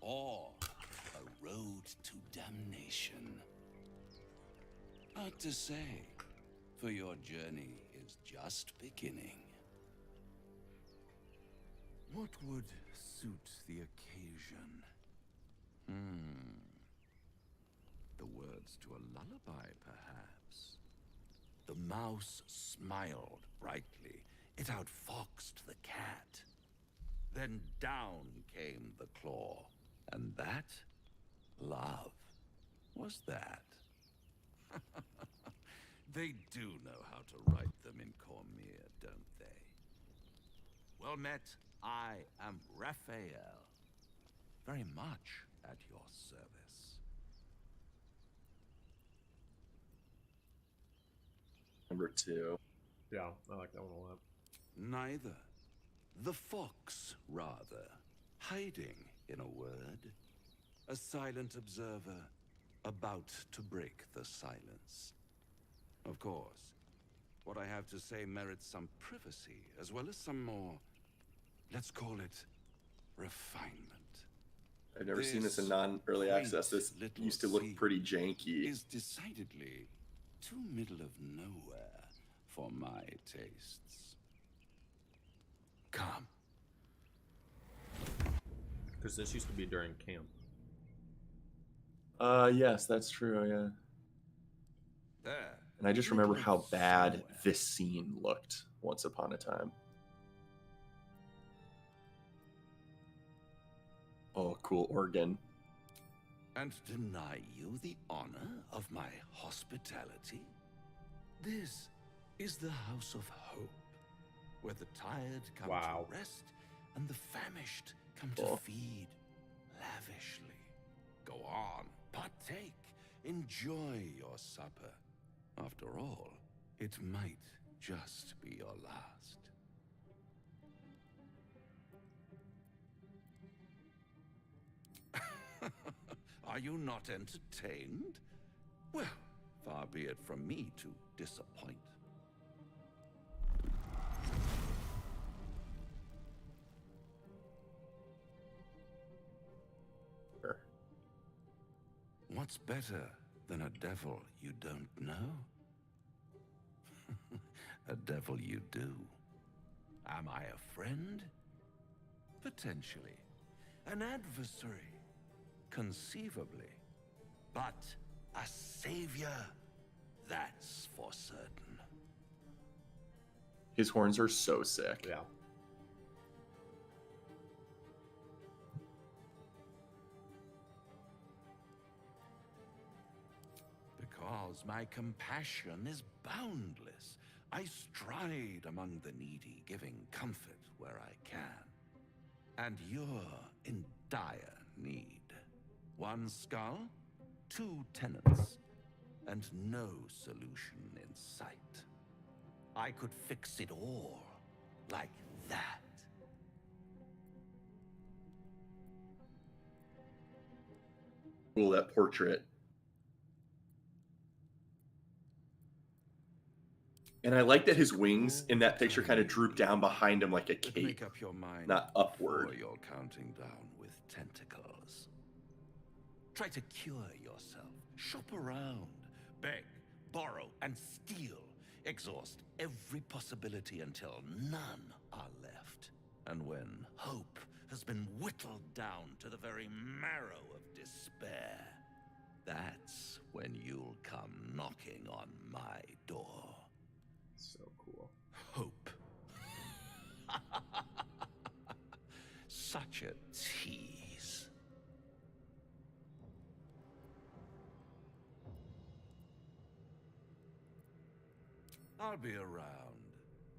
Or a road to damnation? Hard to say, for your journey is just beginning. What would suit the occasion? The words to a lullaby, perhaps. The mouse smiled brightly. It outfoxed the cat. Then down came the claw. And that, love, was that. They do know how to write them in Cormier, don't they? Well met, I am Raphael. Very much at your service. Number 2. Yeah, I like that one a lot. Neither. The fox, rather. Hiding, in a word. A silent observer, about to break the silence. Of course, what I have to say merits some privacy, as well as some more, let's call it, refinement. I've never seen this in non-early access. This used to look pretty janky. Is decidedly too middle of nowhere for my tastes. Come. Because this used to be during camp. Yes, that's true, yeah. There. And I just remember how bad this scene looked once upon a time. Oh, cool organ. And deny you the honor of my hospitality? This is the House of Hope, where the tired come to rest and the famished come to feed lavishly. Go on, partake, enjoy your supper. After all, it might just be your last. Are you not entertained? Well, far be it from me to disappoint. What's better than a devil you don't know? A devil you do. Am I a friend? Potentially. An adversary? Conceivably. But a savior? That's for certain. His horns are so sick. Yeah. Because my compassion is boundless. I stride among the needy, giving comfort where I can. And you're in dire need. 1 skull, 2 tenants, and no solution in sight. I could fix it all, like that. Cool, that portrait. And I like that his wings in that picture kind of droop down behind him like a But cape, make up your mind not upward. before you're counting down with tentacles. Try to cure yourself. Shop around. Beg, borrow, and steal. Exhaust every possibility until none are left. And when hope has been whittled down to the very marrow of despair, that's when you'll come knocking on my door. So cool. Hope. Such a tease. I'll be around,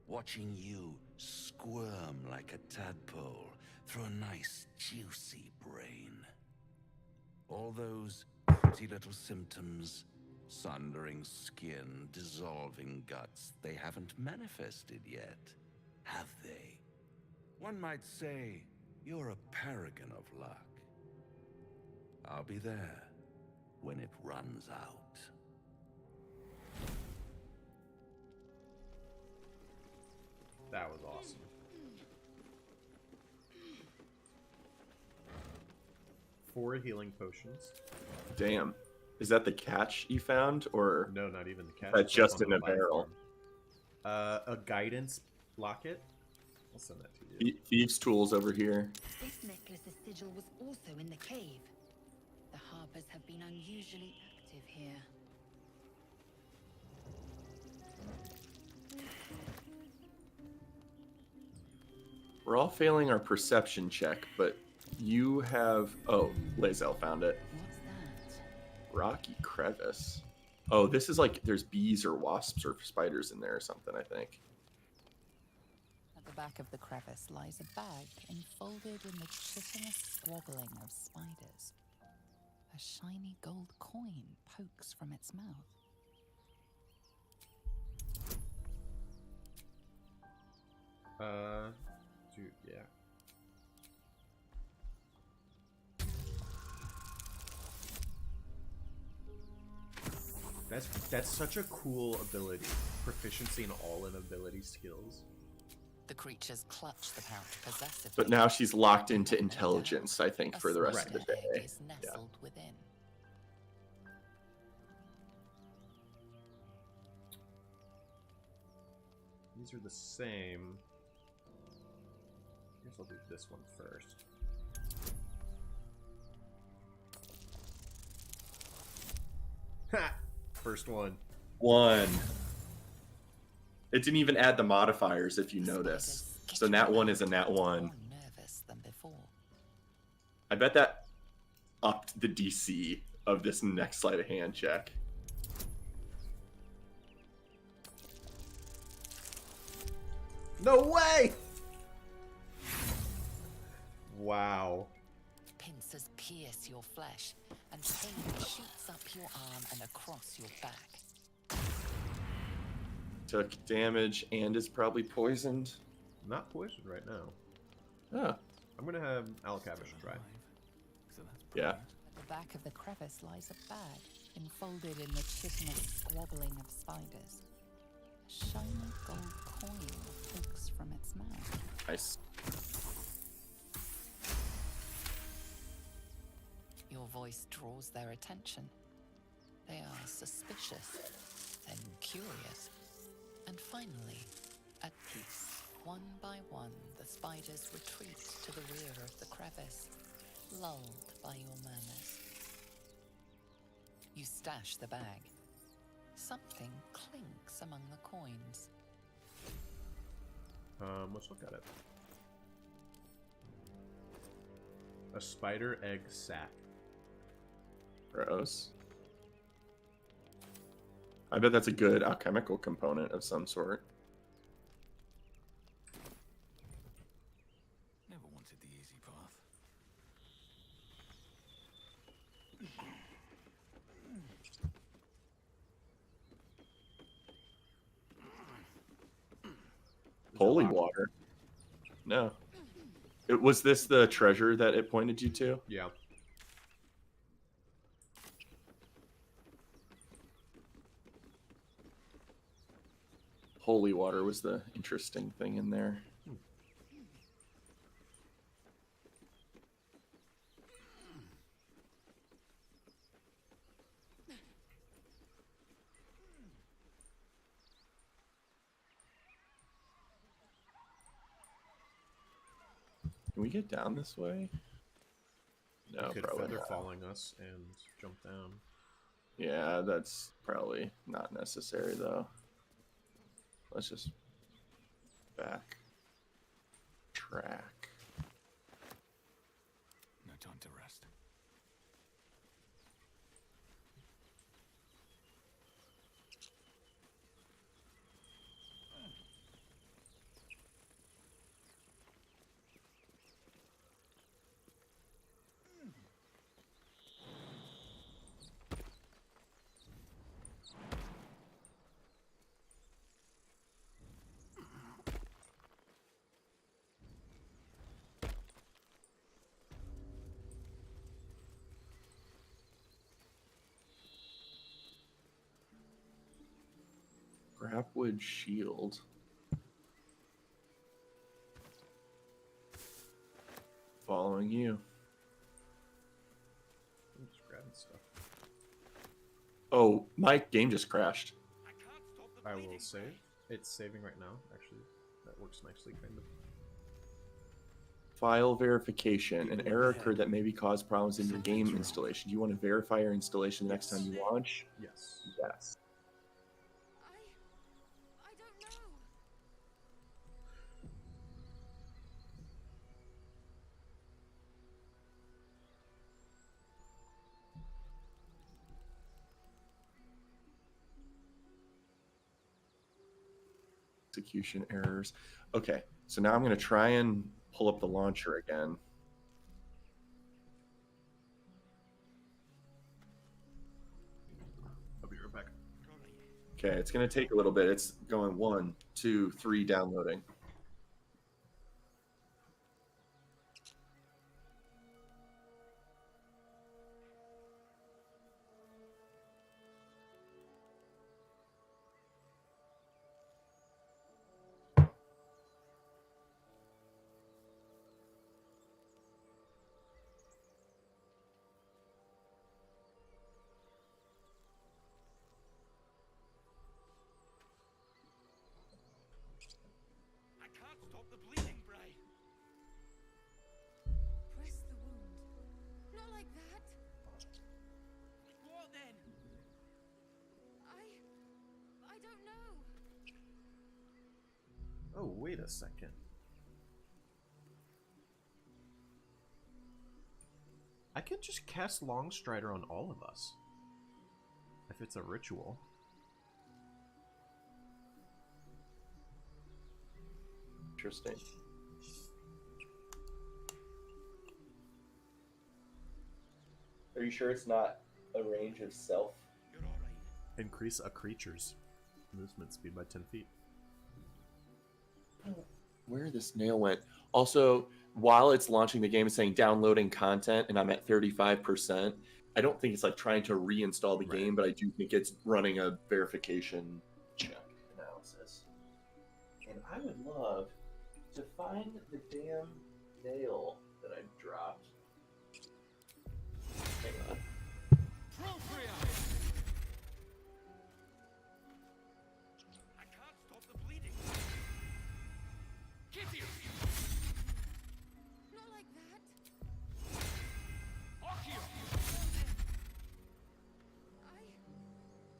watching you squirm like a tadpole through a nice, juicy brain. All those pretty little symptoms, sundering skin, dissolving guts, they haven't manifested yet, have they? One might say you're a paragon of luck. I'll be there when it runs out. That was awesome. Four healing potions. Damn. Is that the catch you found, or no? Not even the catch. That's just on in the a barrel. A guidance locket. I'll send that to you. Thieves' tools over here. This necklace's sigil was also in the cave. The harpers have been unusually active here. We're all failing our perception check, but you have... Oh, Lazel found it. What's that? Rocky crevice. Oh, this is like there's bees or wasps or spiders in there or something, I think. At the back of the crevice lies a bag enfolded in the chitinous squabbling of spiders. A shiny gold coin pokes from its mouth. Dude, yeah. That's such a cool ability. Proficiency in all inability skills. The creatures clutch the pouch possessively. But now she's locked into intelligence, I think, for the rest of the A small day. egg is nestled within. These are the same. I guess I'll do this one first. Ha! First one. One. It didn't even add the modifiers, if you notice. So nat 1 is a nat 1. More nervous than before. I bet that upped the DC of this next sleight of hand check. No way! Wow. Pincers pierce your flesh, and pain shoots up your arm and across your back. Took damage and is probably poisoned. Not poisoned right now. Oh. I'm gonna have Alcavish try. Yeah. At the back of the crevice lies a bag, enfolded in the chitinous squabbling of spiders. A shiny gold coin pokes from its mouth. Nice. Your voice draws their attention. They are suspicious, then curious, and finally, at peace. One by one, the spiders retreat to the rear of the crevice, lulled by your murmurs. You stash the bag. Something clinks among the coins. Let's look at it. A spider egg sac. Gross. I bet that's a good alchemical component of some sort. Never wanted the easy path. Holy water. No. Was this the treasure that it pointed you to? Yeah. Holy water was the interesting thing in there. Can we get down this way? No, You could probably feather not. falling us and jump down. Yeah, that's probably not necessary though. Let's just back track. No time to rest. Grapwood shield. Following you. I'm just grabbing stuff. Oh, my game just crashed. I will save. It's saving right now, actually. That works nicely, kind of. File verification. An error occurred that maybe caused problems in your game installation. Do you want to verify your installation the next time you launch? Yes. Yes. I don't know. Execution errors. Okay, so now I'm going to try and pull up the launcher again. I'll be right back. Okay, it's going to take a little bit. It's going 1, 2, 3 downloading. I can't stop the bleeding, Bray. Press the wound. Not like that. What then? I don't know. Oh, wait a second. I could just cast Longstrider on all of us. If it's a ritual. Interesting. Are you sure it's not a range of self? Increase a creature's movement speed by 10 feet. Where this nail went. Also, while it's launching the game, it's saying downloading content, and I'm at 35%. I don't think it's like trying to reinstall the game, but I do think it's running a verification check analysis. And I would love to find the damn nail that I dropped. Hang on. I can't stop the bleeding. Kitty! Not like that. Akio!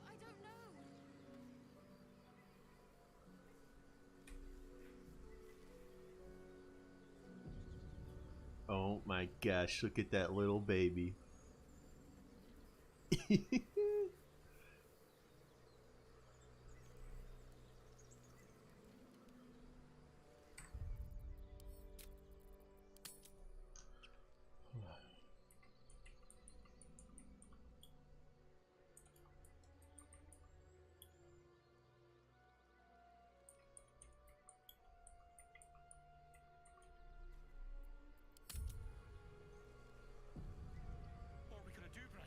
I don't know. Oh my gosh, look at that little baby. What are we gonna do, Bray?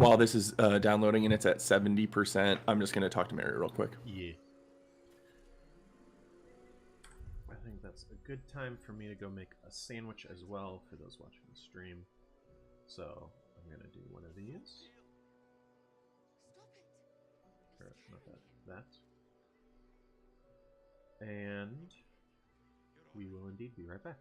while this is downloading and it's at 70%, I'm just going to talk to Mary real quick. Yeah. I think that's a good time for me to go make a sandwich as well for those watching the stream. So I'm going to do one of these. Or, not that. And we will indeed be right back.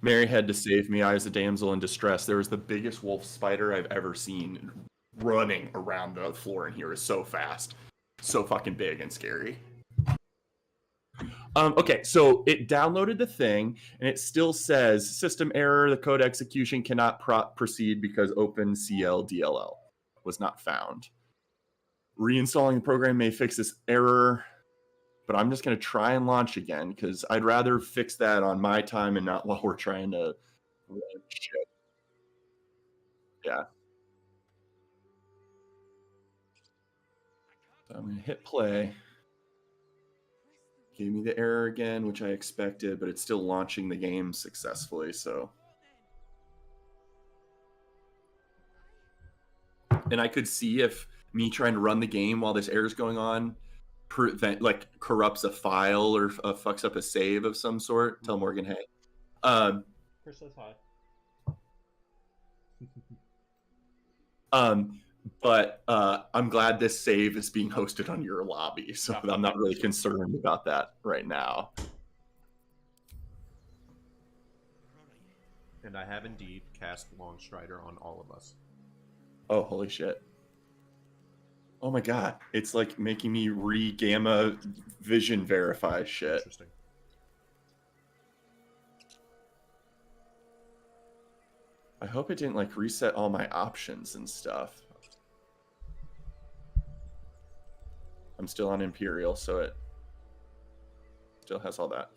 Mary had to save me. I was a damsel in distress. There was the biggest wolf spider I've ever seen running around the floor in here. Is so fast, so fucking big and scary. Okay, so it downloaded the thing, and it still says system error. The code execution cannot proceed because OpenCL DLL was not found. Reinstalling the program may fix this error, but I'm just going to try and launch again because I'd rather fix that on my time and not while we're trying to run shit. Yeah. So I'm going to hit play. Gave me the error again, which I expected, but it's still launching the game successfully, so. And I could see if me trying to run the game while this error is going on corrupts a file or fucks up a save of some sort. Tell Morgan, hey. Chris says hi. But I'm glad this save is being hosted on your lobby, so I'm not really concerned about that right now. And I have indeed cast Longstrider on all of us. Oh, holy shit. Oh my god. It's like making me re-gamma vision verify shit. Interesting. I hope it didn't like reset all my options and stuff. I'm still on Imperial, so it still has all that.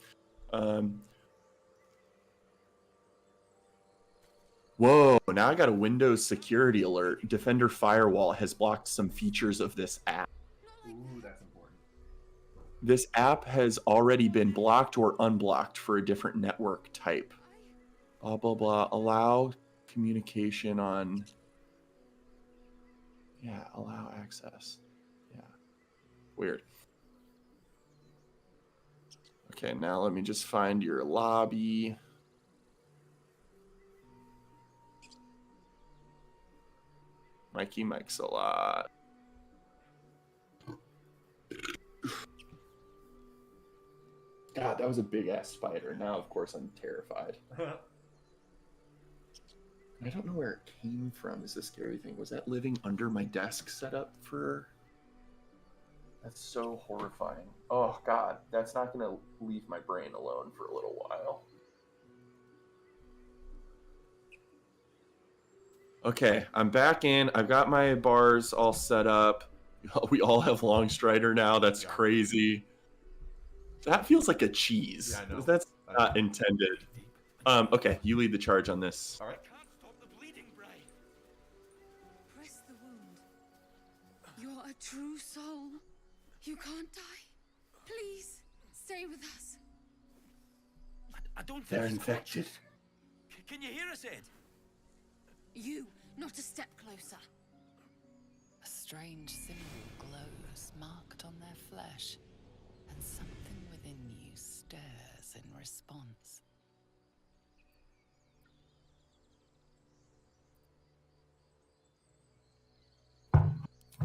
Whoa, now I got a Windows security alert. Defender Firewall has blocked some features of this app. Ooh, that's important. This app has already been blocked or unblocked for a different network type. Blah, blah, blah. Allow communication on... Yeah, allow access. Yeah. Weird. Okay, now let me just find your lobby. Mikey Mike's a lot. God, that was a big ass spider. Now, of course, I'm terrified. I don't know where it came from, is the scary thing. Was that living under my desk set up for... That's so horrifying. Oh, God. That's not going to leave my brain alone for a little while. Okay, I'm back in. I've got my bars all set up. We all have Longstrider now. That's crazy. That feels like a cheese. Yeah, I know. That's not intended. Okay, you lead the charge on this. All right. Press the wound. You're a true soul. You can't die. Please, stay with us. I don't think They're he's infected. Can you hear us, Ed? You, not a step closer. A strange symbol glows, marked on their flesh, and something within you stirs in response.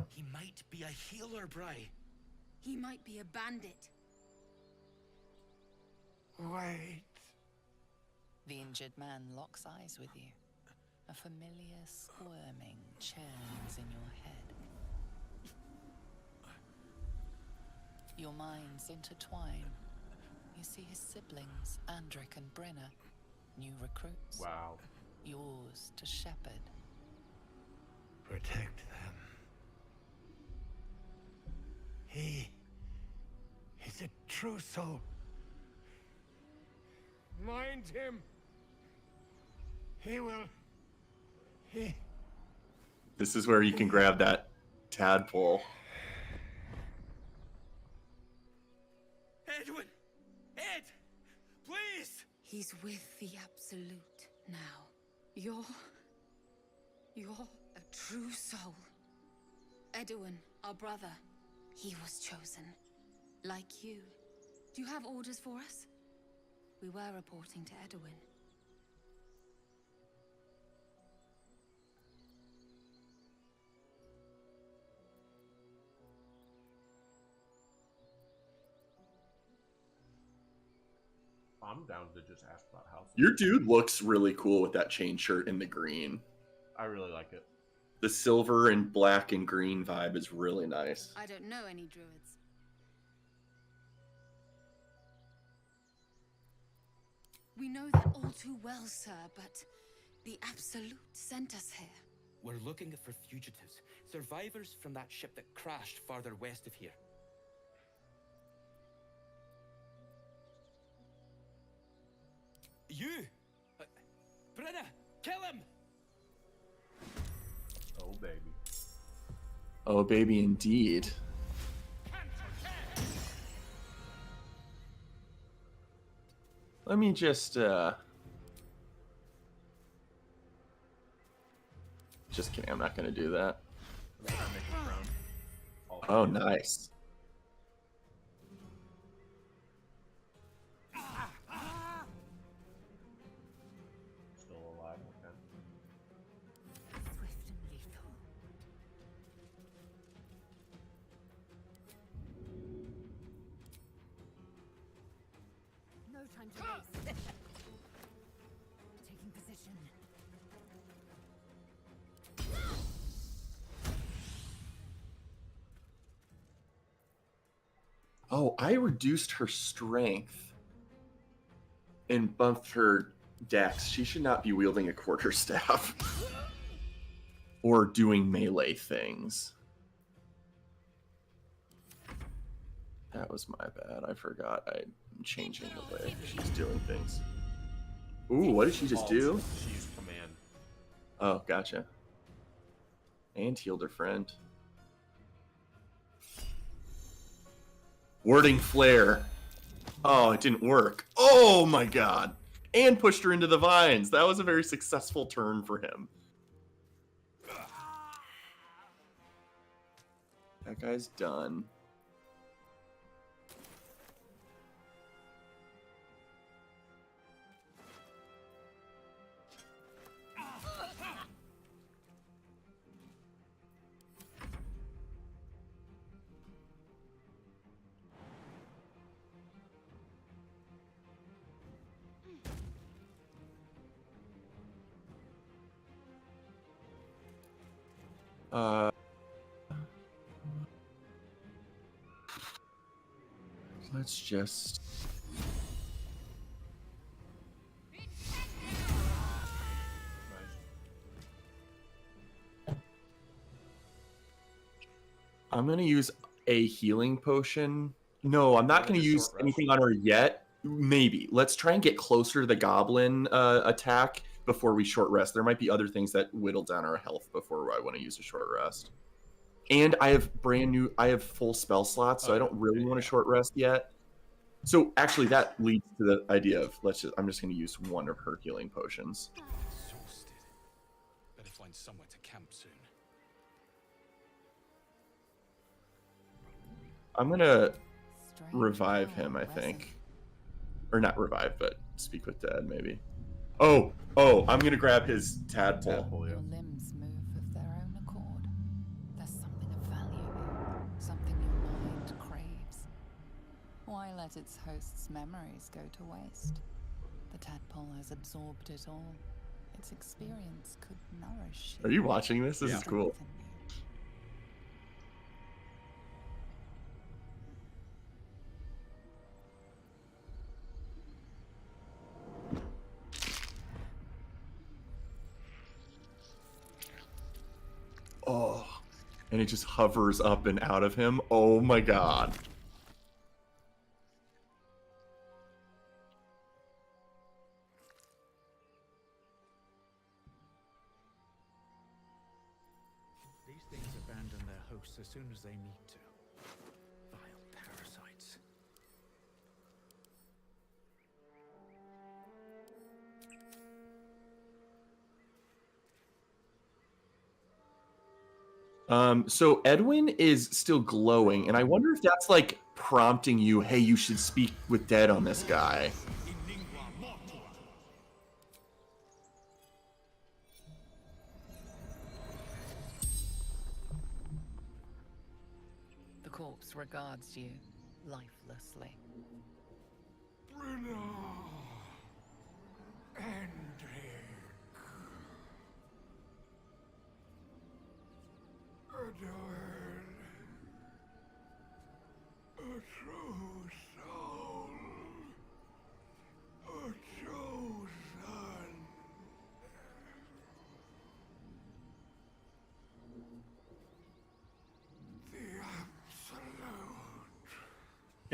He might be a healer, Bry. He might be a bandit. Wait. The injured man locks eyes with you. A familiar squirming churns in your head. Your minds intertwine. You see his siblings, Andric and Brenna, new recruits. Wow. Yours to shepherd. Protect them. He's a true soul. Mind him. He will. This is where you can grab that tadpole. Edwin! Ed! Please! He's with the Absolute now. You're a true soul. Edwin, our brother, he was chosen. Like you. Do you have orders for us? We were reporting to Edwin. I'm I'm down to just ask about houses. Your dude looks really cool with that chain shirt and the green. I really like it. The silver and black and green vibe is really nice. I don't know any druids. We know that all too well, sir, but the Absolute sent us here. We're looking for fugitives, survivors from that ship that crashed farther west of here. You! Brenna, kill him! Oh, baby. Oh, baby, indeed. Let me just kidding, I'm not going to do that. Oh, nice. Still alive, okay. Swift and lethal. No time to waste. Taking position. Oh, I reduced her strength and bumped her dex. She should not be wielding a quarterstaff or doing melee things. That was my bad. I forgot I'm changing the way she's doing things. Ooh, what did she just do? She used command. Oh, gotcha. And healed her friend. Warding flare. Oh, it didn't work. Oh my god. And pushed her into the vines. That was a very successful turn for him. That guy's done. Let's just... I'm going to use a healing potion. No, I'm not going to use anything on her yet. Maybe. Let's try and get closer to the goblin attack before we short rest. There might be other things that whittle down our health before I want to use a short rest. And I have full spell slots, so I don't really want to short rest yet. So actually that leads to the idea of I'm just going to use one of her healing potions. Exhausted. Better find somewhere to camp soon. I'm going to revive him, I think. Or not revive, but speak with Dad, maybe. Oh, I'm going to grab his tadpole. Your limbs move of their own accord. There's something of value here, something your mind craves. Why let its host's memories go to waste? The tadpole has absorbed it all. Its experience could nourish you. Are you watching this? This is cool. Oh, and it just hovers up and out of him. Oh my god. These things abandon their hosts as soon as they need to. Vile parasites. So Edwin is still glowing, and I wonder if that's like prompting you, hey, you should speak with Dead on this guy. The corpse regards you lifelessly. Brenna!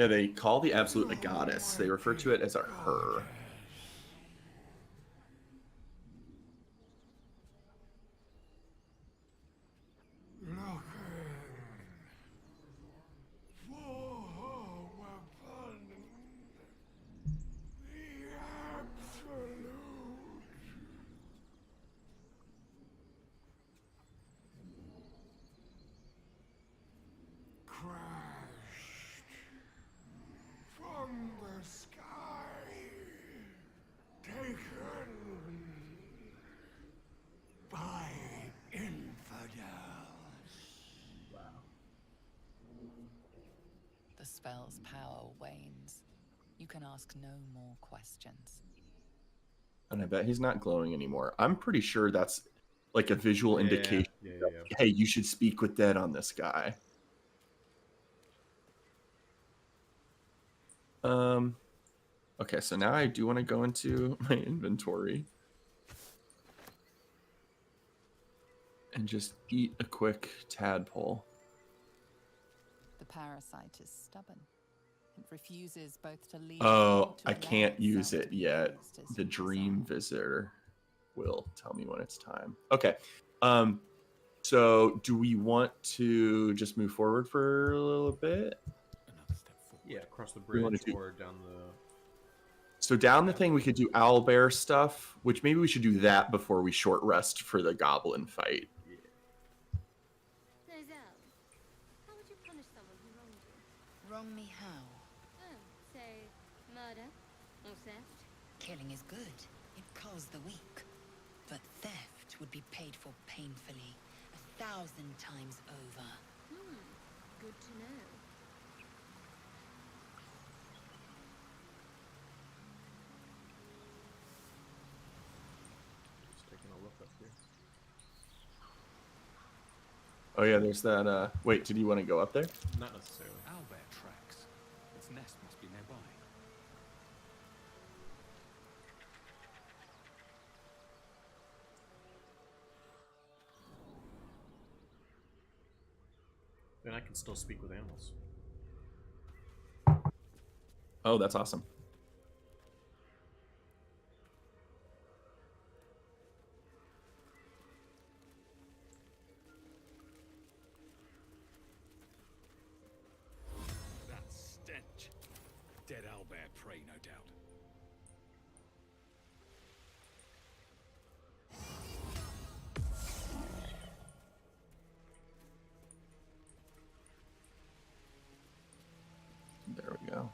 Yeah, they call the Absolute a goddess. They refer to it as a her. From the sky, taken by infidels. Wow. The spell's power wanes. You can ask no more questions. And I bet he's not glowing anymore. I'm pretty sure that's like a visual indication. Yeah. Hey, you should speak with Dead on this guy. Okay, so now I do want to go into my inventory and just eat a quick tadpole. The parasite is stubborn. It refuses both to leave Oh, or to I allow can't use itself it to be yet. used as The you dream desire. visitor will tell me when it's time. Okay. So do we want to just move forward for a little bit? Yeah, across the We wanna bridge do- or down the. So down the thing, we could do owlbear stuff, which maybe we should do that before we short rest for the goblin fight. So, Zell, how would you punish someone who wronged you? Wrong me how? Oh, say, murder or theft? Killing is good. It culls the weak. But theft would be paid for painfully, 1,000 times over. Good to know. Just taking a look up here. Oh yeah, there's that. Wait, did you want to go up there? Not necessarily. Owlbear tracks. Its nest must be nearby. And I can still speak with animals. Oh, that's awesome. That stench. Dead owlbear prey, no doubt. There we go.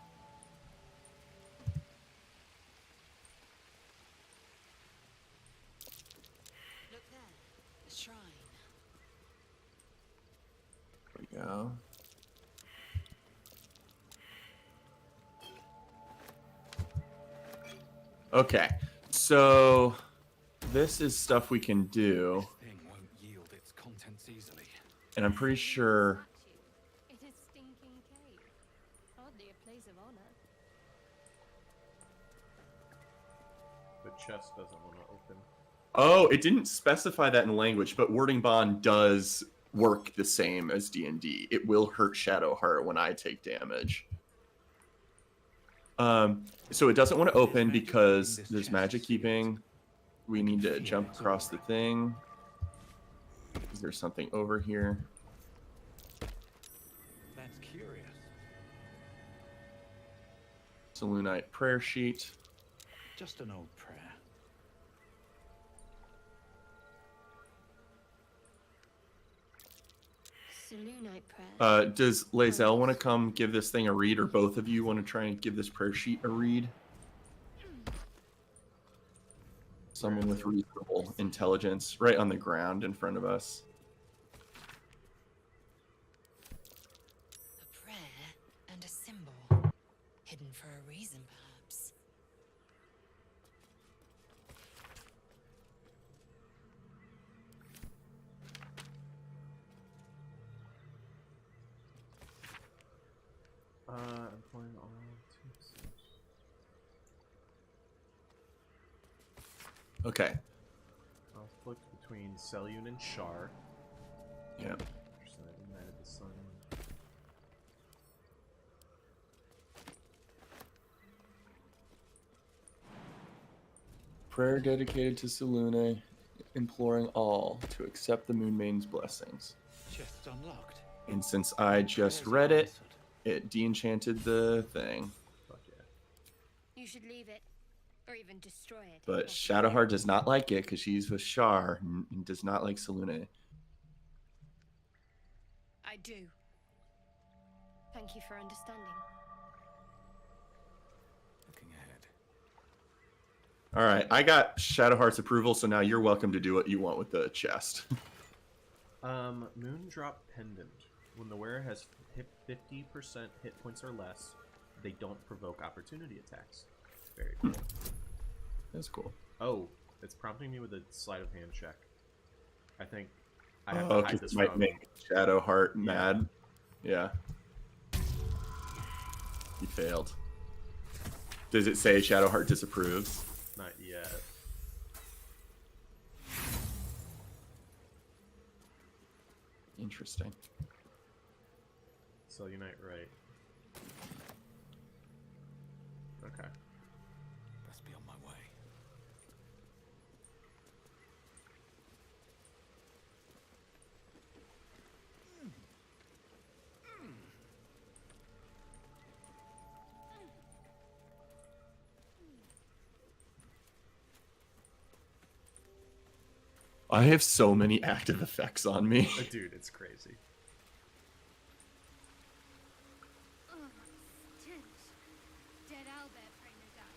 Look there, the shrine. There we go. Okay, so this is stuff we can do, Thing won't yield its contents easily. and I'm pretty sure. It is Stinking Cave. Hardly a place of honor. The chest doesn't want to open. Oh, it didn't specify that in language, but wording bond does work the same as D&D. It will hurt Shadowheart when I take damage. So it doesn't want to open because there's magic keeping. We need to jump across the thing. Is there something over here? That's curious. Selûnite prayer sheet. Just an old prayer. Selûnite prayer. Does Lae'zel want to come give this thing a read, or both of you want to try and give this prayer sheet a read? Someone with reasonable intelligence, right on the ground in front of us. A prayer and a symbol. Hidden for a reason, perhaps. Employing all tips. Okay. Conflict between Selûne and Shar. Yeah. United the Sun. prayer dedicated to Selune, imploring all to accept the Moon Maiden's blessings. Chest's unlocked. And since I just read it, it de-enchanted the thing. Fuck yeah. You should leave it, or even destroy it. But Shadowheart does not like it because she's with Shar and does not like Selune. I do. Thank you for understanding. Looking ahead. All right, I got Shadowheart's approval, so now you're welcome to do what you want with the chest. Moondrop Pendant. When the wearer has 50% hit points or less, they don't provoke opportunity attacks. Very cool. That's cool. Oh, it's prompting me with a sleight of hand check. I think I have Oh, to hide because this it might from... make Shadowheart mad. Yeah. You failed. Does it say Shadowheart disapproves? Not yet. Interesting. So Unite right. Okay. Best be on my way. I have so many active effects on me. Dude, it's crazy. Dead owlbear prey, no doubt.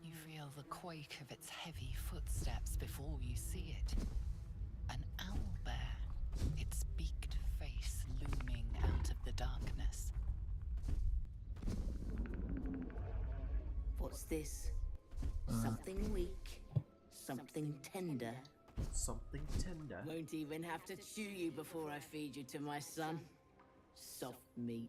You feel the quake of its heavy footsteps before you see it. An owlbear, its beaked face looming out of the darkness. What's this? Something weak, something tender. Something tender? Won't even have to chew you before I feed you to my son. Soft meat.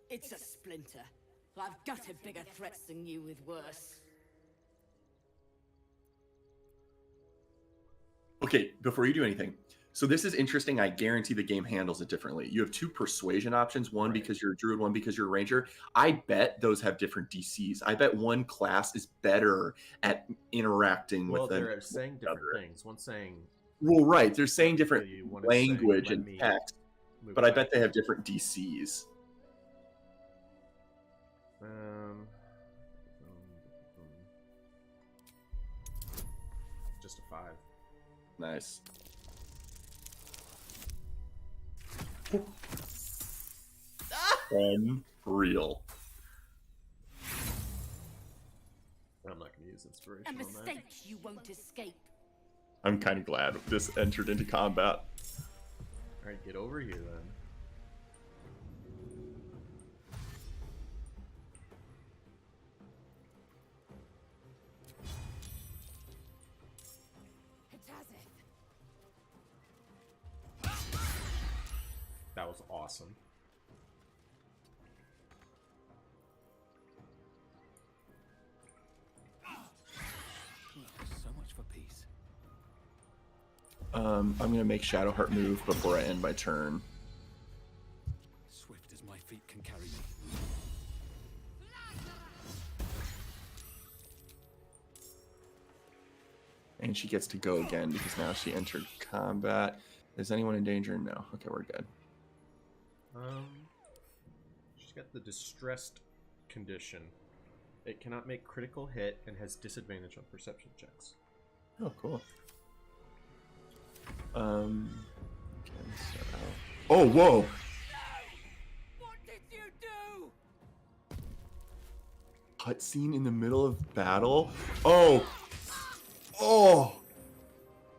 It's a splinter. I've gutted bigger threats than you with worse. Okay, before you do anything. So this is interesting. I guarantee the game handles it differently. You have two persuasion options, one because you're a druid, one because you're a ranger. I bet those have different DCs. I bet one class is better at interacting with them. Well, they're saying different things. One's saying... Well, right. They're saying different one is language saying, and text, move but I back. bet they have different DCs. Just a 5. Nice. Unreal. I'm not going to use inspiration A on that. mistake you won't escape. I'm kind of glad this entered into combat. Alright, get over here then. That was awesome. So much for peace. I'm gonna make Shadowheart move before I end my turn. Swift as my feet can carry me. And she gets to go again because now she entered combat. Is anyone in danger? No. Okay, we're good. She's got the distressed condition. It cannot make critical hit and has disadvantage on perception checks. Oh, cool. Okay, so... Oh, whoa! What did you do? Cutscene in the middle of battle? Oh! Oh!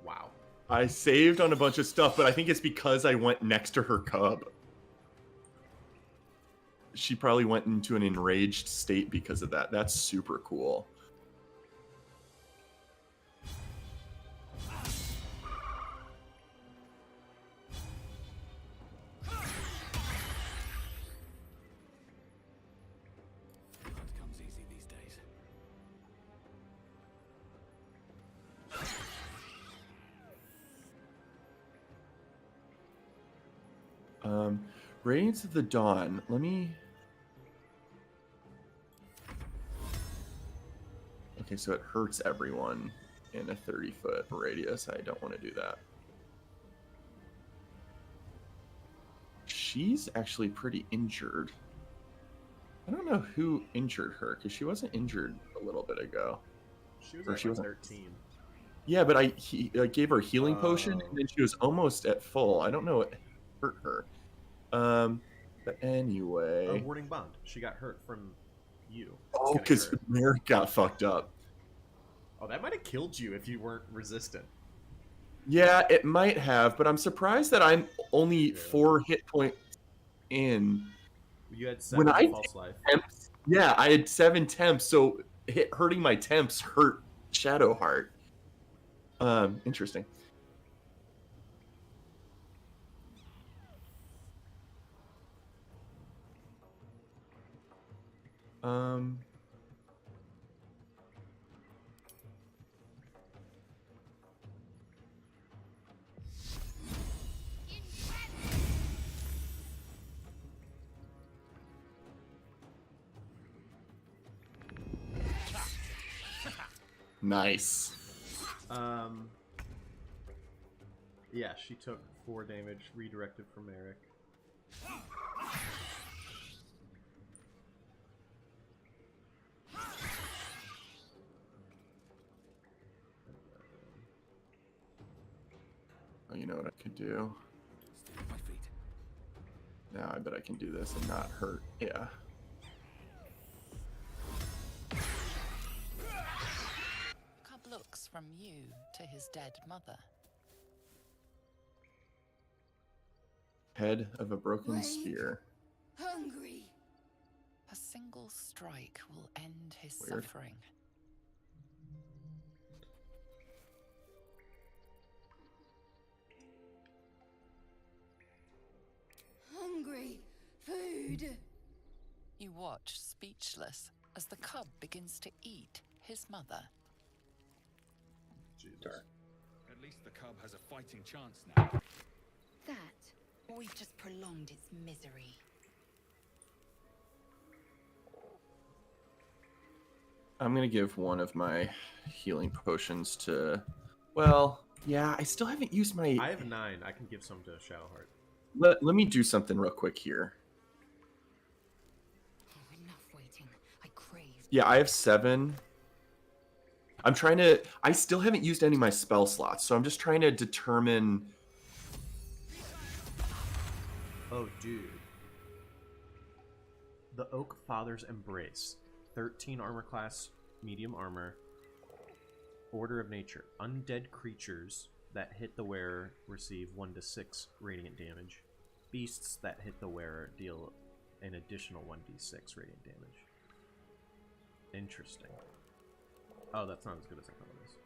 Wow. I saved on a bunch of stuff, but I think it's because I went next to her cub. She probably went into an enraged state because of that. That's super cool. Radiance of the Dawn. Let me... Okay, so it hurts everyone in a 30-foot radius. I don't want to do that. She's actually pretty injured. I don't know who injured her, because she wasn't injured a little bit ago. She was Or at she like wasn't... 13. Yeah, but I gave her a healing potion, and then she was almost at full. I don't know what hurt her. But anyway... A warding bond. She got hurt from you. Oh, because Merrick got fucked up. Oh, that might have killed you if you weren't resistant. Yeah, it might have, but I'm surprised that I'm only 4 hit points in. You had 7 false life. Yeah, I had 7 temps, so hurting my temps hurt Shadowheart. Interesting. Nice. Yeah, she took 4 damage, redirected from Eric. Oh, you know what I could do? Stay on my feet. Now I bet I can do this and not hurt. Yeah. Cub looks from you to his dead mother. Head of a broken Wake. spear. Hungry. A single strike will end his Weird. suffering. Hungry. Food. You watch, speechless, as the cub begins to eat his mother. Jesus. At least the cub has a fighting chance now. That, we've just prolonged its misery. I'm gonna give one of my healing potions to... Well, yeah, I still haven't used my... I have 9. I can give some to Shadowheart. Let me do something real quick here. Enough waiting. I crave. Yeah, I have 7. I'm trying to... I still haven't used any of my spell slots, so I'm just trying to determine... Oh, dude. The Oak Father's Embrace. 13 armor class, medium armor. Order of Nature. Undead creatures that hit the wearer receive 1d6 radiant damage. Beasts that hit the wearer deal an additional 1d6 radiant damage. Interesting. Oh, that's not as good as I thought it was.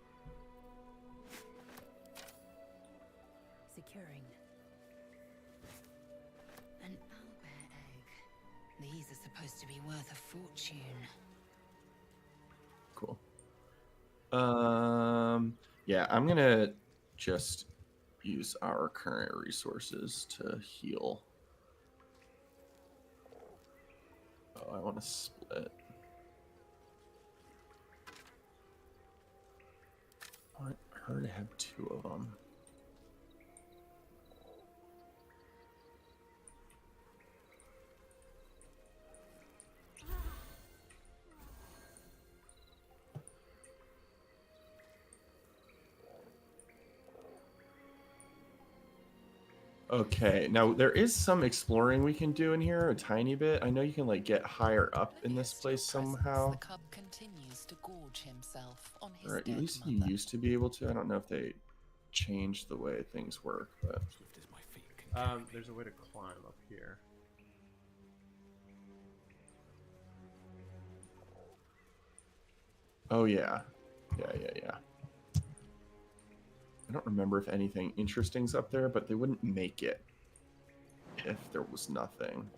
Securing. An owlbear egg. These are supposed to be worth a fortune. Cool. Yeah, I'm gonna just use our current resources to heal. Oh, I want to split. I want her to have 2 of them. Okay, now there is some exploring we can do in here, a tiny bit. I know you can like get higher up in this place somehow. The cub continues to gorge himself on his Or at dead least mother. you used to be able to. I don't know if they changed the way things work, but There's a way to climb up here. oh yeah. Yeah. I don't remember if anything interesting's up there, but they wouldn't make it if there was nothing.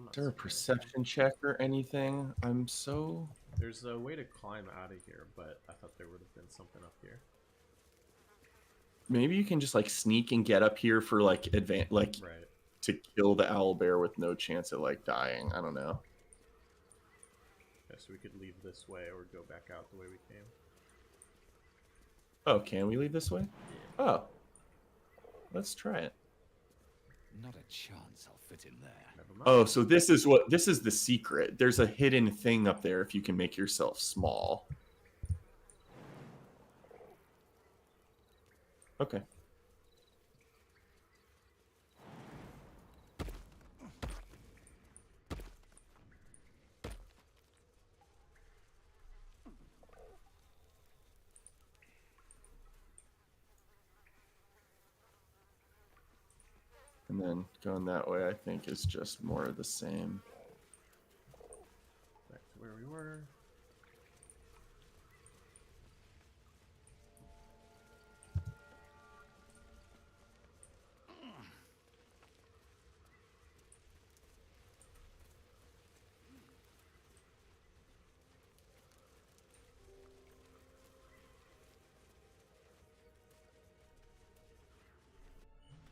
not there a seeing perception check or anything? I'm so... There's a way to climb out of here, but I thought there would have been something up here. Maybe you can just like sneak and get up here for like Right. to kill the owlbear with no chance of like dying. I don't know. Okay, so we could leave this way or go back out the way we came. Oh, can we leave this way? Yeah. Oh. Let's try it. Not a chance I'll fit in there. Never mind. Oh, so this is the secret. There's a hidden thing up there if you can make yourself small. Okay. And then going that way, I think, is just more of the same. Back to where we were.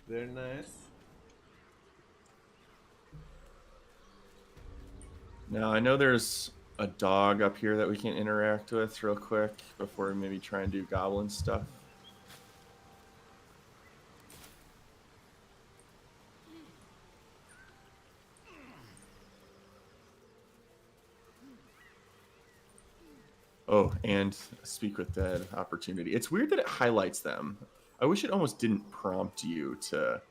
Very nice. Now, I know there's a dog up here that we can interact with real quick before we maybe try and do goblin stuff. Oh, and speak with dead opportunity. It's weird that it highlights them. I wish it almost didn't prompt you to...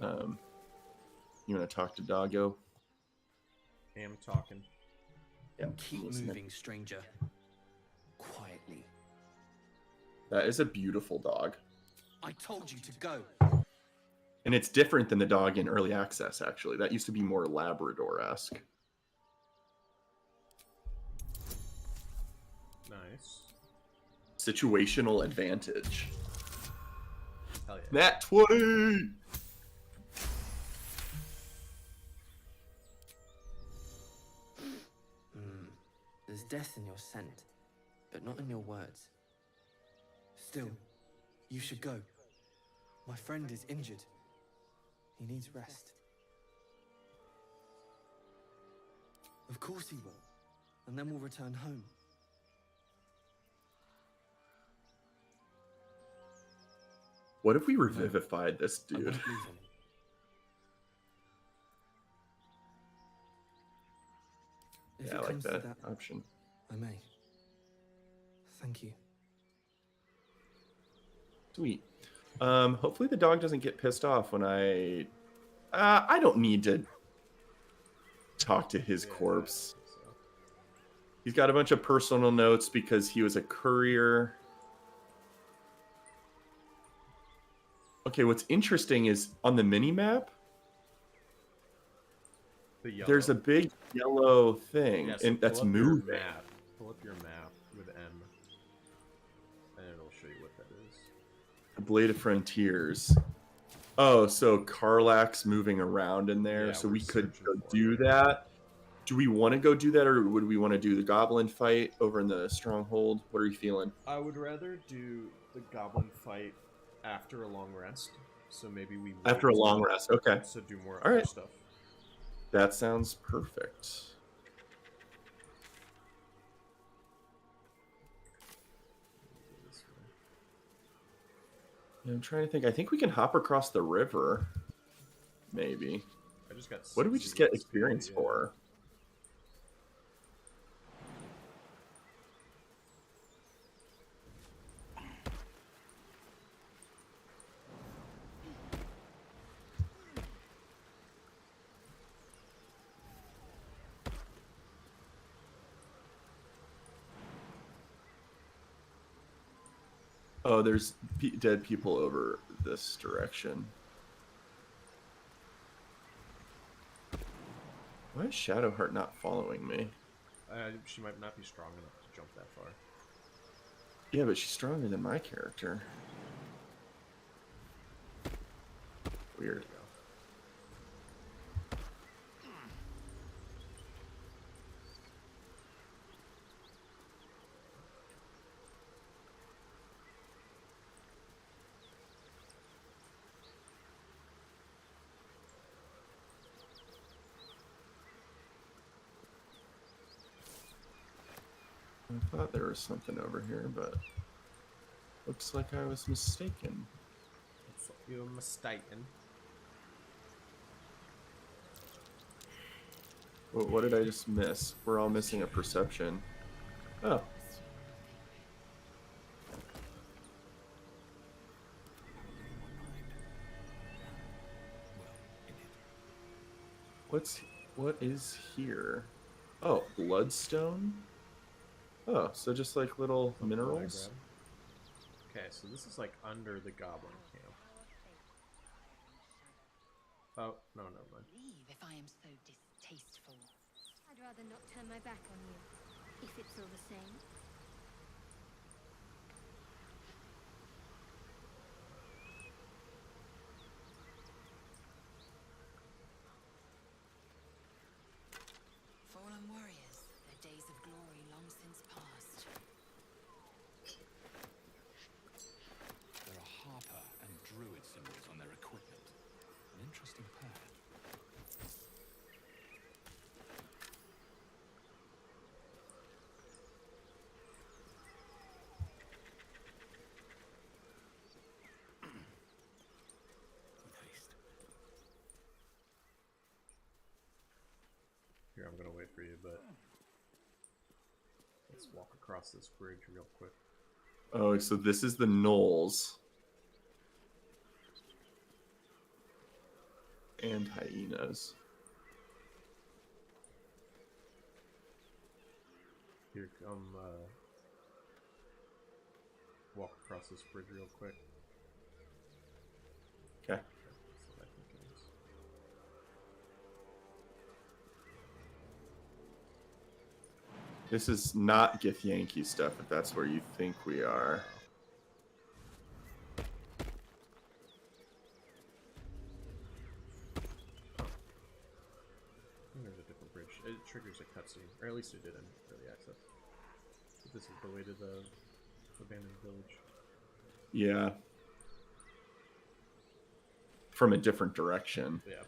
you want to talk to Doggo? I am talking. Yeah, Keep moving, stranger. Quietly. That is a beautiful dog. I told you to go. And it's different than the dog in early access, actually. That used to be more Labrador-esque. Nice. Situational advantage. Hell yeah. Nat 20! There's death in your scent, but not in your words. Still, you should go. My friend is injured. He needs rest. Of course he will, and then we'll return home. What if we revivified this I dude? won't leave him. If Yeah, it I like comes to that option. I may. Thank you. Sweet. Hopefully the dog doesn't get pissed off when I don't need to talk to his corpse. He's got a bunch of personal notes because he was a courier. Okay, what's interesting is on the mini-map, there's a big yellow thing, Yeah, so and that's pull up your moving. map. Pull up your map with M, and it'll show you what that is. The Blade of Frontiers. Oh, so Karlach's moving around in there, Yeah, so we're we could searching go for do that. Do we want to go do that, or would we want to do the goblin fight over in the stronghold? What are you feeling? I would rather do the goblin fight after a long rest. So maybe we wait After a long rest, okay. So do more All other right. stuff. That sounds perfect. Yeah, I'm trying to think. I think we can hop across the river. Maybe. I just got. What did we just get experience for? Oh, there's dead people over this direction. Why is Shadowheart not following me? She might not be strong enough to jump that far. Yeah, but she's stronger than my character. Weird. I thought there was something over here, but looks like I was mistaken. Looks like you were mistaken. What did I just miss? We're all missing a perception. Oh. What is here? Oh, bloodstone? Oh, so just like little minerals? Okay, so this is like under the goblin camp. Oh, no, never mind. Leave if I am so distasteful. I'd rather not turn my back on you, if it's all the same. Fallen warriors, their days of glory long since past. There are Harper and Druid symbols on their equipment. An interesting pair. Here, I'm gonna wait for you, but let's walk across this bridge real quick. Oh, so this is the Knolls. And hyenas. Here, come walk across this bridge real quick. Okay. That's what I think it is. This is not Githyanki stuff, if that's where you think we are. I think there's a different bridge. It triggers a cutscene, or at least it did in early access. But this is the way to the abandoned village. Yeah. From a different direction. Yeah.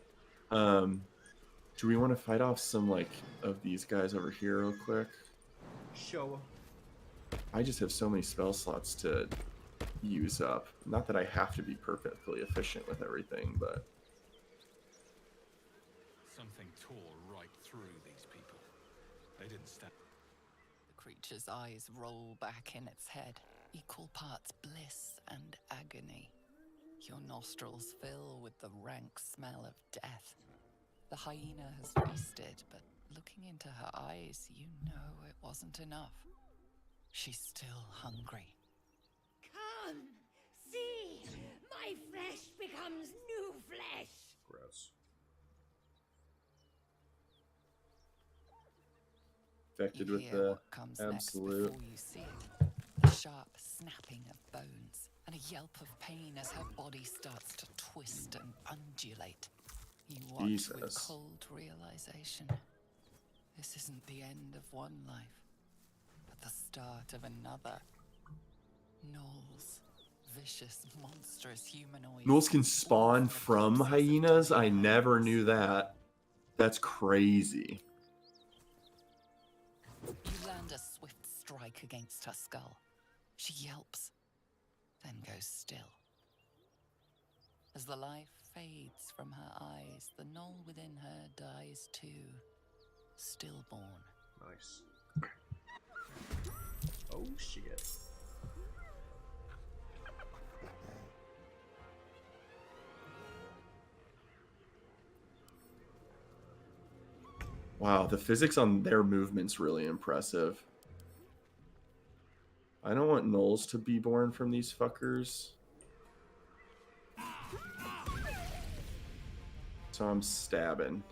Do we want to fight off some, like, of these guys over here real quick? Sure. I just have so many spell slots to use up. Not that I have to be perfectly efficient with everything, but... Something tore right through these people. They didn't stand. The creature's eyes roll back in its head, equal parts bliss and agony. Your nostrils fill with the rank smell of death. The hyena has feasted, but looking into her eyes, you know it wasn't enough. She's still hungry. Come, see, my flesh becomes new flesh. Gross. Infected You with hear the what comes absolute. next before you see it. The sharp snapping of bones and a yelp of pain as her body starts to twist and undulate. You watch with Jesus. cold realization. This isn't the end of one life, but the start of another. Gnolls, vicious, monstrous humanoids. Gnolls can spawn from hyenas? I never knew that. That's crazy. You land a swift strike against her skull. She yelps, then goes still. As the life fades from her eyes, the gnoll within her dies too, stillborn. Nice. Oh shit. Wow, the physics on their movement's really impressive. I don't want gnolls to be born from these fuckers. So I'm stabbing.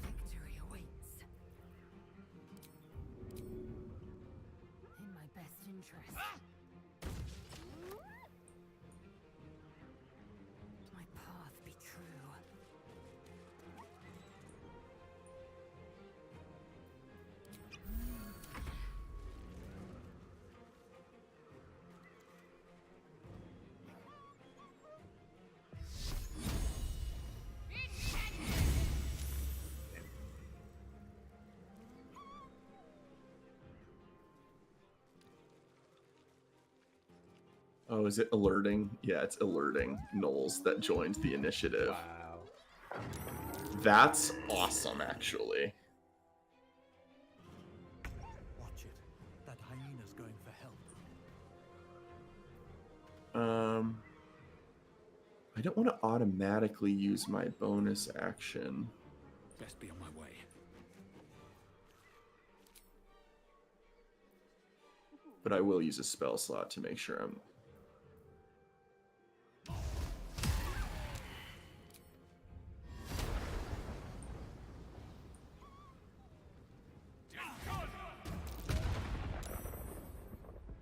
Victory awaits. In my best interest. My path be true. Oh, is it alerting? Yeah, it's alerting Knowles that joined the initiative. Wow. That's awesome, actually. Watch it. That hyena's going for help. I don't want to automatically use my bonus action. Best be on my way. But I will use a spell slot to make sure I'm...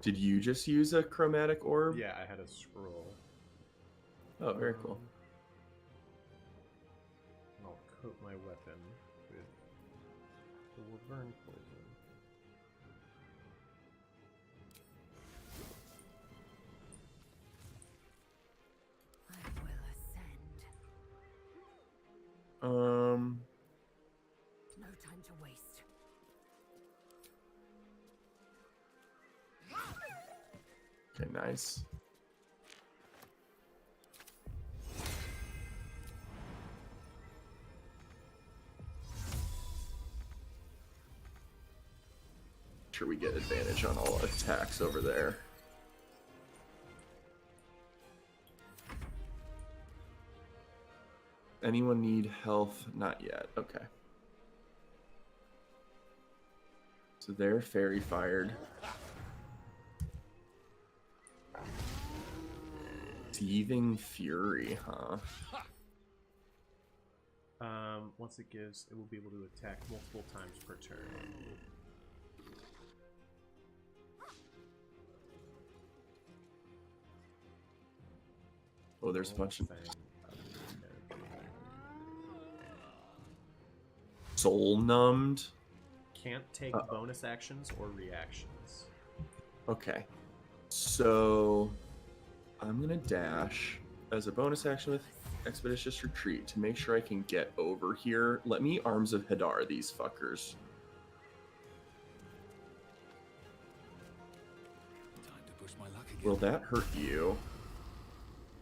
Did you just use a chromatic orb? Yeah, I had a scroll. Oh, very cool. I'll coat my weapon with the Wyvern poison. I will ascend. No time to waste. Okay, nice. Sure we get advantage on all attacks over there. Anyone need health? Not yet. Okay. So they're fairy fired. Seething Fury, huh? Once it gives, it will be able to attack multiple times per turn. Oh, there's a bunch of soul numbed. Can't take bonus actions or reactions. Okay. So I'm gonna dash as a bonus action with Expeditious Retreat to make sure I can get over here. Let me Arms of Hadar these fuckers. Time to push my luck again. Will that hurt you?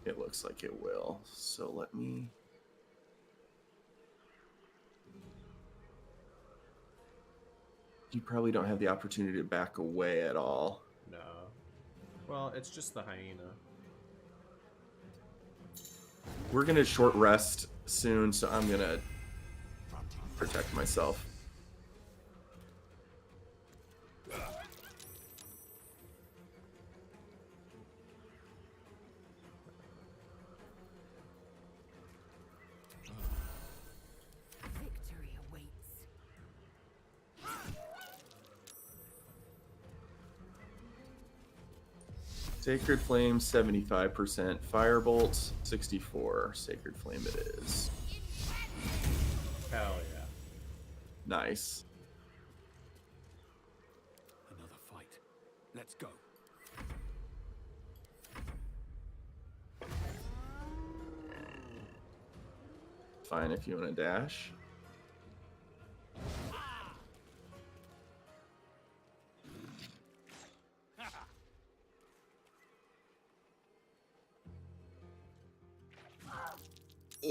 It looks like it will. So let me... You probably don't have the opportunity to back away at all. No. Well, it's just the hyena. We're gonna short rest soon, so I'm gonna protect myself. Victory awaits. Sacred Flame 75%, Firebolt 64. Sacred Flame it is. Hell yeah. Nice. Another fight. Let's go. Fine if you want to dash.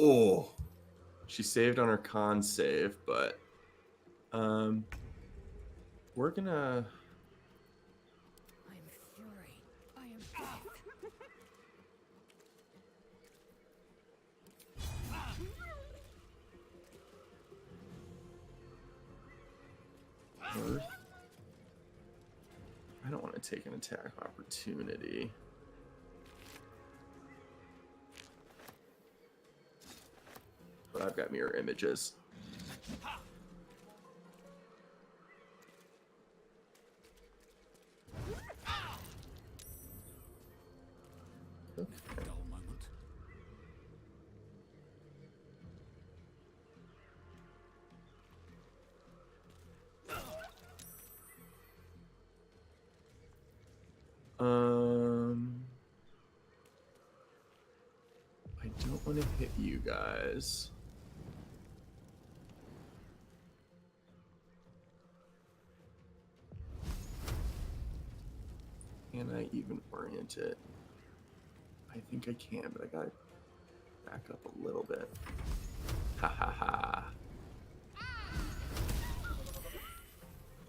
Oh, she saved on her con save, but we're gonna... I am fury. I am death. Earth. I don't want to take an attack opportunity. But I've got mirror images. Never a dull moment. I don't want to hit you guys. Can I even orient it? I think I can, but I gotta back up a little bit. Ha ha ha.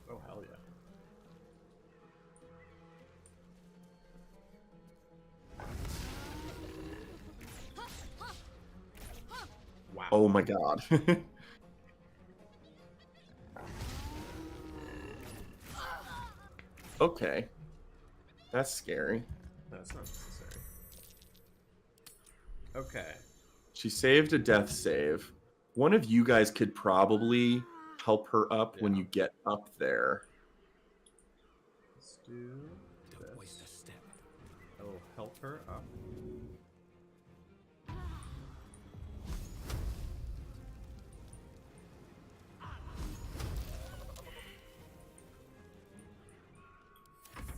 Oh, hell yeah. Wow. Oh my god. Okay. That's scary. That's not necessary. Okay. She saved a death save. One of you guys could probably help her up when you get up there. Let's do this. I will help her up.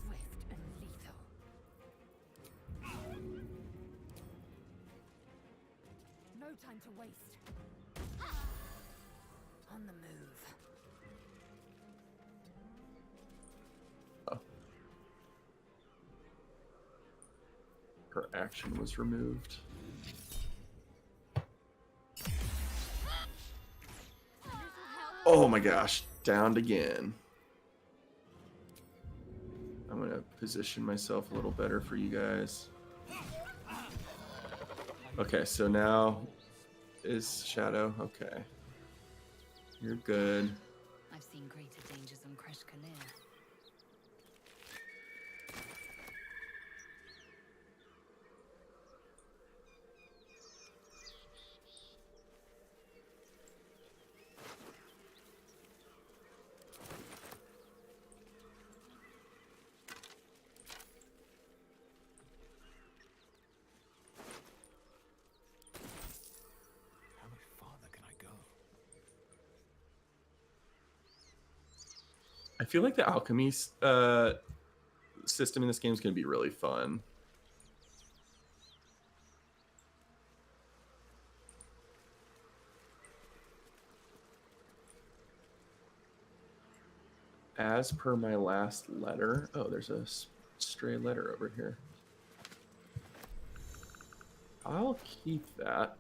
Swift and lethal. No time to waste. On the move. Her action was removed. Oh my gosh, downed again. I'm gonna position myself a little better for you guys. Okay, so now is Shadow. Okay. You're good. I've seen greater dangers on Kresh Kalir. How much farther can I go? I feel like the alchemy system in this game is going to be really fun. As per my last letter. Oh, there's a stray letter over here. I'll keep that.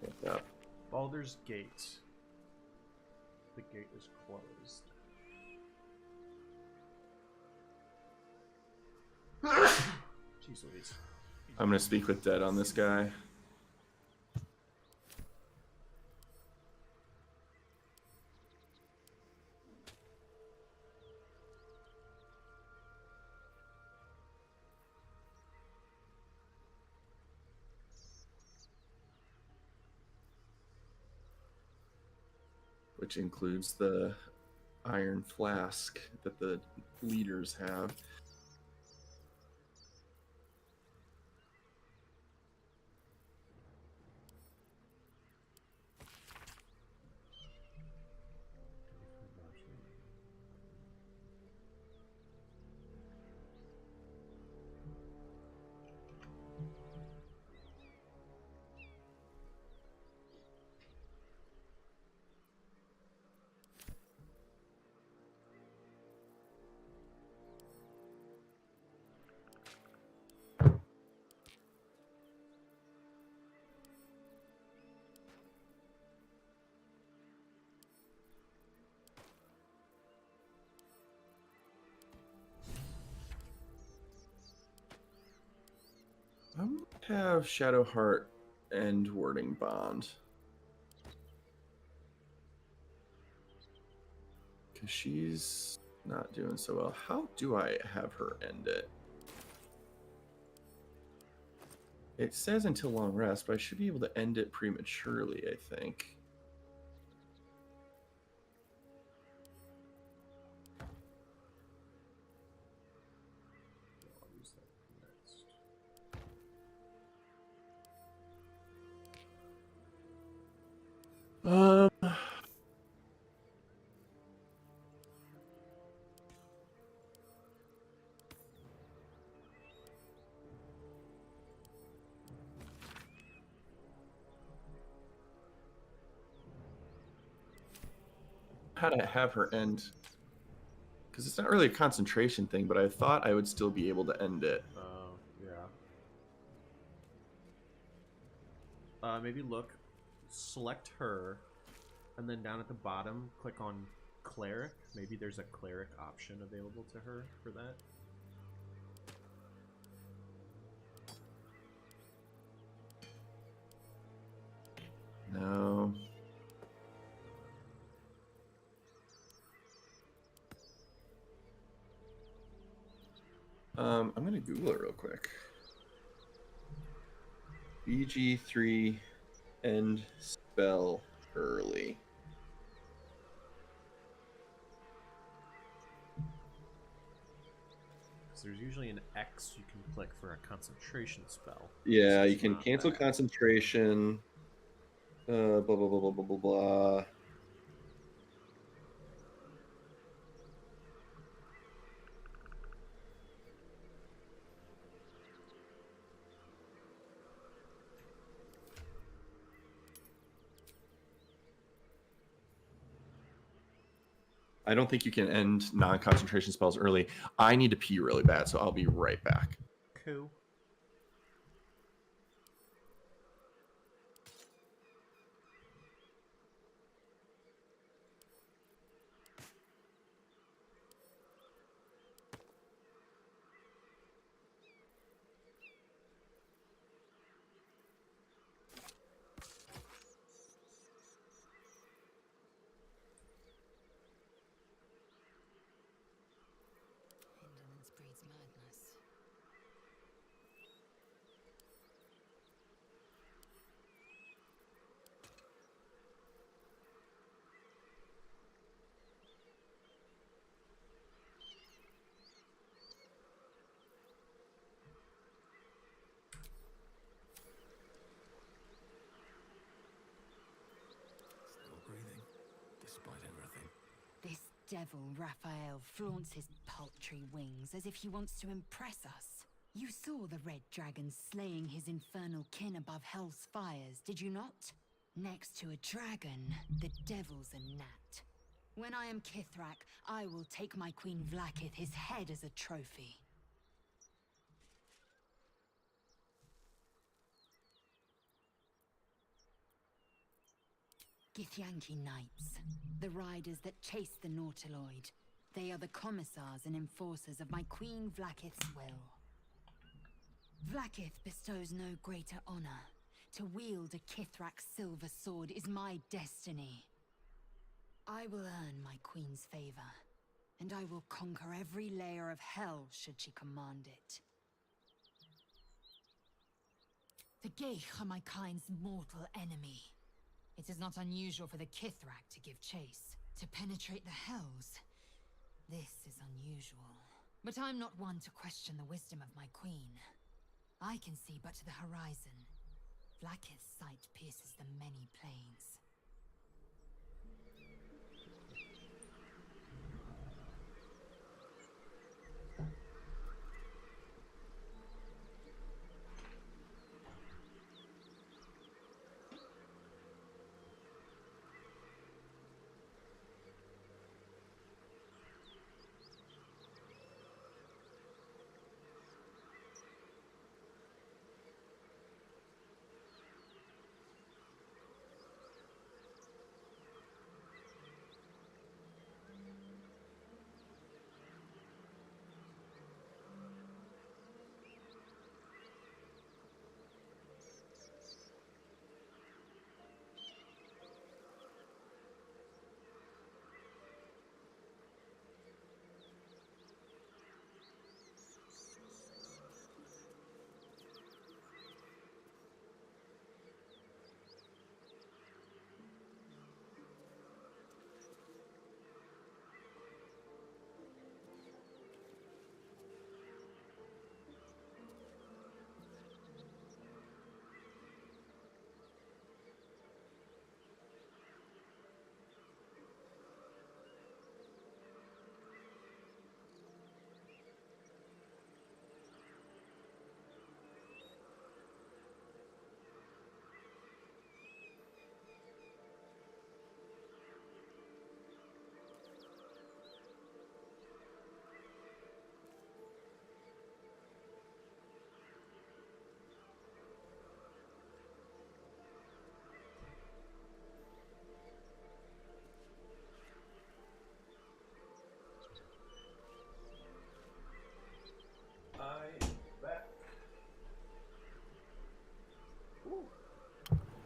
Pick up. Baldur's Gate. The gate is closed. Jeez Louise. I'm going to speak with Dead on this guy. Which includes the iron flask that the leaders have. I'm gonna have Shadowheart and Wording Bond. Because she's not doing so well. How do I have her end it? It says until long rest, but I should be able to end it prematurely, I think. I'll use that next. How to have her end? Because it's not really a concentration thing, but I thought I would still be able to end it. Yeah. maybe look, select her, and then down at the bottom, click on cleric. Maybe there's a cleric option available to her for that. No. I'm gonna Google it real quick. BG3 end spell early. There's usually an X you can click for a concentration spell. Yeah, you can cancel concentration. Blah blah blah blah blah blah blah. I don't think you can end non-concentration spells early. I need to pee really bad, so I'll be right back. Cool. Indolence breeds madness. Still breathing, despite everything. This devil, Raphael, flaunts his paltry wings as if he wants to impress us. You saw the red dragon slaying his infernal kin above hell's fires, did you not? Next to a dragon, the devil's a gnat. When I am Kithrak, I will take my queen Vlaakith his head as a trophy. Githyanki Knights, the riders that chase the Nautiloid. They are the commissars and enforcers of my queen Vlaakith's will. Vlaakith bestows no greater honor. To wield a Kithrak's silver sword is my destiny. I will earn my queen's favor, and I will conquer every layer of hell should she command it. The Geich are my kind's mortal enemy. It is not unusual for the Kithrak to give chase, to penetrate the hells. This is unusual. But I'm not one to question the wisdom of my queen. I can see but to the horizon. Vlaakith's sight pierces the many planes.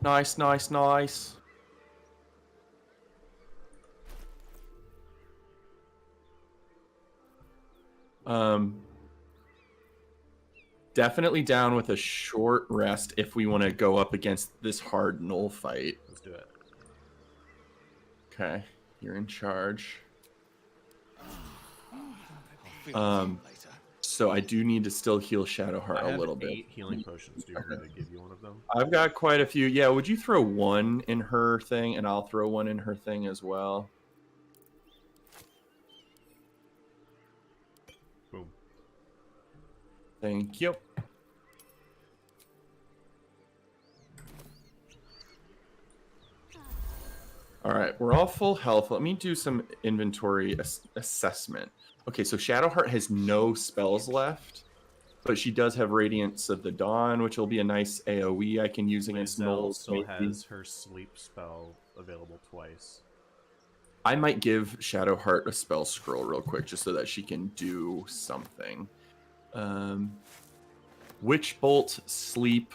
Nice, nice, nice. Definitely down with a short rest if we want to go up against this hard Knoll fight. Let's do it. Okay, you're in charge. So I do need to still heal Shadowheart a little bit. 8 healing potions. Do you want me to give you one of them? I've got quite a few. Yeah, would you throw one in her thing, and I'll throw one in her thing as well. Boom. Thank you. All right, we're all full health. Let me do some inventory assessment. Okay, so Shadowheart has no spells left, but she does have Radiance of the Dawn, which will be a nice AoE I can use against Lae'zel Knolls. still has her sleep spell available twice. I might give Shadowheart a spell scroll real quick just so that she can do something. Witch Bolt, Sleep,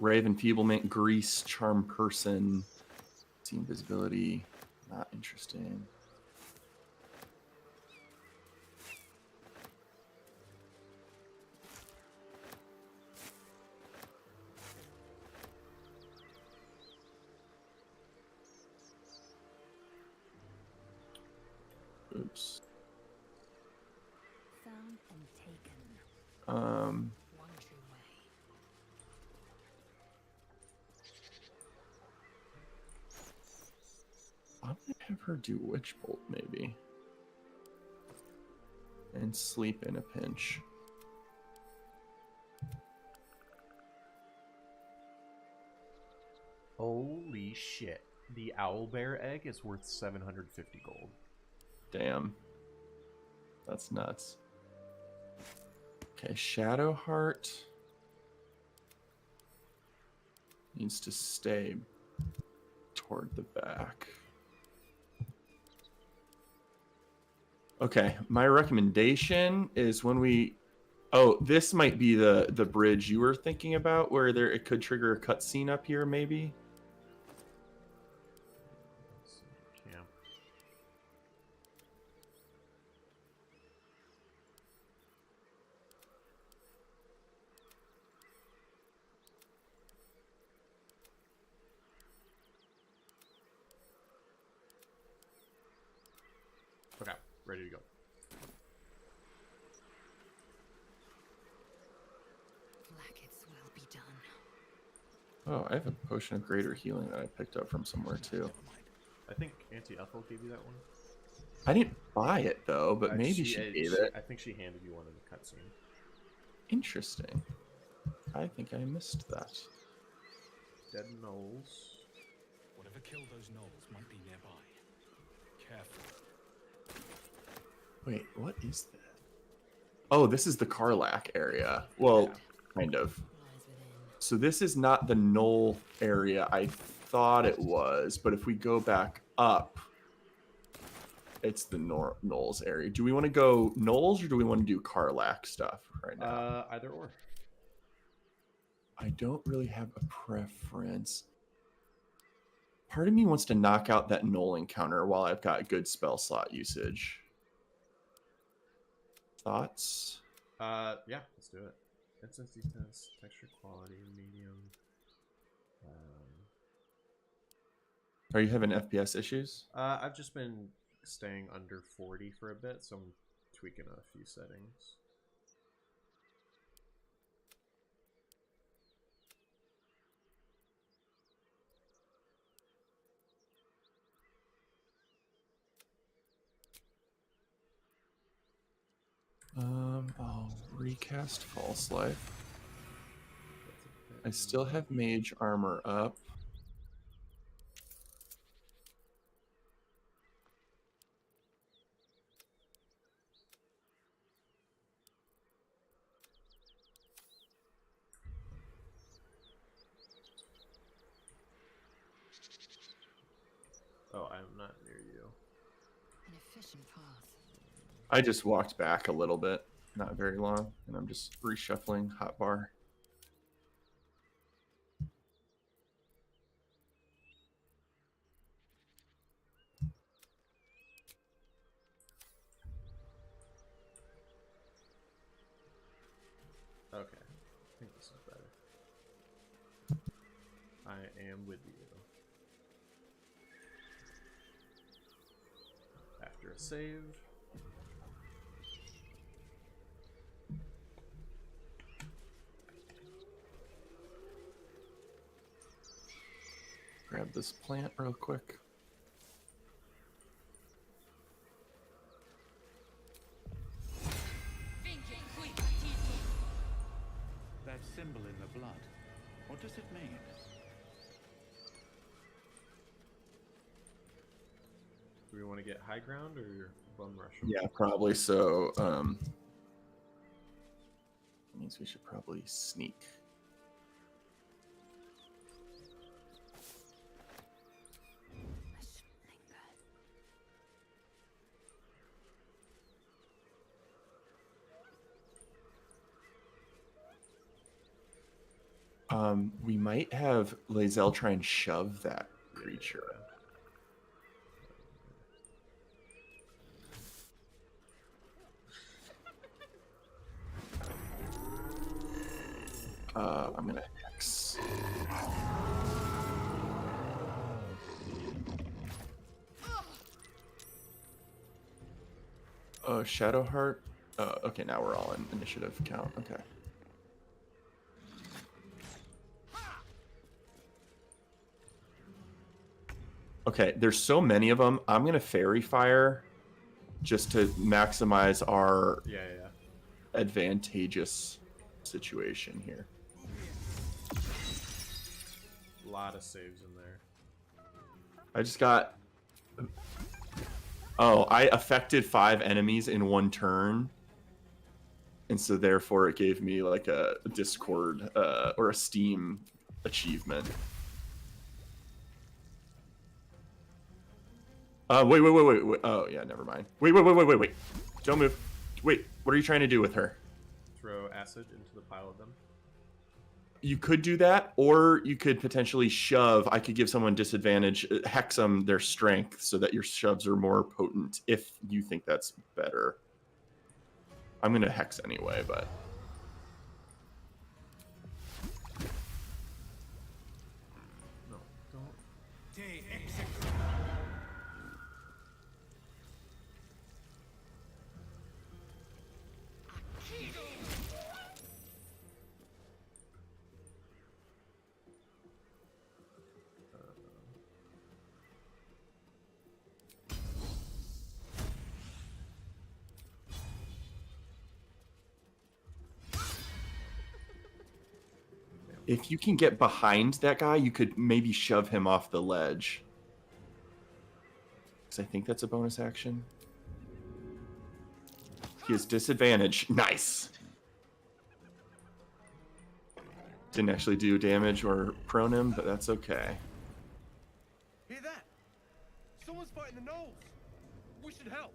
Ray of Enfeeblement, Grease, Charm Person, See Invisibility. Not interesting. Oops. Found and taken. Um. One true way. I'm gonna have her do Witch Bolt maybe, and sleep in a pinch. Holy shit! The owlbear egg is worth 750 gold. Damn, that's nuts. Okay, Shadowheart needs to stay toward the back. Okay, my recommendation is when we... Oh, this might be the bridge you were thinking about, where it could trigger a cutscene up here, maybe? Camp. Okay, ready to go. Blackets will be done. Oh, I have a potion of greater healing that I picked up from somewhere too. I think Auntie Ethel gave you that one. I didn't buy it though, but maybe she gave it. I think she handed you one in the cutscene. Interesting. I think I missed that. Dead gnolls. Whatever killed those gnolls might be nearby. Careful. Wait, what is that? Oh, this is the Karlach area. Well, kind of. So this is not the Knoll area I thought it was, but if we go back up, it's the Knolls area. Do we want to go Knolls or do we want to do Karlach stuff right now? Either or. I don't really have a preference. Part of me wants to knock out that Knoll encounter while I've got good spell slot usage. Thoughts? Yeah, let's do it. Intensity test, texture quality, medium. Are you having FPS issues? I've just been staying under 40 for a bit, so I'm tweaking a few settings. I'll recast False Life. I still have Mage Armor up. Oh, I'm not near you. An efficient path. I just walked back a little bit, not very long, and I'm just reshuffling hotbar. am with you. After a save. Grab this plant real quick. That symbol in the blood, what does it mean? Do we want to get high ground or bum rush? Yeah, probably so. Means we should probably sneak. We might have Lae'zel try and shove that creature. I'm gonna Hex. Shadowheart. Okay, now we're all in initiative count. Okay. Okay, there's so many of them. I'm gonna Fairy Fire just to maximize our advantageous situation here. A lot of saves in there. I just got... Oh, I affected 5 enemies in 1 turn. And so therefore it gave me like a Discord or a Steam achievement. Wait. Oh, yeah, never mind. Wait. Don't move. Wait, what are you trying to do with her? Throw acid into the pile of them. You could do that, or you could potentially shove. I could give someone disadvantage, hex them their strength so that your shoves are more potent if you think that's better. I'm going to hex anyway, but... No, don't. If you can get behind that guy, you could maybe shove him off the ledge. Because I think that's a bonus action. He has disadvantage. Nice! Didn't actually do damage or prone him, but that's okay. Hear that? Someone's fighting the gnolls. We should help.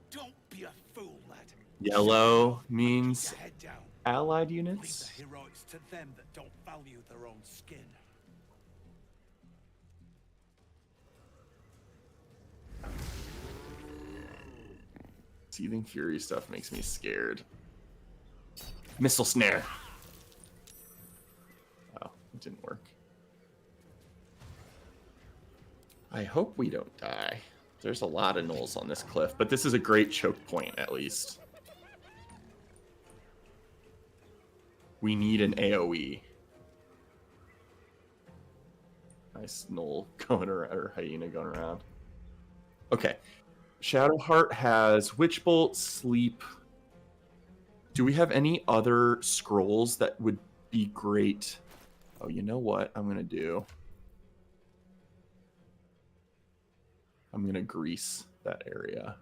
Don't be a fool, lad. Yellow means Head down. allied Leave units. the heroics to them that don't value their own skin. Seething Fury stuff makes me scared. Missile Snare. Oh, it didn't work. I hope we don't die. There's a lot of gnolls on this cliff, but this is a great choke point, at least. We need an AoE. Nice gnoll going around, or hyena going around. Okay. Shadowheart has Witch Bolt, Sleep. Do we have any other scrolls that would be great? Oh, you know what I'm going to do? I'm going to grease that area.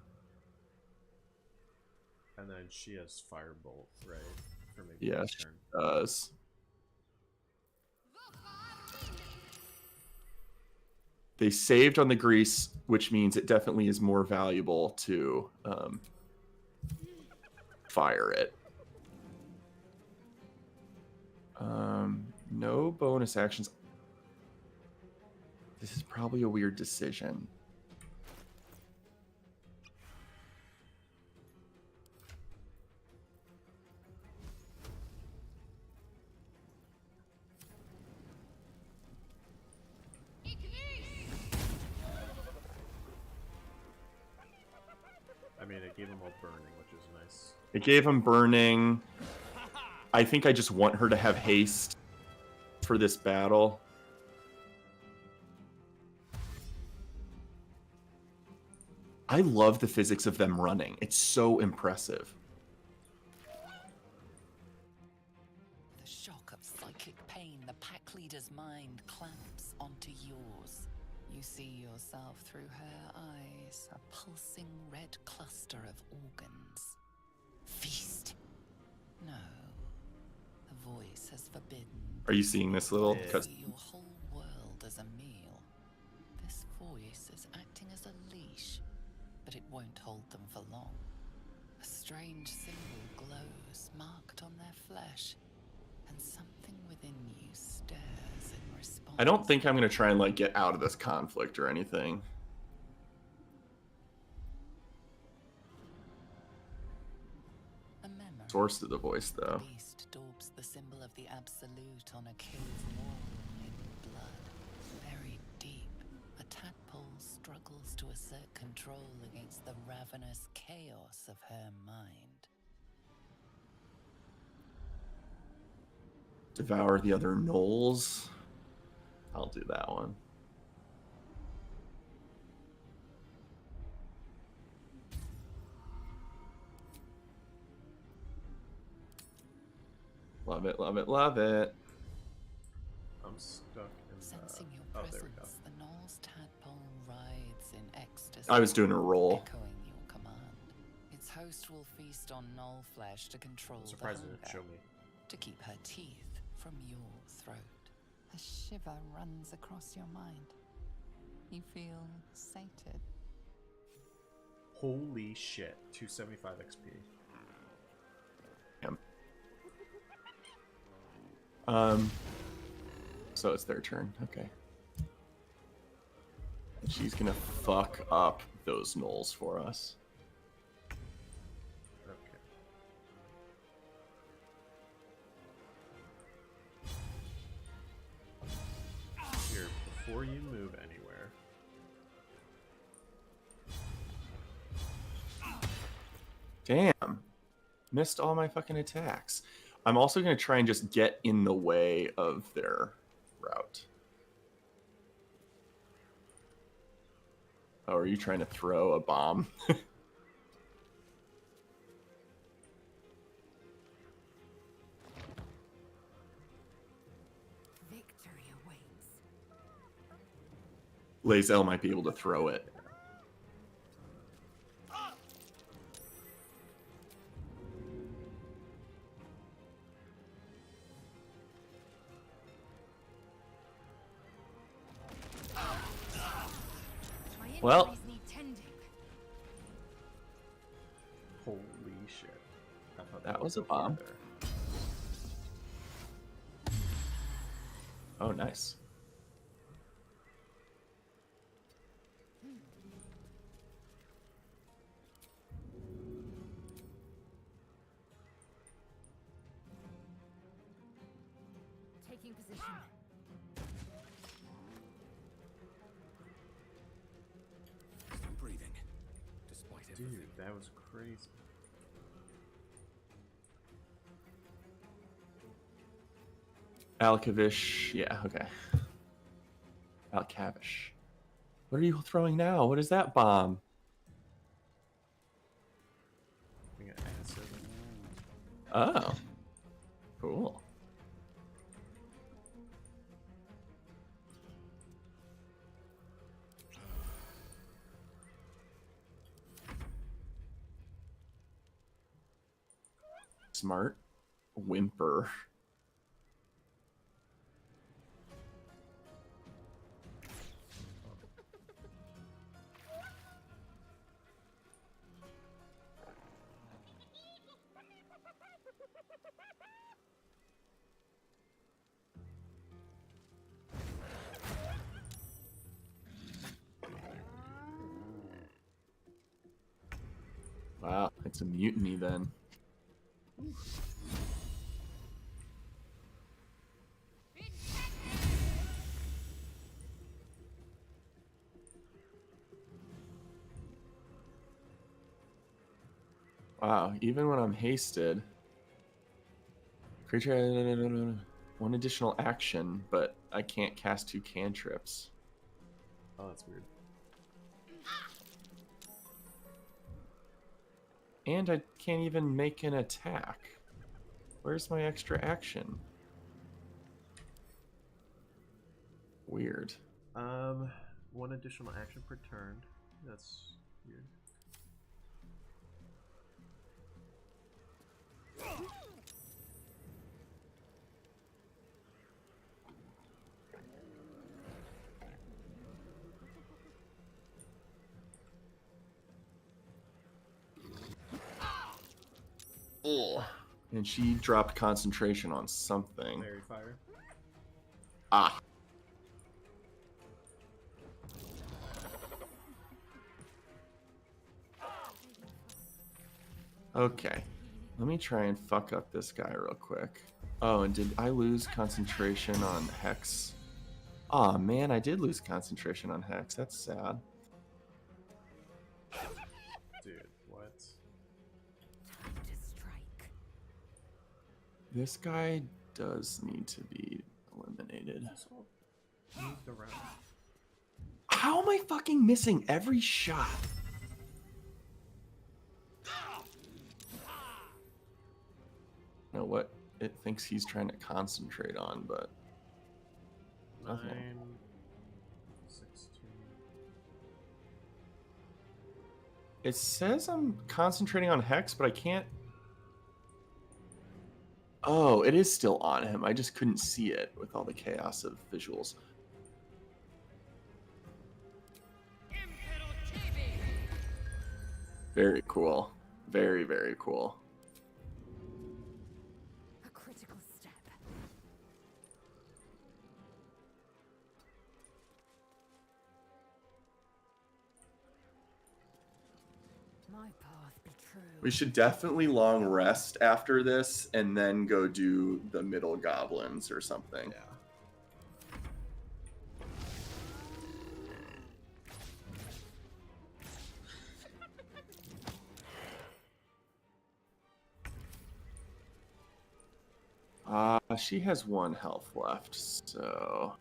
And then she has Firebolt, right? For maybe Yeah, next she turn. does. They saved on the grease, which means it definitely is more valuable to fire it. No bonus actions. This is probably a weird decision. mean, it gave them all burning, which is nice. It gave him burning. I think I just want her to have haste for this battle. I love the physics of them running. It's so impressive. The shock of psychic pain, the pack leader's mind clamps onto yours. You see yourself through her eyes, a pulsing red cluster of organs. Feast. No. The voice has forbidden. Are you seeing this little? Your whole world as a meal. This voice is acting as a leash, but it won't hold them for long. A strange symbol glows, marked on their flesh, and something within you stirs in response. I don't think I'm gonna try and like get out of this conflict or anything. Source of the voice, though. The beast daubs the symbol of the absolute on a cave wall in blood. Buried deep, a tadpole struggles to assert control against the ravenous chaos of her mind. Devour the other gnolls. I'll do that one. Love it, love it, love it. I'm stuck in Sensing your oh, presence, there we go. the Gnoll's tadpole writhes in ecstasy. I was doing a roll. Echoing your command. Its host will feast on gnoll flesh to control I'm the surprised it hunger, didn't show me. to keep her teeth from your throat. A shiver runs across your mind. You feel sated. Holy shit, 275 XP. So it's their turn. Okay. And she's gonna fuck up those gnolls for us. Okay. Here, before you move anywhere. Damn. Missed all my fucking attacks. I'm also gonna try and just get in the way of their route. Oh, are you trying to throw a bomb? Victory awaits. Lae'zel might be able to throw it. Well, Holy shit. I thought that was would a go bomb. farther. Oh, nice. Taking position. Still breathing, despite everything. Dude, that was crazy. Alcavish. Yeah, okay. Alcavish. What are you throwing now? What is that bomb? We got acid. Oh. Cool. Smart. Whimper. Wow, it's a mutiny then. Wow, even when I'm hasted. Creature, one additional action, but I can't cast 2 cantrips. Oh, that's weird. And I can't even make an attack. Where's my extra action? Weird. One additional action per turn. That's weird. Ugh. And she dropped concentration on something. Fairy fire. Ah. Okay. Let me try and fuck up this guy real quick. Oh, and did I lose concentration on Hex? Aw, oh, man, I did lose concentration on Hex. That's sad. Dude, what? Time to strike. This guy does need to be eliminated. Moved around. How am I fucking missing every shot? Know what it thinks he's trying to concentrate on, but 9, nothing. 16. It says I'm concentrating on Hex, but I can't. Oh, it is still on him. I just couldn't see it with all the chaos of visuals. Very cool. Very, very cool. A critical step. My path be true. We should definitely long rest after this and then go do the middle goblins or something. Yeah. She has 1 health left, so...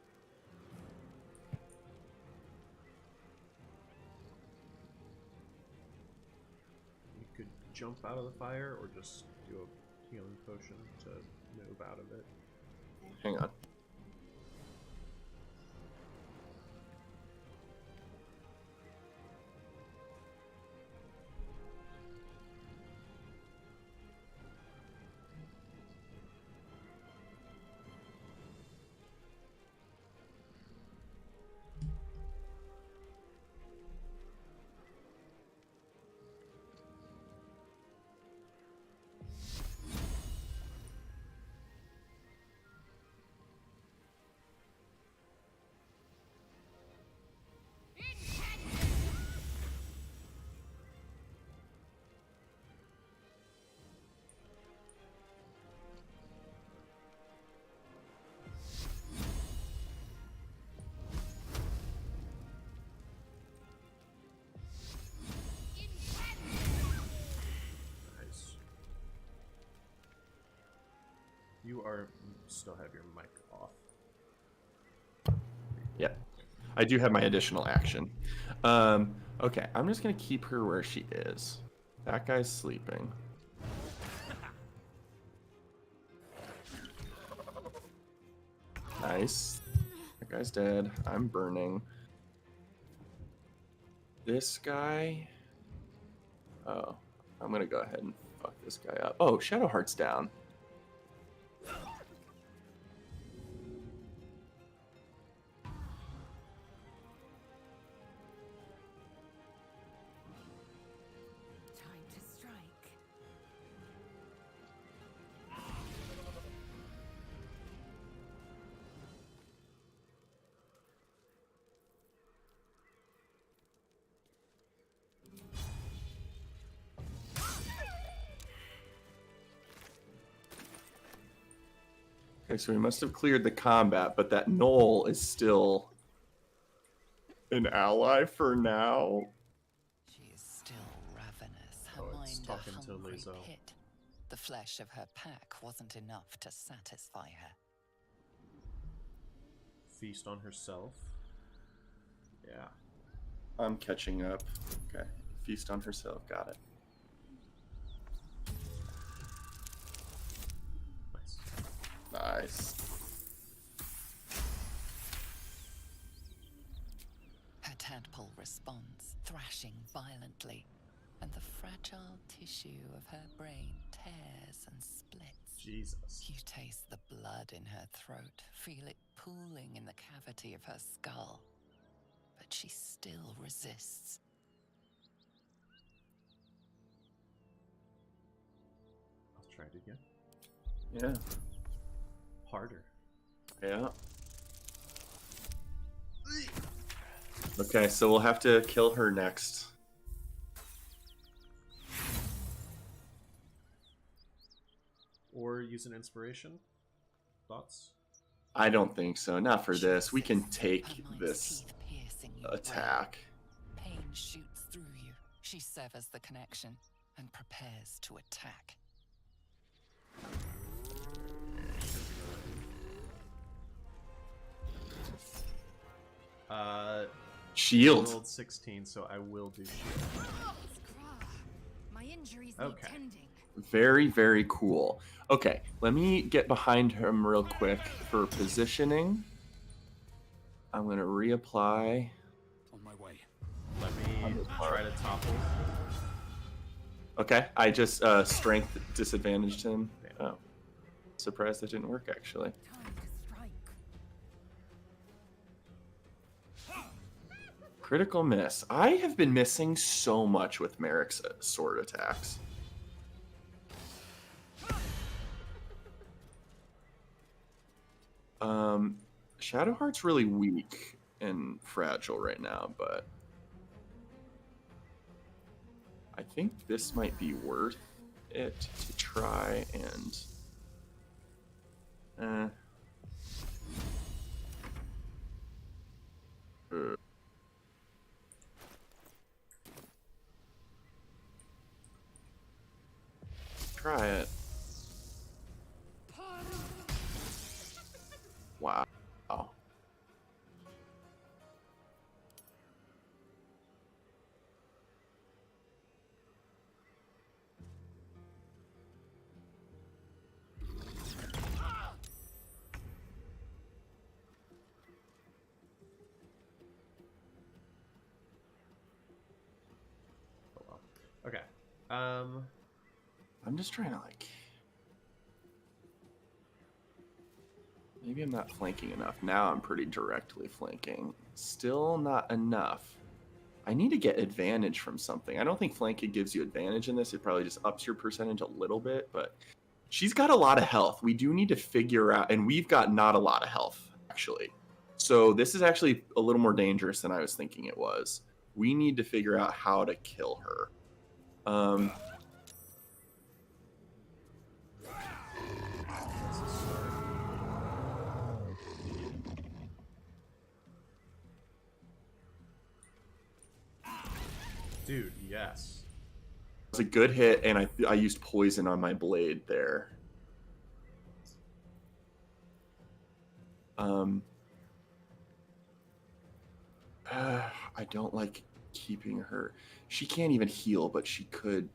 You could jump out of the fire or just do a healing potion to move out of it. Hang on. You still have your mic off. Yeah. I do have my additional action. Okay, I'm just going to keep her where she is. That guy's sleeping. Nice. That guy's dead. I'm burning. This guy... Oh, I'm going to go ahead and fuck this guy up. Oh, Shadowheart's down. Okay, so we must have cleared the combat, but that Knoll is still an ally for now. She is still ravenous. Her mind was talking to hungry Lizzo. pit. The flesh of her pack wasn't enough to satisfy her. Feast on herself. Yeah. I'm catching up. Okay. Feast on herself. Got it. Nice. Her tadpole responds, thrashing violently, and the fragile tissue of her brain tears and splits. Jesus. You taste the blood in her throat, feel it pooling in the cavity of her skull. But she still resists. I'll try it again. Yeah. Harder. Yeah. Okay, so we'll have to kill her next. Or use an inspiration. Thoughts? I don't think so. Not for this. We can take this attack. Pain shoots through you. She severs the connection and prepares to attack. Shield. I rolled 16, so I will do shield. My injuries Okay. need tending. Very, very cool. Okay, let me get behind him real quick for positioning. I'm going to reapply. On my way. Let me try to topple. Okay, I just strength disadvantaged him. Oh, surprised that didn't work actually. Critical miss. I have been missing so much with Merrick's sword attacks. Shadowheart's really weak and fragile right now, but I think this might be worth it to try and try it. Wow. Okay. I'm just trying to like. Maybe I'm not flanking enough. Now I'm pretty directly flanking. Still not enough. I need to get advantage from something. I don't think flanking gives you advantage in this. It probably just ups your percentage a little bit, but she's got a lot of health. We do need to figure out, and we've got not a lot of health, actually. So this is actually a little more dangerous than I was thinking it was. We need to figure out how to kill her. Dude, yes. It's a good hit, and I used poison on my blade there. I don't like keeping her. She can't even heal, but she could.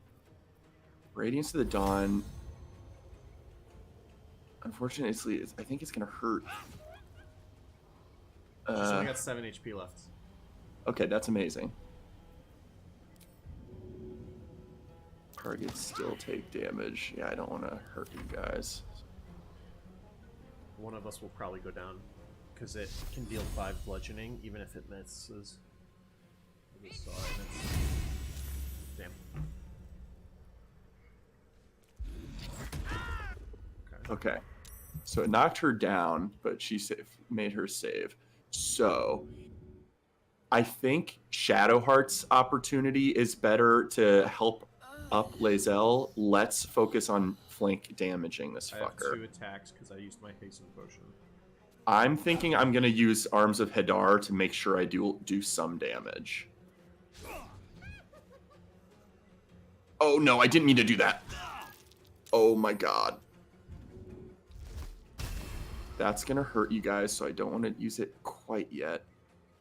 Radiance of the Dawn. Unfortunately, I think it's gonna hurt. She's only got 7 HP left. Okay, that's amazing. Targets still take damage. Yeah, I don't want to hurt you guys. One of us will probably go down because it can deal 5 bludgeoning even if it misses. I just saw it and it's... Damn. Okay. So it knocked her down, but she made her save. So I think Shadowheart's opportunity is better to help up Lae'zel. Let's focus on flank damaging this fucker. I have 2 attacks because I used my hasten potion. I'm thinking I'm going to use Arms of Hadar to make sure I do some damage. Oh no, I didn't mean to do that. Oh my god. That's gonna hurt you guys, so I don't want to use it quite yet.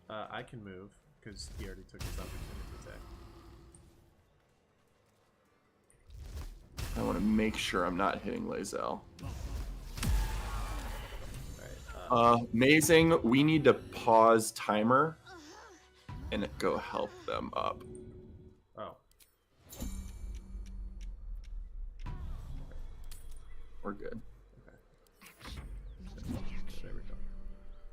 I can move, because he already took his opportunity attack. I want to make sure I'm not hitting Lae'zel. Amazing. We need to pause timer and go help them up. Oh. We're good. There we go.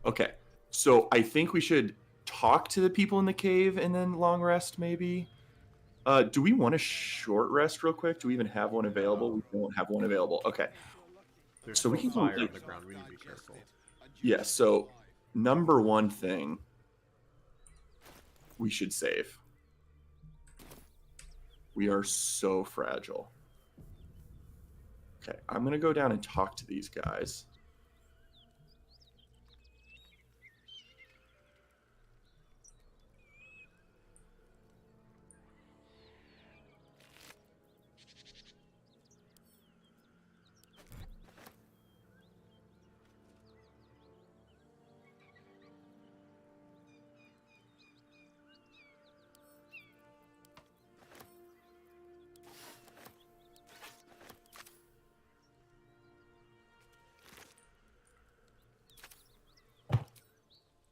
Okay. So I think we should talk to the people in the cave and then long rest, maybe. Do we want a short rest real quick? Do we even have one available? We don't have one available. Okay. There's So we can fire go, on the ground. We need to be careful. Yeah, so number one thing we should save. We are so fragile. Okay, I'm going to go down and talk to these guys.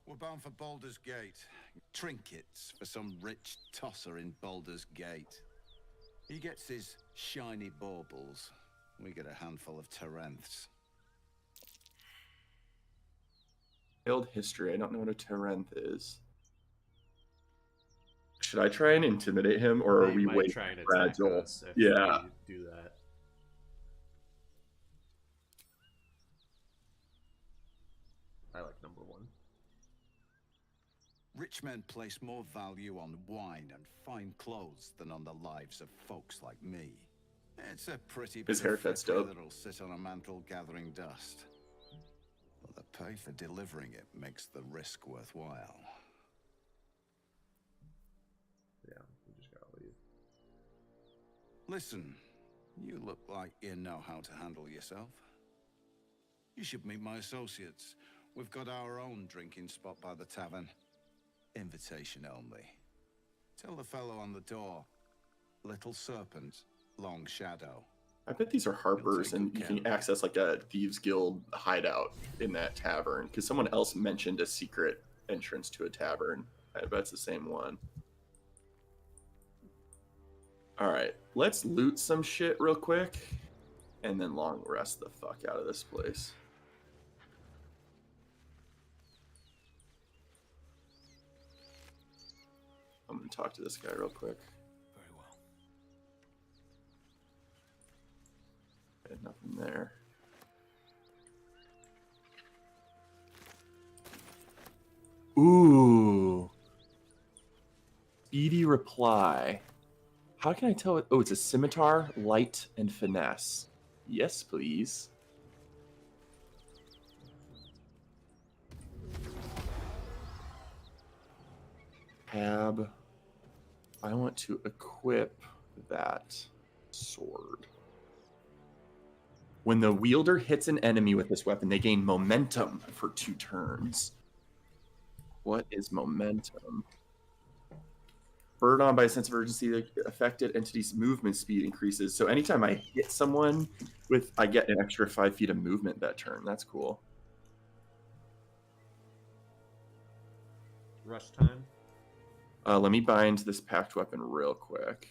We're bound for Baldur's Gate. Trinkets for some rich tosser in Baldur's Gate. He gets his shiny baubles. We get a handful of Terenths. Failed history. I don't know what a Terenth is. Should I try and intimidate him, or are They we might way try and attack fragile? us if Yeah. we do that. I like number one. Rich men place more value on wine and fine clothes than on the lives of folks like me. It's a pretty His bit of haircut's frippery dope. that'll sit on a mantle gathering dust. But the pay for delivering it makes the risk worthwhile. Yeah, we just gotta leave. Listen, you look like you know how to handle yourself. You should meet my associates. We've got our own drinking spot by the tavern. Invitation only. Tell the fellow on the door. Little Serpent, Long Shadow. I bet these are harpers, and you can access like a Thieves Guild hideout in that tavern. Because someone else mentioned a secret entrance to a tavern. I bet it's the same one. All right, let's loot some shit real quick, and then long rest the fuck out of this place. I'm gonna talk to this guy real quick. Very well. Okay, nothing there. Ooh. Speedy reply. How can I tell it? Oh, it's a scimitar, light, and finesse. Yes, please. Tab. I want to equip that sword. When the wielder hits an enemy with this weapon, they gain momentum for 2 turns. What is momentum? Spurred on by a sense of urgency, the affected entity's movement speed increases. So anytime I hit someone with, I get an extra 5 feet of movement that turn. That's cool. Rush time. Let me bind this packed weapon real quick.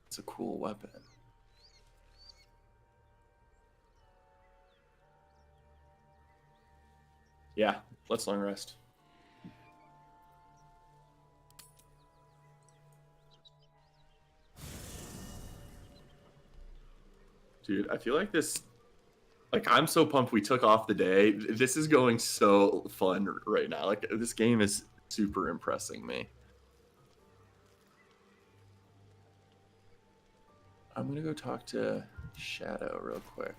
It's a cool weapon. Yeah, let's long rest. Dude, I feel like this... Like, I'm so pumped we took off the day. This is going so fun right now. Like, this game is super impressing me. I'm going to go talk to Shadow real quick.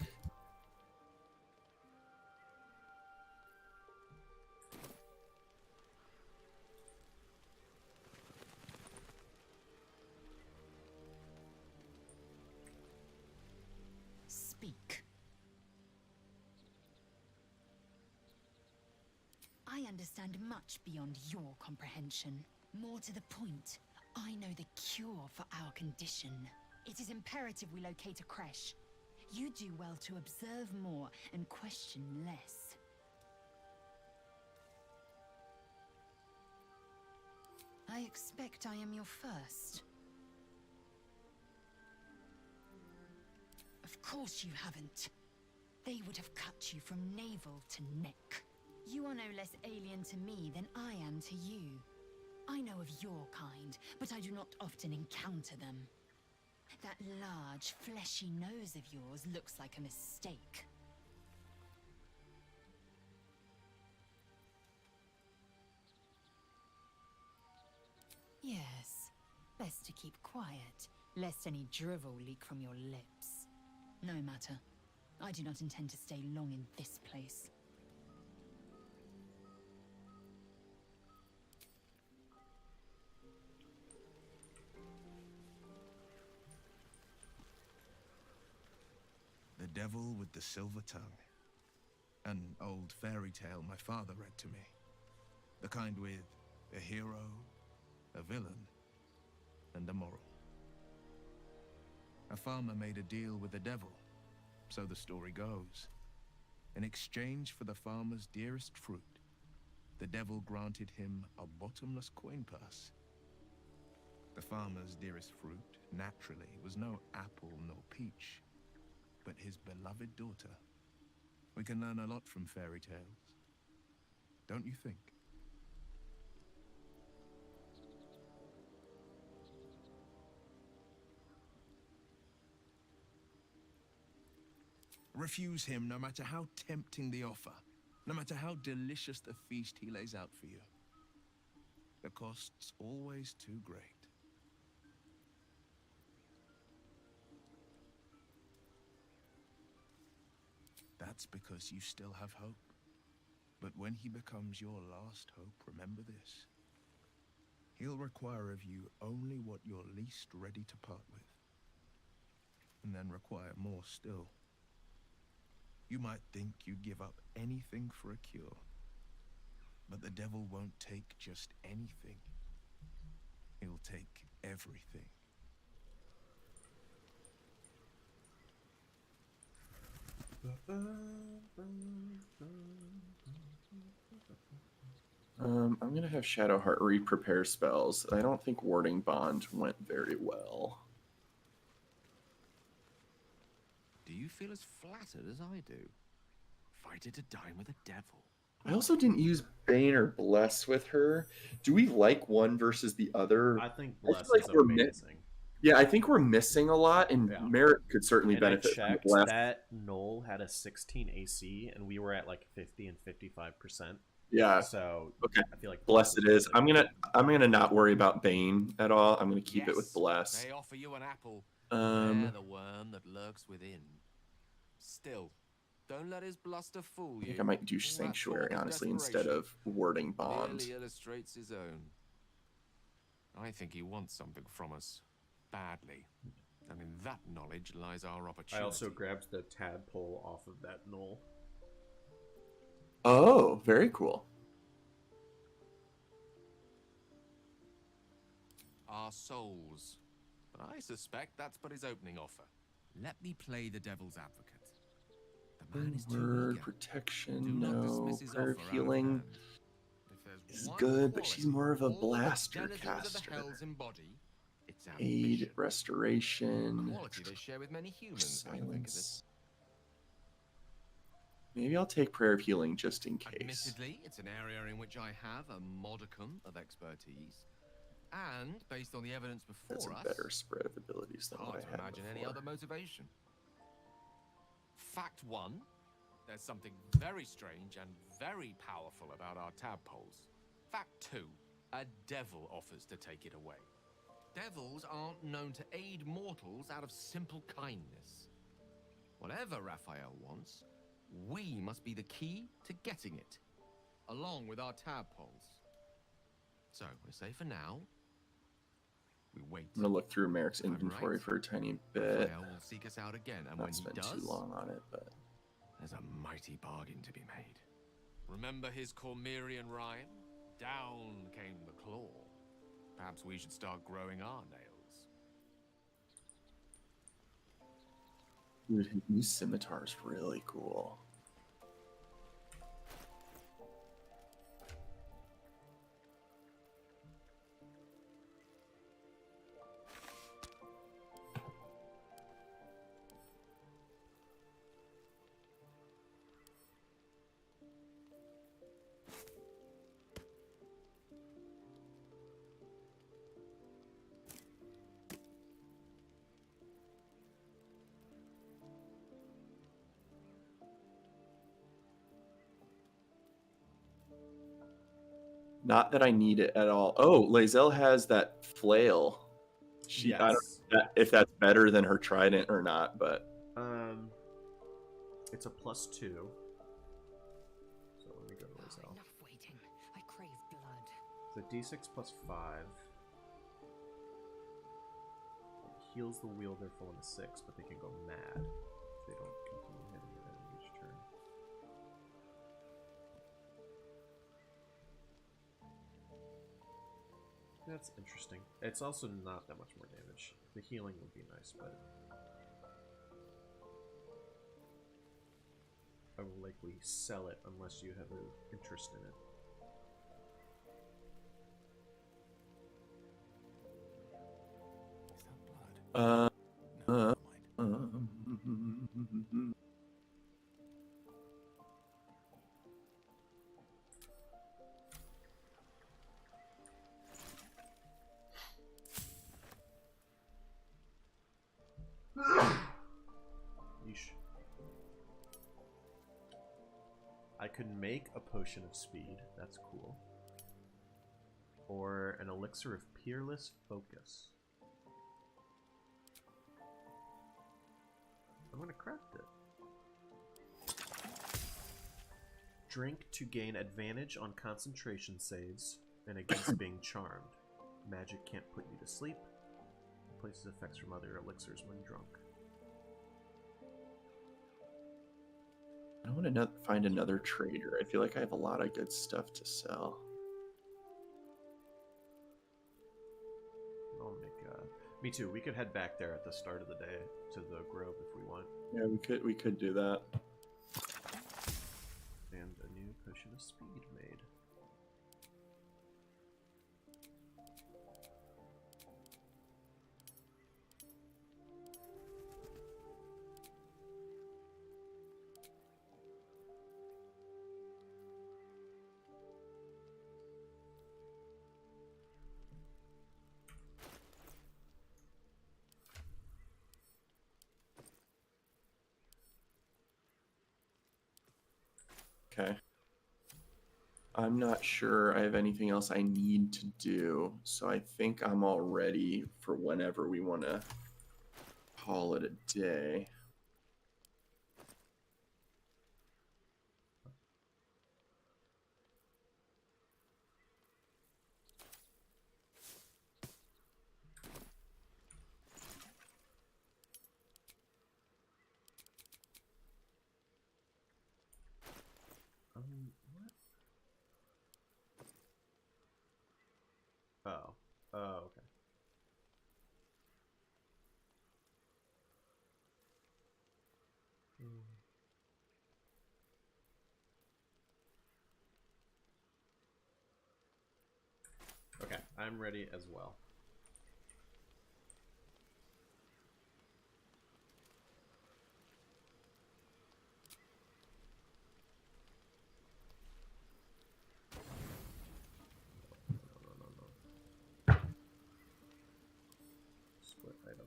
understand much beyond your comprehension. More to the point, I know the cure for our condition. It is imperative we locate a creche. You do well to observe more and question less. I expect I am your first. Of course you haven't. They would have cut you from navel to neck. You are no less alien to me than I am to you. I know of your kind, but I do not often encounter them. That large, fleshy nose of yours looks like a mistake. Yes, best to keep quiet, lest any drivel leak from your lips. No matter. I do not intend to stay long in this place. The Devil with the Silver Tongue. An old fairy tale my father read to me. The kind with a hero, a villain, and a moral. A farmer made a deal with the devil, so the story goes. In exchange for the farmer's dearest fruit, the devil granted him a bottomless coin purse. The farmer's dearest fruit, naturally, was no apple nor peach, but his beloved daughter. We can learn a lot from fairy tales, don't you think? Refuse him no matter how tempting the offer, no matter how delicious the feast he lays out for you. The cost's always too great. That's because you still have hope. But when he becomes your last hope, remember this. He'll require of you only what you're least ready to part with. And then require more still. You might think you'd give up anything for a cure. But the devil won't take just anything. He'll take everything. I'm gonna have Shadowheart re-prepare spells. I don't think Warding Bond went very well. Do you feel as flattered as I do? Invited to dine with a devil. I also didn't use Bane or Bless with her. Do we like one versus the other? I think feel Bless like is we're amazing. Yeah, I think we're missing a lot, and Merritt could certainly And benefit I from the checked Bless. that Knoll had a 16 AC, and we were at like 50 and 55%. Yeah. So Okay. I feel like Bless it is. really I'm gonna not worry about Bane at all. I'm gonna keep it with Bless. They offer you an apple. Um, They're the worm that lurks within. Still, don't let his bluster fool you. I think I might do All that Sanctuary, talk of honestly, instead desperation of Warding Bond. merely illustrates his own. I think he wants something from us. Badly. And in that knowledge lies our opportunity. I also grabbed the tadpole off of that Knoll. Oh, very cool. Our souls. But I suspect that's but his opening offer. Let me play the devil's advocate. The man is too Word, eager. protection, Do not no. dismiss his Prayer of offer out of healing hand. If there's is one good, but she's quality more of a all the blaster denizens of the caster. hells embody, it's Aid, ambition. restoration, A quality they share with many humans, when you think of it. silence. Maybe I'll take Prayer of Healing just in case. Admittedly, it's an area in which I have a modicum of expertise. And, based on the evidence before That's a us, better spread of abilities than what hard I to had imagine any before. other motivation. Fact one, there's something very strange and very powerful about our tadpoles. Fact two, a devil offers to take it away. Devils aren't known to aid mortals out of simple kindness. Whatever Raphael wants, we must be the key to getting it, along with our tadpoles. So, I say for now, we wait. I'm gonna look through Merrick's inventory for a tiny bit. Raphael will seek us out again, and Not when he spend does, too long on it, but there's a mighty bargain to be made. Remember his Cormyrean rhyme? Down came the claw. Perhaps we should start growing our nails. Dude, his new scimitar is really cool. Not that I need it at all. Oh, Lae'zel has that flail. I don't know if that's better than her trident or not, but it's a +2. So let me go to Lae'zel. Enough waiting. I crave blood. So D6 +5. It heals the wielder for 1/6, but they can go mad if they don't continue hitting it at each turn. That's interesting. It's also not that much more damage. The healing would be nice, but I will likely sell it unless you have an interest in it. Yeesh. I could make a potion of speed. That's cool. Or an elixir of peerless focus. I'm gonna craft it. Drink to gain advantage on concentration saves and against being charmed. Magic can't put you to sleep. Replaces effects from other elixirs when drunk. I want to find another trader. I feel like I have a lot of good stuff to sell. I'll make me too. We could head back there at the start of the day to the grove if we want. Yeah, we could do that. And a new potion of speed made. Okay. I'm not sure I have anything else I need to do, so I think I'm all ready for whenever we want to call it a day. What? Oh. Oh, okay. Okay, I'm ready as well. No. Split item.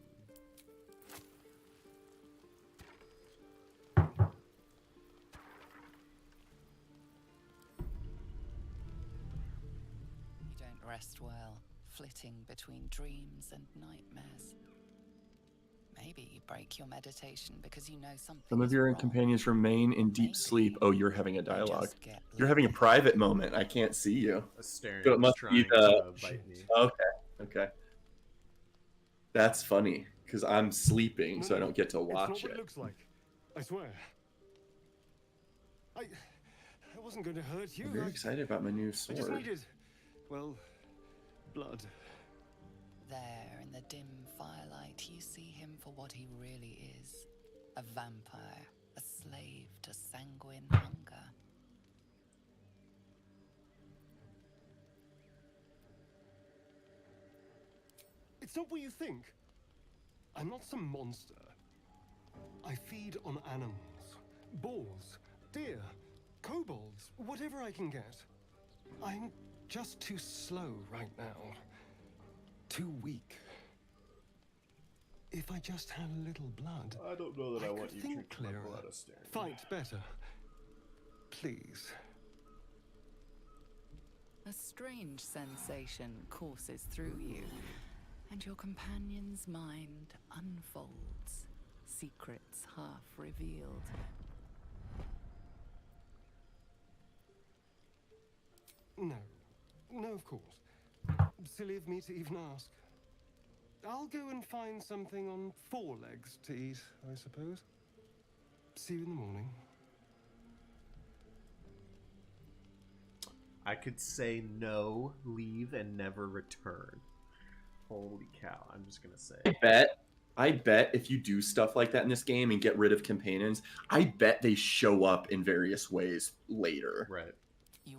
You don't rest well, flitting between dreams and nightmares. Maybe you break your meditation because you know something. Some of your wrong. companions remain in deep sleep. Oh, you're having a dialogue. You're having a private moment. I can't see you. Astarion So it must be to bite me. Okay. That's funny because I'm sleeping, so I don't get to watch It's not what it. it looks like. I swear. wasn't going to hurt you. I'm very excited about my new I just sword. needed, well, blood. There, in the dim firelight, you see him for what he really is. A vampire, a slave to sanguine hunger. It's not what you think. I'm not some monster. I feed on animals. Boars, deer, kobolds, whatever I can get. I'm just too slow right now. Too weak. If I just had a little blood, I don't know that I want could you think drinking my clearer. blood, Astarion. Fight better. Please. A strange sensation courses through you, and your companion's mind unfolds, secrets half revealed. No. No, of course. Silly of me to even ask. I'll go and find something on 4 legs to eat, I suppose. See you in the morning. I could say no, leave, and never return. Holy cow, I'm just gonna say. I bet if you do stuff like that in this game and get rid of companions, I bet they show up in various ways later. Right.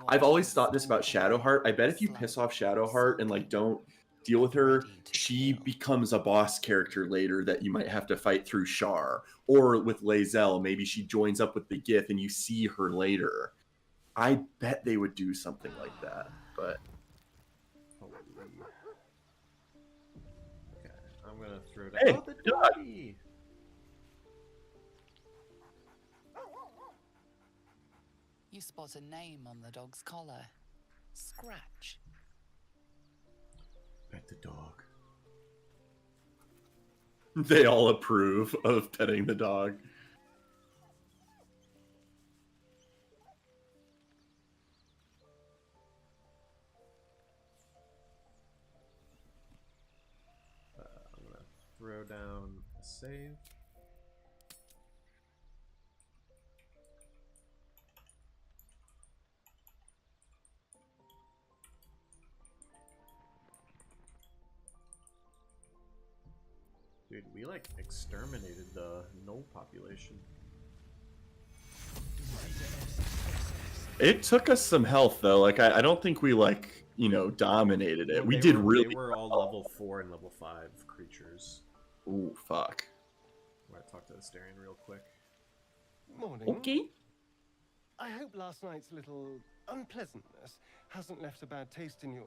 I've always thought this about Shadowheart. I bet if you piss off Shadowheart and like don't deal with her, she becomes a boss character later that you might have to fight through Shar. Or with Lae'zel, maybe she joins up with the Gith and you see her later. I bet they would do something like that, but Okay, I'm gonna throw down. Hey, Oh, the doggy! You spot a name on the dog's collar. Scratch. pet the dog. They all approve of petting the dog. I'm gonna throw down a save. Dude, we like exterminated the gnoll population. It took us some health though. Like I don't think we like, you know, dominated it. Well, We they did were, really They were all well. level 4 and level 5 creatures. Ooh, fuck. I'm gonna talk to Astarion real quick. Morning. Okay. I hope last night's little unpleasantness hasn't left a bad taste in your...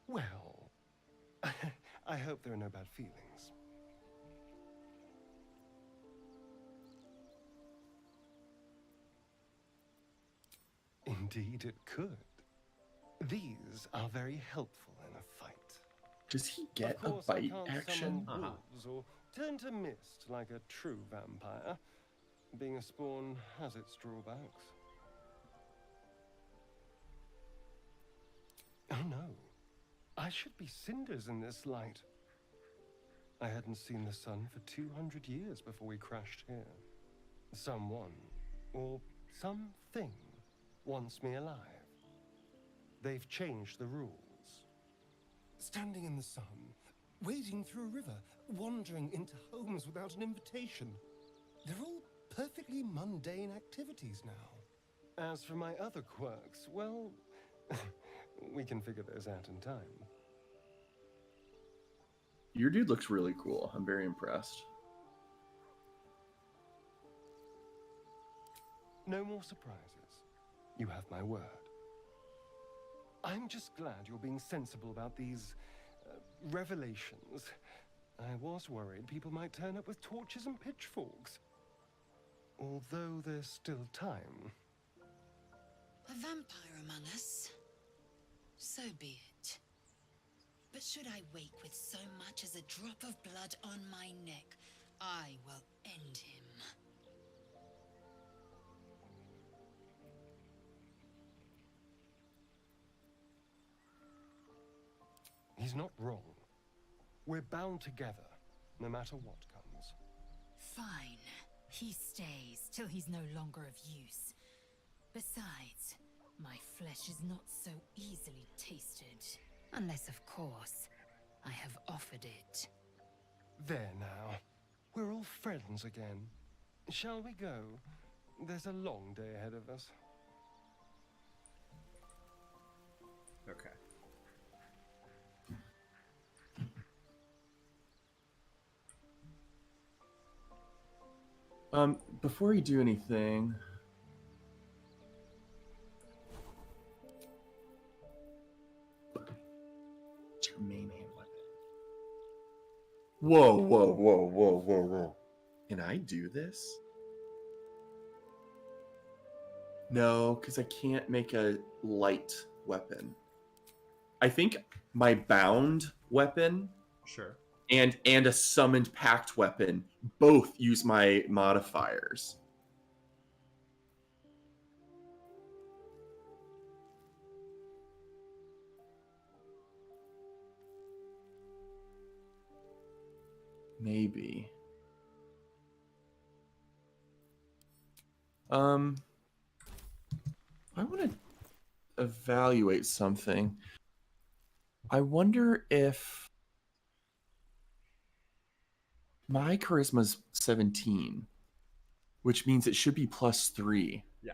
Well, I hope there are no bad feelings. Indeed it could. These are very helpful in a fight. Does he get Of a course, I bite can't action? summon wolves or turn to mist like a true vampire. Being a spawn has its drawbacks. Oh no. I should be cinders in this light. I hadn't seen the sun for 200 years before we crashed here. Someone, or something, wants me alive. They've changed the rules. Standing in the sun, wading through a river, wandering into homes without an invitation. They're all perfectly mundane activities now. As for my other quirks, well, we can figure those out in time. Your dude looks really cool. I'm very impressed. No more surprises. You have my word. I'm just glad you're being sensible about these revelations. I was worried people might turn up with torches and pitchforks. Although there's still time. A vampire among us? So be it. But should I wake with so much as a drop of blood on my neck, I will end him. He's not wrong. We're bound together, no matter what comes. Fine. He stays till he's no longer of use. Besides, my flesh is not so easily tasted. Unless, of course, I have offered it. There now. We're all friends again. Shall we go? There's a long day ahead of us. Okay. Before you do anything, what's your main hand weapon? Whoa, whoa, whoa, whoa, whoa, whoa. Can I do this? No, because I can't make a light weapon. I think my bound weapon Sure. and a summoned pact weapon both use my modifiers. Maybe. I want to evaluate something. I wonder if my charisma's 17, which means it should be +3. Yeah.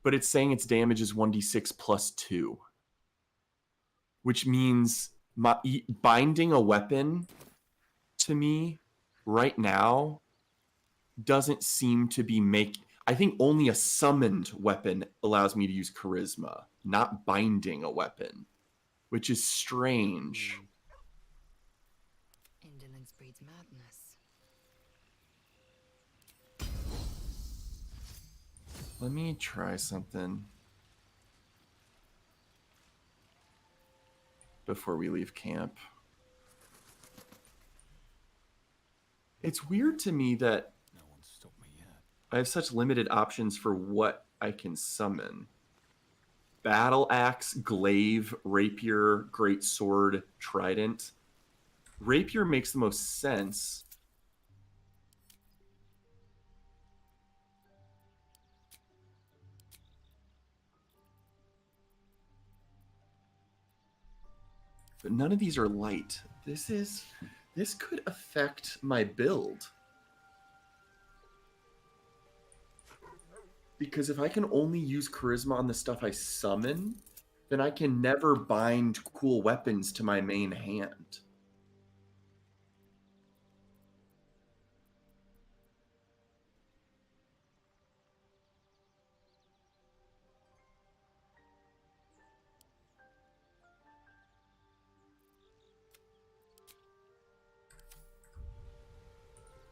But it's saying its damage is 1d6 +2. Which means binding a weapon to me right now doesn't seem to be I think only a summoned weapon allows me to use charisma, not binding a weapon, which is strange. Indolence breeds madness. Let me try something before we leave camp. It's weird to me that I have such limited options for what I can summon. Battle axe, glaive, rapier, great sword, trident. Rapier makes the most sense. But none of these are light. This could affect my build. Because if I can only use charisma on the stuff I summon, then I can never bind cool weapons to my main hand.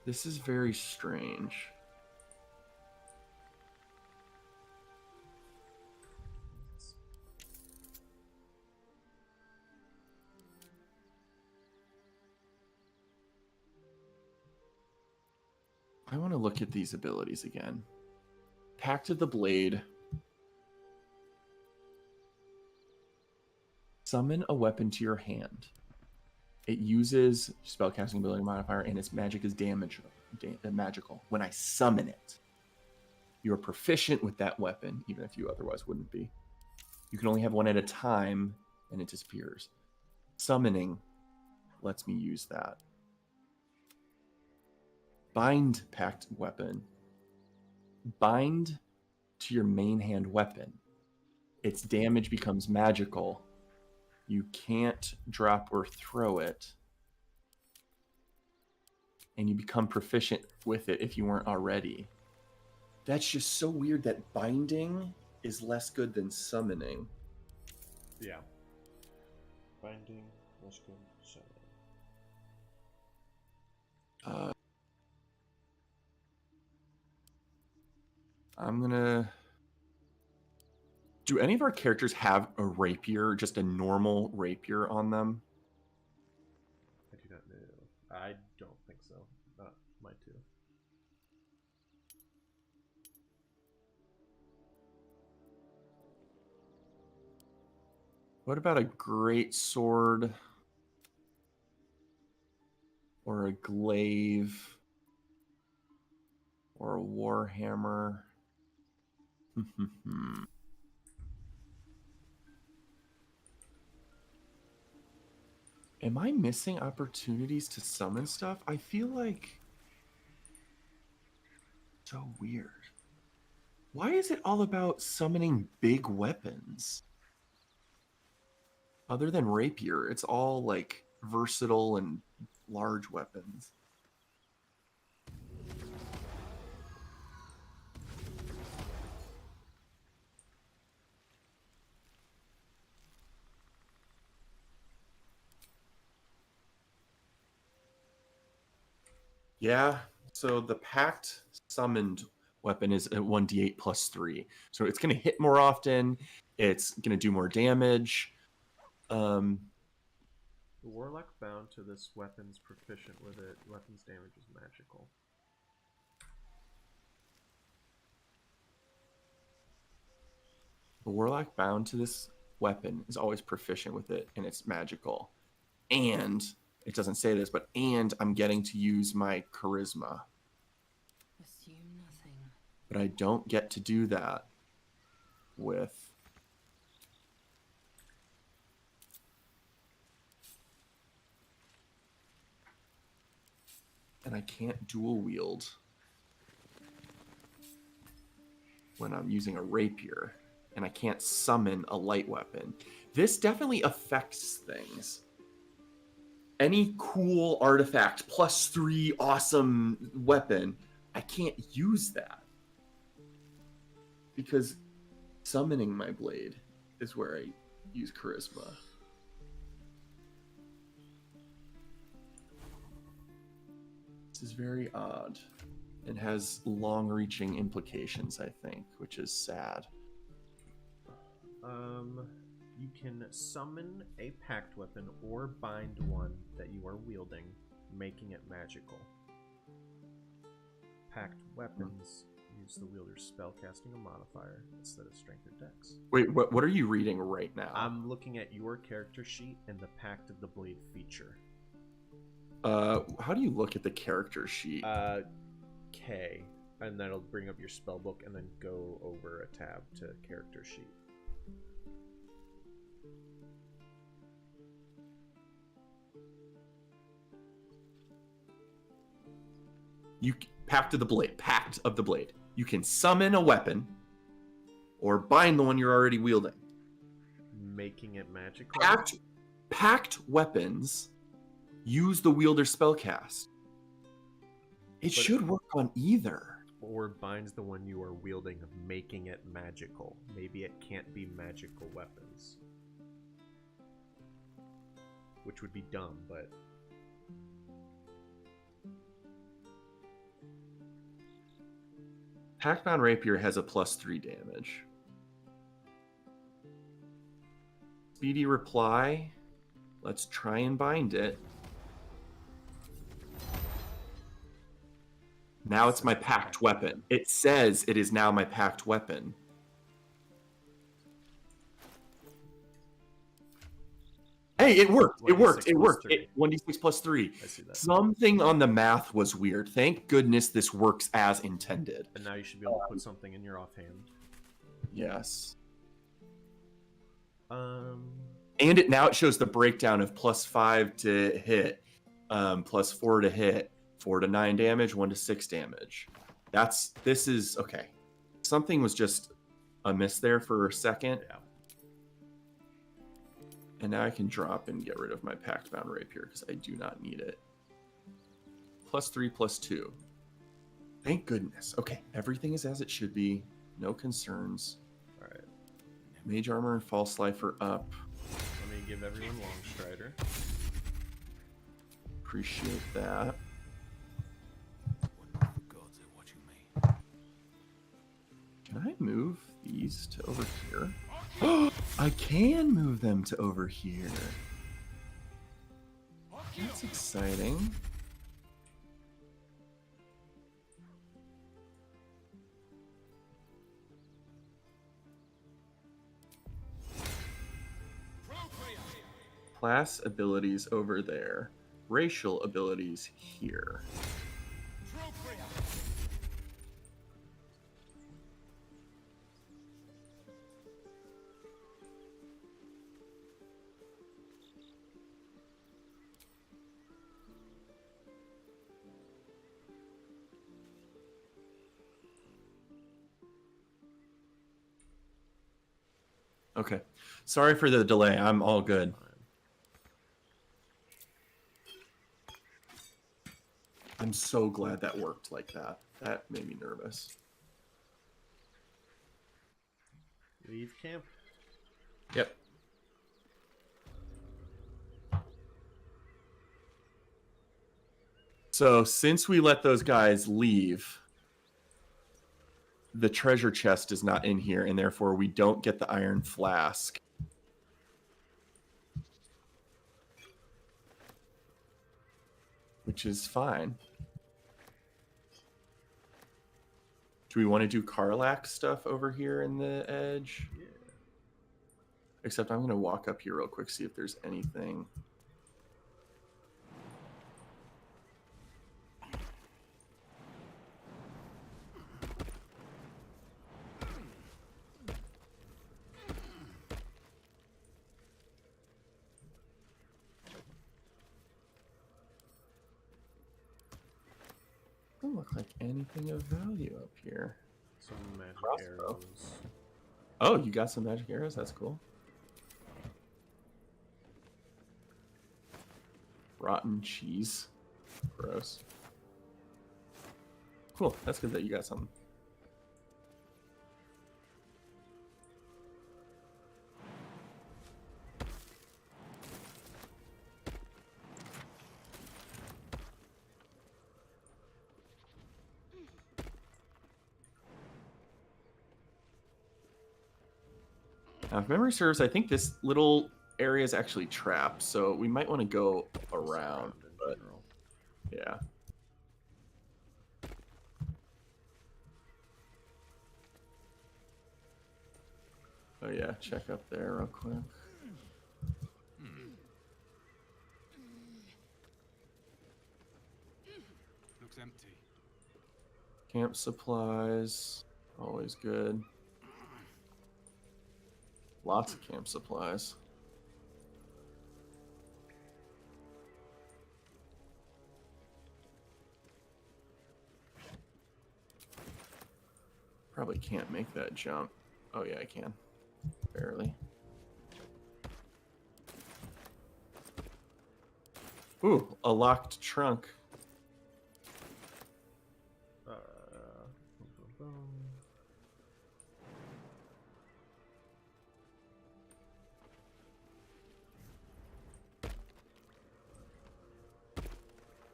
This is very strange. I want to look at these abilities again. Pact of the Blade. Summon a weapon to your hand. It uses spellcasting ability modifier, and its magic is magical. When I summon it, you are proficient with that weapon, even if you otherwise wouldn't be. You can only have one at a time, and it disappears. Summoning lets me use that. Bind pact weapon. Bind to your main hand weapon. Its damage becomes magical. You can't drop or throw it. And you become proficient with it if you weren't already. That's just so weird that binding is less good than summoning. Yeah. Binding, less good, summoning. I'm gonna... Do any of our characters have a rapier, just a normal rapier on them? I do not know. I don't think so. Not my two. What about a great sword? Or a glaive? or a warhammer. Am I missing opportunities to summon stuff? I feel like so weird. Why is it all about summoning big weapons? Other than rapier, it's all like versatile and large weapons. Yeah, so the packed summoned weapon is a 1d8 plus 3. So it's going to hit more often. It's going to do more damage. The warlock bound to this weapon's proficient with it. Weapon's damage is magical. The warlock bound to this weapon is always proficient with it, and it's magical. And it doesn't say this, but and I'm getting to use my charisma. Assume nothing. But I don't get to do that with and I can't dual wield when I'm using a rapier, and I can't summon a light weapon. This definitely affects things. Any cool artifact plus 3 awesome weapon, I can't use that because summoning my blade is where I use charisma. This is very odd and has long-reaching implications, I think, which is sad. You can summon a packed weapon or bind one that you are wielding, making it magical. Packed weapons use the wielder's spellcasting or modifier instead of strength or dex. Wait, what are you reading right now? I'm looking at your character sheet and the Pact of the Blade feature. How do you look at the character sheet? K, and that'll bring up your spellbook and then go over a tab to character sheet. You Pact of the Blade. You can summon a weapon or bind the one you're already wielding. Making it magical. Packed weapons use the wielder's spellcast. It should work on either. Or binds the one you are wielding, making it magical. Maybe it can't be magical weapons. Which would be dumb, but... Pac-Man Rapier has a plus 3 damage. Speedy Reply. Let's try and bind it. Now it's my packed weapon. It says it is now my packed weapon. Hey, it worked. It worked. 1d6 plus 3. I see that. Something on the math was weird. Thank goodness this works as intended. And now you should be able to put something in your offhand. Yes. Um, And it shows the breakdown of plus 5 to hit, plus 4 to hit, 4 to 9 damage, 1 to 6 damage. This is okay. Something was just amiss there for a second. Yeah. And now I can drop and get rid of my Pact Bound Rapier because I do not need it. Plus 3, plus 2. Thank goodness. Okay, everything is as it should be. No concerns. All right. Mage Armor and False Life are up. Let me give everyone Longstrider. Appreciate that. Can I move these to over here? I can move them to over here. That's exciting. Class abilities over there. Racial abilities here. Okay. Sorry for the delay. I'm all good. I'm so glad that worked like that. That made me nervous. Leave camp. Yep. So since we let those guys leave, the treasure chest is not in here, and therefore we don't get the iron flask. Which is fine. Do we want to do Karlach stuff over here in the edge? Yeah. Except I'm going to walk up here real quick, see if there's anything. Doesn't look like anything of value up here. Some magic Crossbow. arrows. Oh, you got some magic arrows? That's cool. Rotten cheese. Gross. Cool. That's good that you got something. Now, if memory serves, I think this little area is actually trapped, so we might want to go around. But yeah. Oh yeah, check up there real quick. Looks empty. Camp supplies, always good. Lots of camp supplies. Probably can't make that jump. Oh yeah, I can. Barely. Ooh, a locked trunk.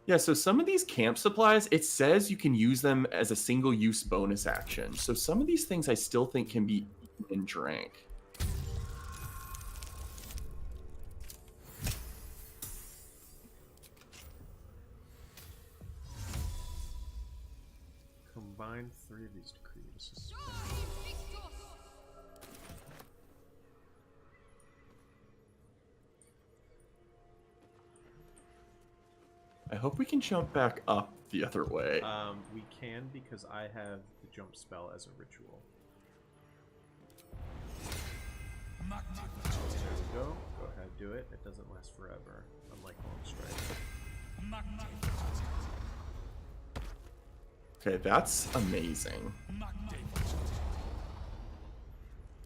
Yeah, so some of these camp supplies, it says you can use them as a single-use bonus action. So some of these things I still think can be eaten and drank. Combine 3 of these to create a suspension. I hope we can jump back up the other way. We can because I have the jump spell as a ritual. There we go. Go ahead, do it. It doesn't last forever, unlike Long Strike. Okay, that's amazing.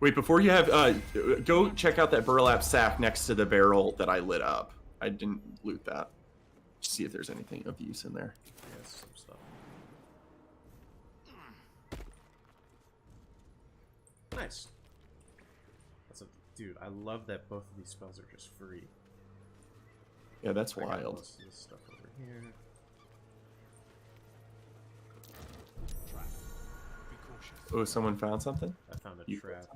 Wait, before you have, go check out that burlap sack next to the barrel that I lit up. I didn't loot that. See if there's anything of use in there. Yeah, some stuff. Nice. That's a dude. I love that both of these spells are just free. Yeah, that's I got wild. most of this stuff over here. Oh, someone found something? I found a You trap.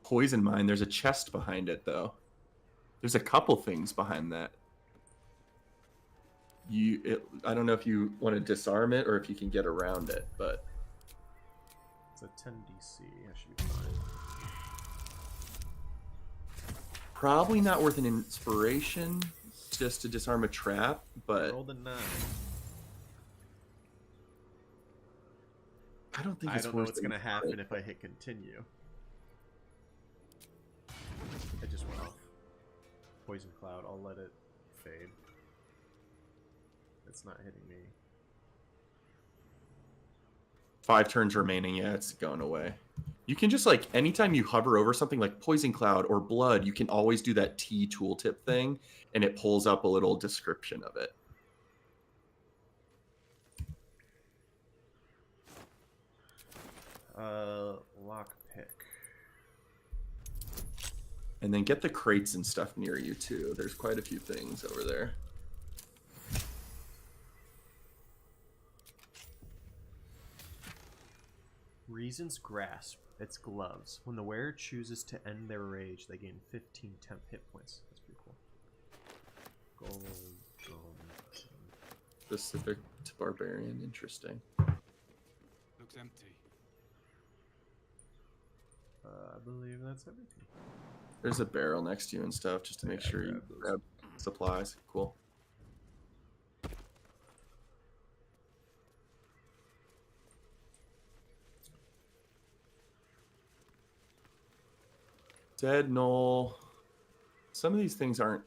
Poison mine. There's a chest behind it, though. There's a couple things behind that. I don't know if you want to disarm it or if you can get around it, but It's a 10 DC. I should be fine. probably not worth an inspiration just to disarm a trap, but Roll the 9. I don't think I it's don't know worth what's it. gonna happen if I hit continue. It just went off. Poison cloud. I'll let it fade. It's not hitting me. 5 turns remaining. Yeah, it's going away. You can just like anytime you hover over something like poison cloud or blood, you can always do that T tooltip thing, and it pulls up a little description of it. Lockpick. And then get the crates and stuff near you too. There's quite a few things over there. Reason's Grasp. It's gloves. When the wearer chooses to end their rage, they gain 15 temp hit points. That's pretty cool. Gold. Specific to barbarian. Interesting. Looks empty. I believe that's everything. There's a barrel next to you and stuff just to make sure you grab supplies. Cool. Dead Knoll. Some of these things aren't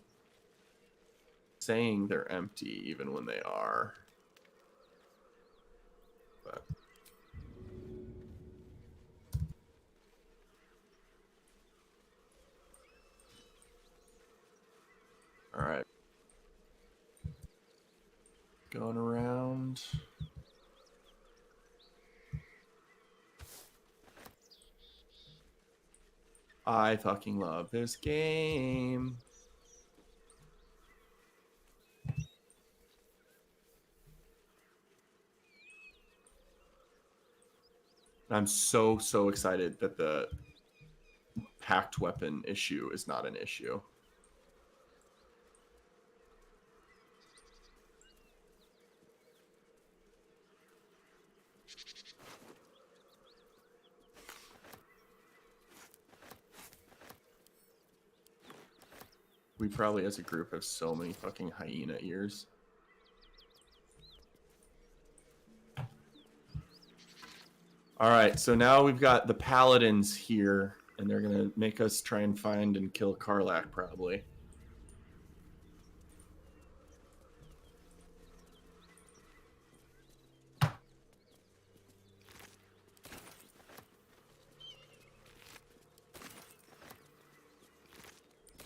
saying they're empty even when they are. But all right. Going around. I fucking love this game. I'm so excited that the packed weapon issue is not an issue. We probably, as a group, have so many fucking hyena ears. All right, so now we've got the paladins here, and they're gonna make us try and find and kill Karlach, probably.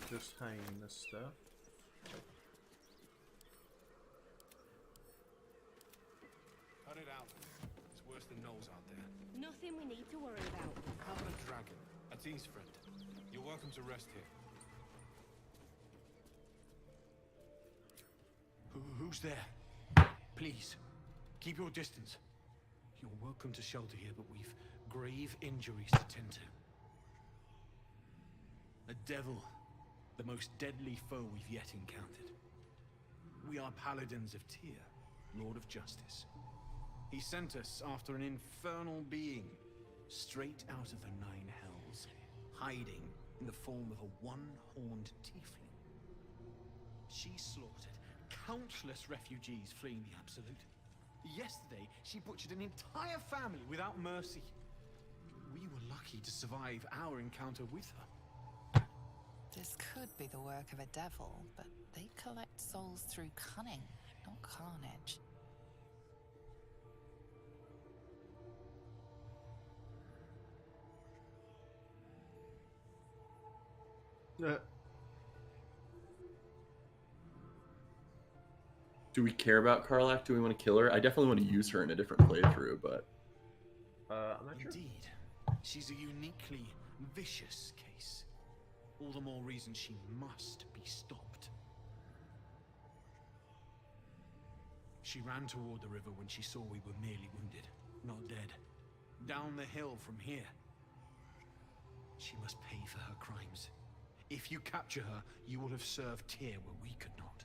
Just hyena stuff. Cut it out. It's worse than Knowles out there. Nothing we need to worry about. How about a dragon? A team's friend. You're welcome to rest here. Who's there? Please, keep your distance. You're welcome to shelter here, but we've grave injuries to tend to. A devil, the most deadly foe we've yet encountered. We are paladins of Tyr, Lord of Justice. He sent us after an infernal being, straight out of the Nine Hells, hiding in the form of a one-horned tiefling. She slaughtered countless refugees fleeing the Absolute. Yesterday, she butchered an entire family without mercy. We were lucky to survive our encounter with her. This could be the work of a devil, but they collect souls through cunning, not carnage. Do we care about Karlach? Do we want to kill her? I definitely want to use her in a different playthrough, but... I'm not sure. Indeed. She's a uniquely vicious case. All the more reason she must be stopped. She ran toward the river when she saw we were merely wounded, not dead. Down the hill from here. She must pay for her crimes. If you capture her, you will have served Tyr where we could not.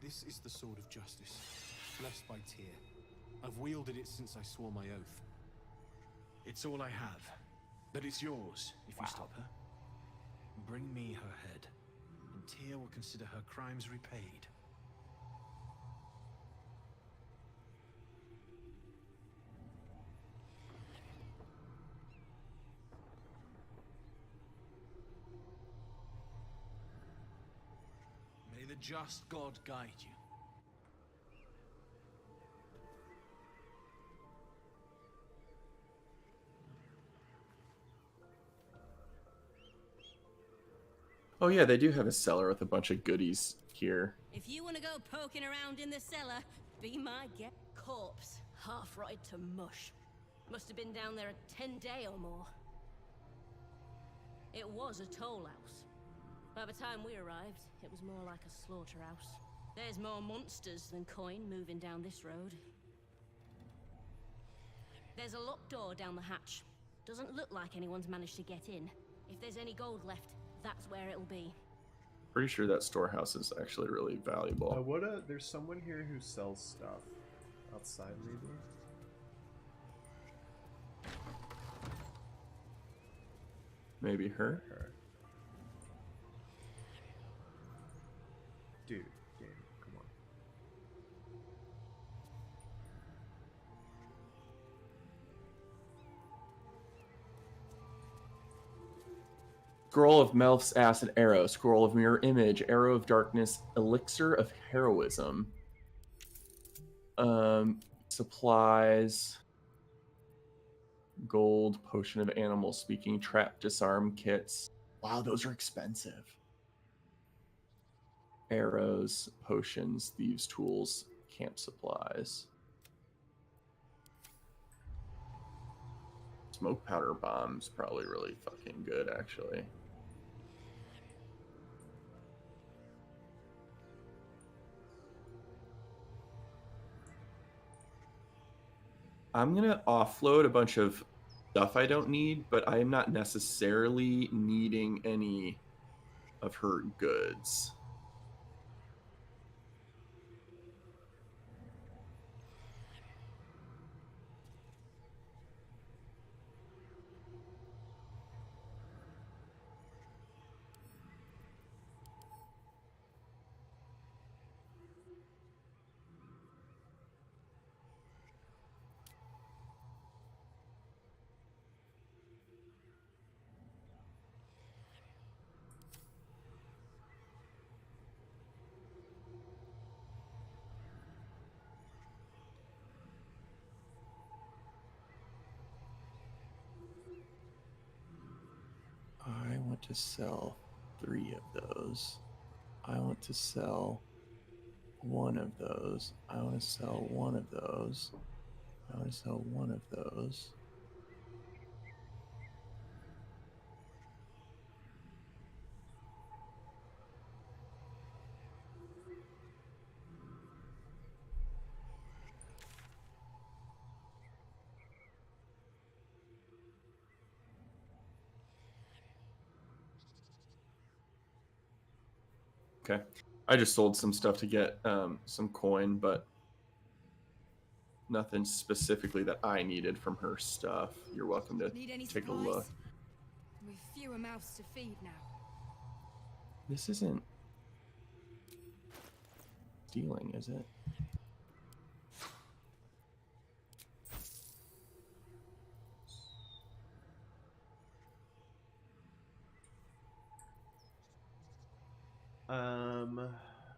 This is the sword of justice, blessed by Tyr. I've wielded it since I swore my oath. It's all I have, but it's yours if you stop her. Bring me her head, and Tyr will consider her crimes repaid. May the just God guide you. Oh yeah, they do have a cellar with a bunch of goodies here. If you want to go poking around in the cellar, be my guest. Corpse, half rotted to mush. Must have been down there a 10-day or more. It was a toll house. By the time we arrived, it was more like a slaughterhouse. There's more monsters than coin moving down this road. There's a locked door down the hatch. Doesn't look like anyone's managed to get in. If there's any gold left, that's where it'll be. Pretty sure that storehouse is actually really valuable. There's someone here who sells stuff. Outside, maybe? Maybe her? Dude, game, come on. Scroll of Melf's Acid Arrow, Scroll of Mirror Image, Arrow of Darkness, Elixir of Heroism. Supplies, gold, Potion of Animal Speaking, Trap Disarm Kits. Wow, those are expensive. Arrows, potions, thieves' tools, camp supplies. Smoke powder bombs, probably really fucking good, actually. I'm gonna offload a bunch of stuff I don't need, but I am not necessarily needing any of her goods. I want to sell 3 of those. I want to sell 1 of those. I want to sell 1 of those. I want to sell 1 of those. Okay. I just sold some stuff to get some coin, but nothing specifically that I needed from her stuff. You're welcome to Need any take a supplies? look. We've fewer mouths to feed now. This isn't stealing, is it?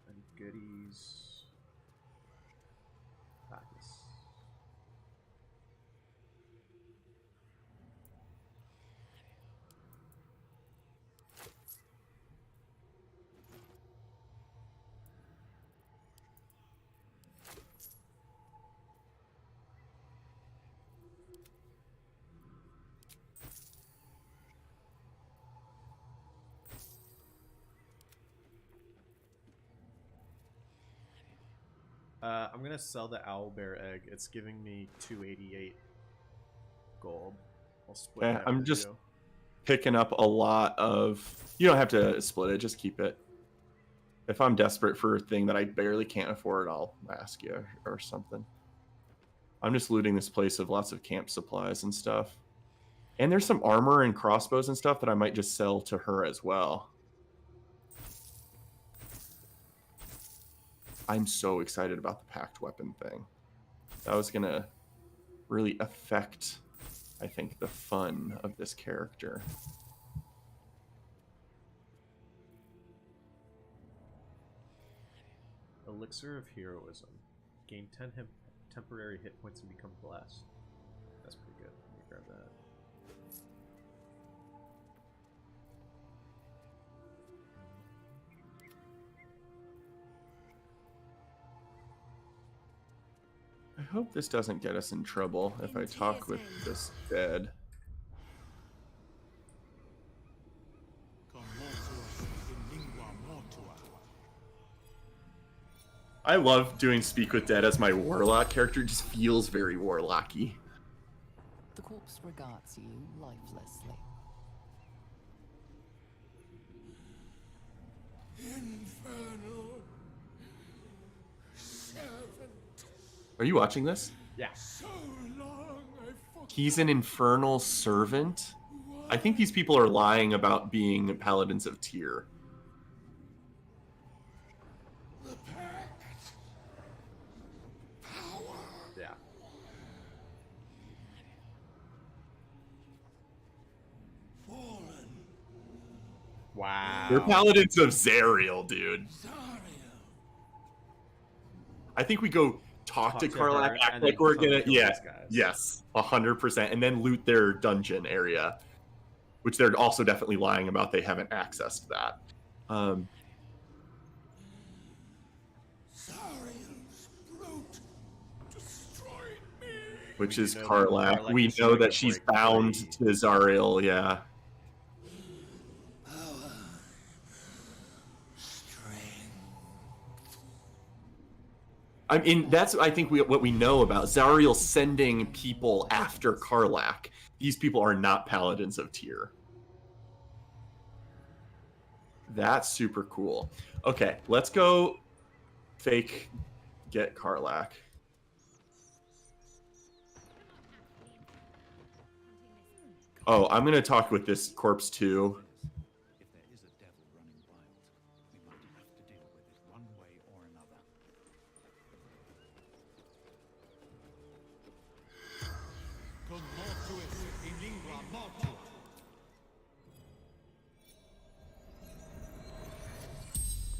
And goodies. Practice. I'm gonna sell the owlbear egg. It's giving me 288 gold. I'll split that I'm with just you. picking up a lot of... You don't have to split it, just keep it. If I'm desperate for a thing that I barely can't afford, I'll ask you or something. I'm just looting this place of lots of camp supplies and stuff. And there's some armor and crossbows and stuff that I might just sell to her as well. I'm so excited about the packed weapon thing. That was gonna really affect, I think, the fun of this character. Elixir of Heroism. Gain 10 temporary hit points and become blessed. That's pretty good. Let me grab that. hope this doesn't get us in trouble if I talk with this dead. I love doing Speak with Dead as my warlock character. It just feels very warlocky. The corpse regards you lifelessly. Infernal servant. Are you watching this? Yeah. So long I He's an infernal servant. I think these people are lying about being paladins of Tyr. The pact. Power. Yeah. Fallen. Wow. They're paladins of Zariel, dude. I think we go talk to Karlach, her, act and like then we're come gonna, kill yeah, these guys. yes, 100%, and then loot their dungeon area, which they're also definitely lying about. They haven't accessed that. Zariel's brute destroyed me. Which is know that Karlach. Karlach We is know trying that to she's break bound free. to Zariel, yeah. Power. Strength. I mean, that's, I think, what we know about Zariel sending people after Karlach. These people are not paladins of Tyr. That's super cool. Okay, let's go fake get Karlach. Oh, I'm going to talk with this corpse too. If there is a devil running wild, we might have to deal with it one way or another.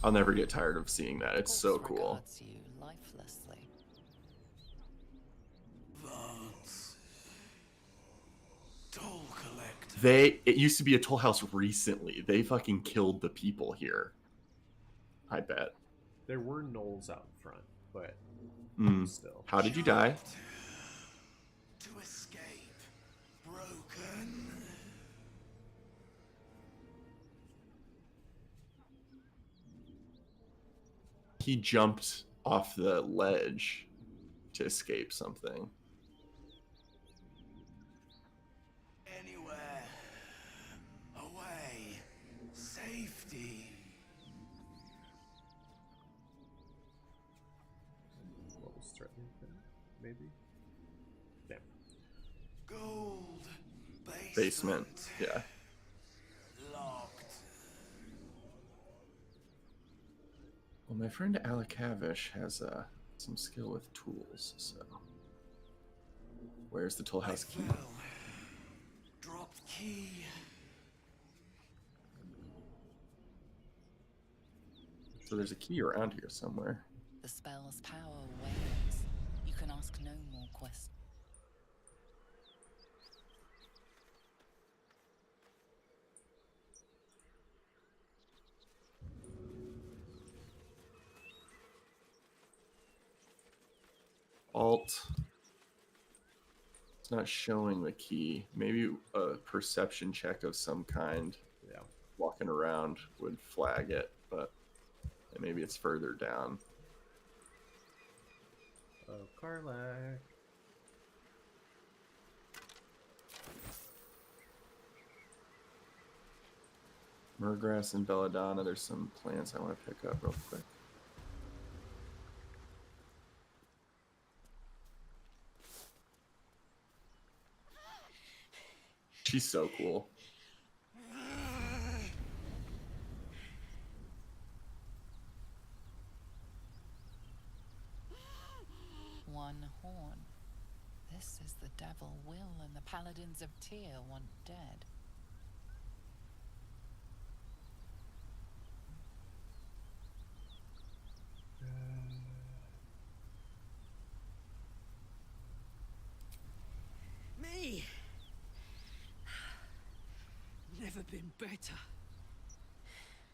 I'll never get tired of seeing that. It's so cool. Regards you lifelessly. Vance. Toll collector. It used to be a toll house recently. They fucking killed the people here. I bet. There were gnolls out front, but still. How did you die? To escape. Broken. He jumped off the ledge to escape something. Anywhere. Away. Safety. What was threatening him? Maybe? Yeah. Gold. Basement. Yeah. Locked. Well, my friend Alakavish has some skill with tools, so... Where's the toll house key? Dropped key. So there's a key around here somewhere. The spell's power wanes. You can ask no more questions. Alt. It's not showing the key. Maybe a perception check of some kind. Yeah. Walking around would flag it, but maybe it's further down. Oh, Karlach. Murgrass and Belladonna, there's some plants I want to pick up real quick. She's so cool. One horn. This is the devil Will and the paladins of Tyr want dead. Me! Never been better.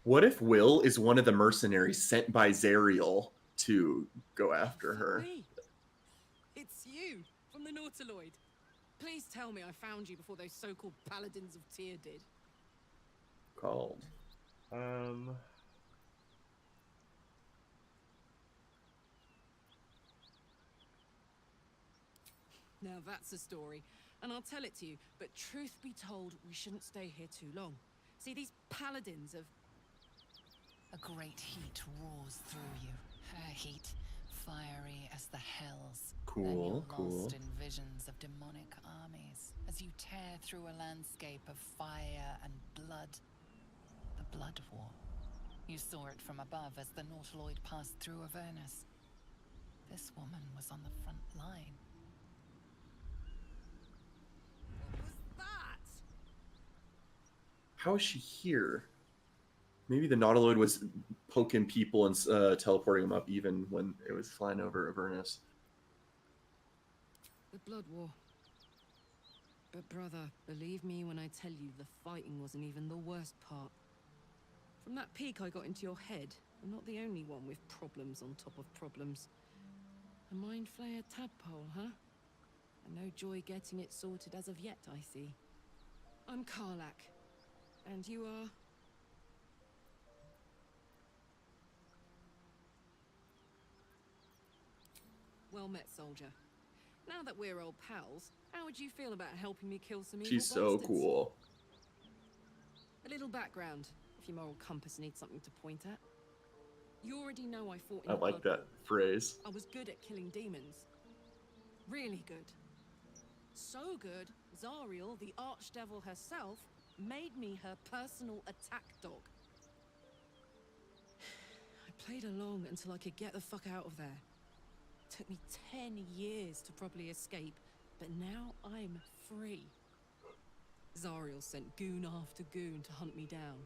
What if Will is one of the mercenaries sent by Zariel to go after her? It's the Nautiloid. Please tell me I found you before those so-called paladins of Tyr did. Called. Now that's a story, and I'll tell it to you, but truth be told, we shouldn't stay here too long. See, these paladins of... A great heat roars through you. Her heat, fiery as the hells. Cool, Then you're cool. lost in visions of demonic armies as you tear through a landscape of fire and blood. The Blood War. You saw it from above as the Nautiloid passed through Avernus. This woman was on the front line. How is she here? Maybe the Nautiloid was poking people and teleporting them up even when it was flying over Avernus. The Blood War. But brother, believe me when I tell you the fighting wasn't even the worst part. From that peak I got into your head, I'm not the only one with problems on top of problems. A mind flayer tadpole, huh? And no joy getting it sorted as of yet, I see. I'm Karlak. And you are? Well met, soldier. Now that we're old pals, how would you feel about helping me kill some evil She's so bastards? cool. A little background, if your moral compass needs something to point at. You already know I fought in I the like Blood that phrase. War. I was good at killing demons. Really good. So good, Zariel, the archdevil herself, made me her personal attack dog. I played along until I could get the fuck out of there. Took me 10 years to properly escape, but now I'm free. Zariel sent goon after goon to hunt me down.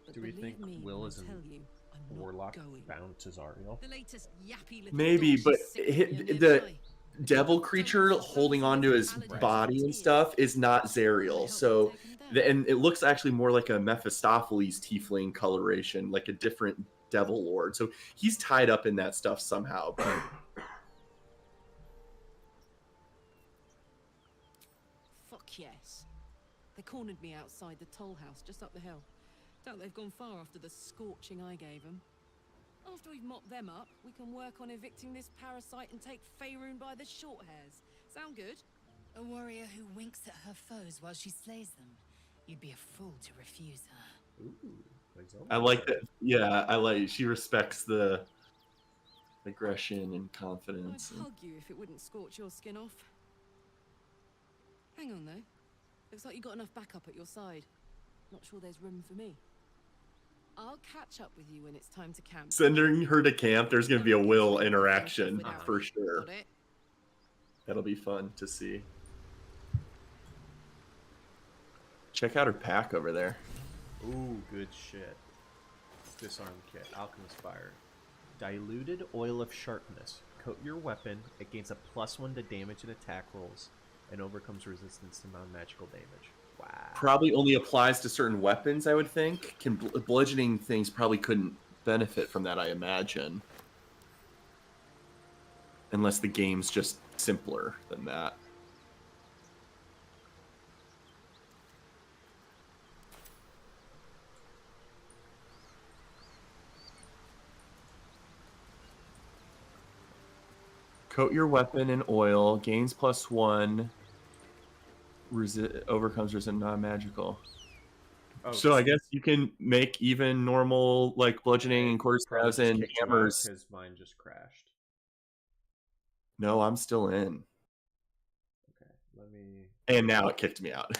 But Do we believe think me Will when is I a tell you, I'm warlock not going. bound to Zariel? The latest yappy little Maybe, dog but she's sick of me the nearby. devil creature holding onto his body and stuff is not Zariel. So, and it looks actually more like a Mephistopheles tiefling coloration, like a different devil lord. So he's tied up in that stuff somehow. But Fuck yes. They cornered me outside the toll house just up the hill. Doubt they've gone far after the scorching I gave them. After we've mopped them up, we can work on evicting this parasite and take Faerun by the short hairs. Sound good? A warrior who winks at her foes while she slays them. You'd be a fool to refuse her. Ooh, I like that. Yeah, I like. She respects the aggression and confidence. I'd hug you if it wouldn't scorch your skin off. Hang on though. Looks like you got enough backup at your side. Not sure there's room for me. I'll catch up with you when it's time to camp. Sending her to camp, there's going to be a Will interaction for sure. Got it? That'll be fun to see. Check out her pack over there. Ooh, good shit. Disarm kit, Alchemist Fire. Diluted Oil of Sharpness. Coat your weapon. It gains a +1 to damage and attack rolls, and overcomes resistance to non-magical damage. Wow. Probably only applies to certain weapons, I would think. Bludgeoning things probably couldn't benefit from that, I imagine. Unless the game's just simpler than that. Coat your weapon in oil, gains +1, overcomes resistance non-magical. Oh, so I guess you can make even normal like bludgeoning and quarterstaves and hammers. Because mine just crashed. No, I'm still in. Okay, let me. And now it kicked me out.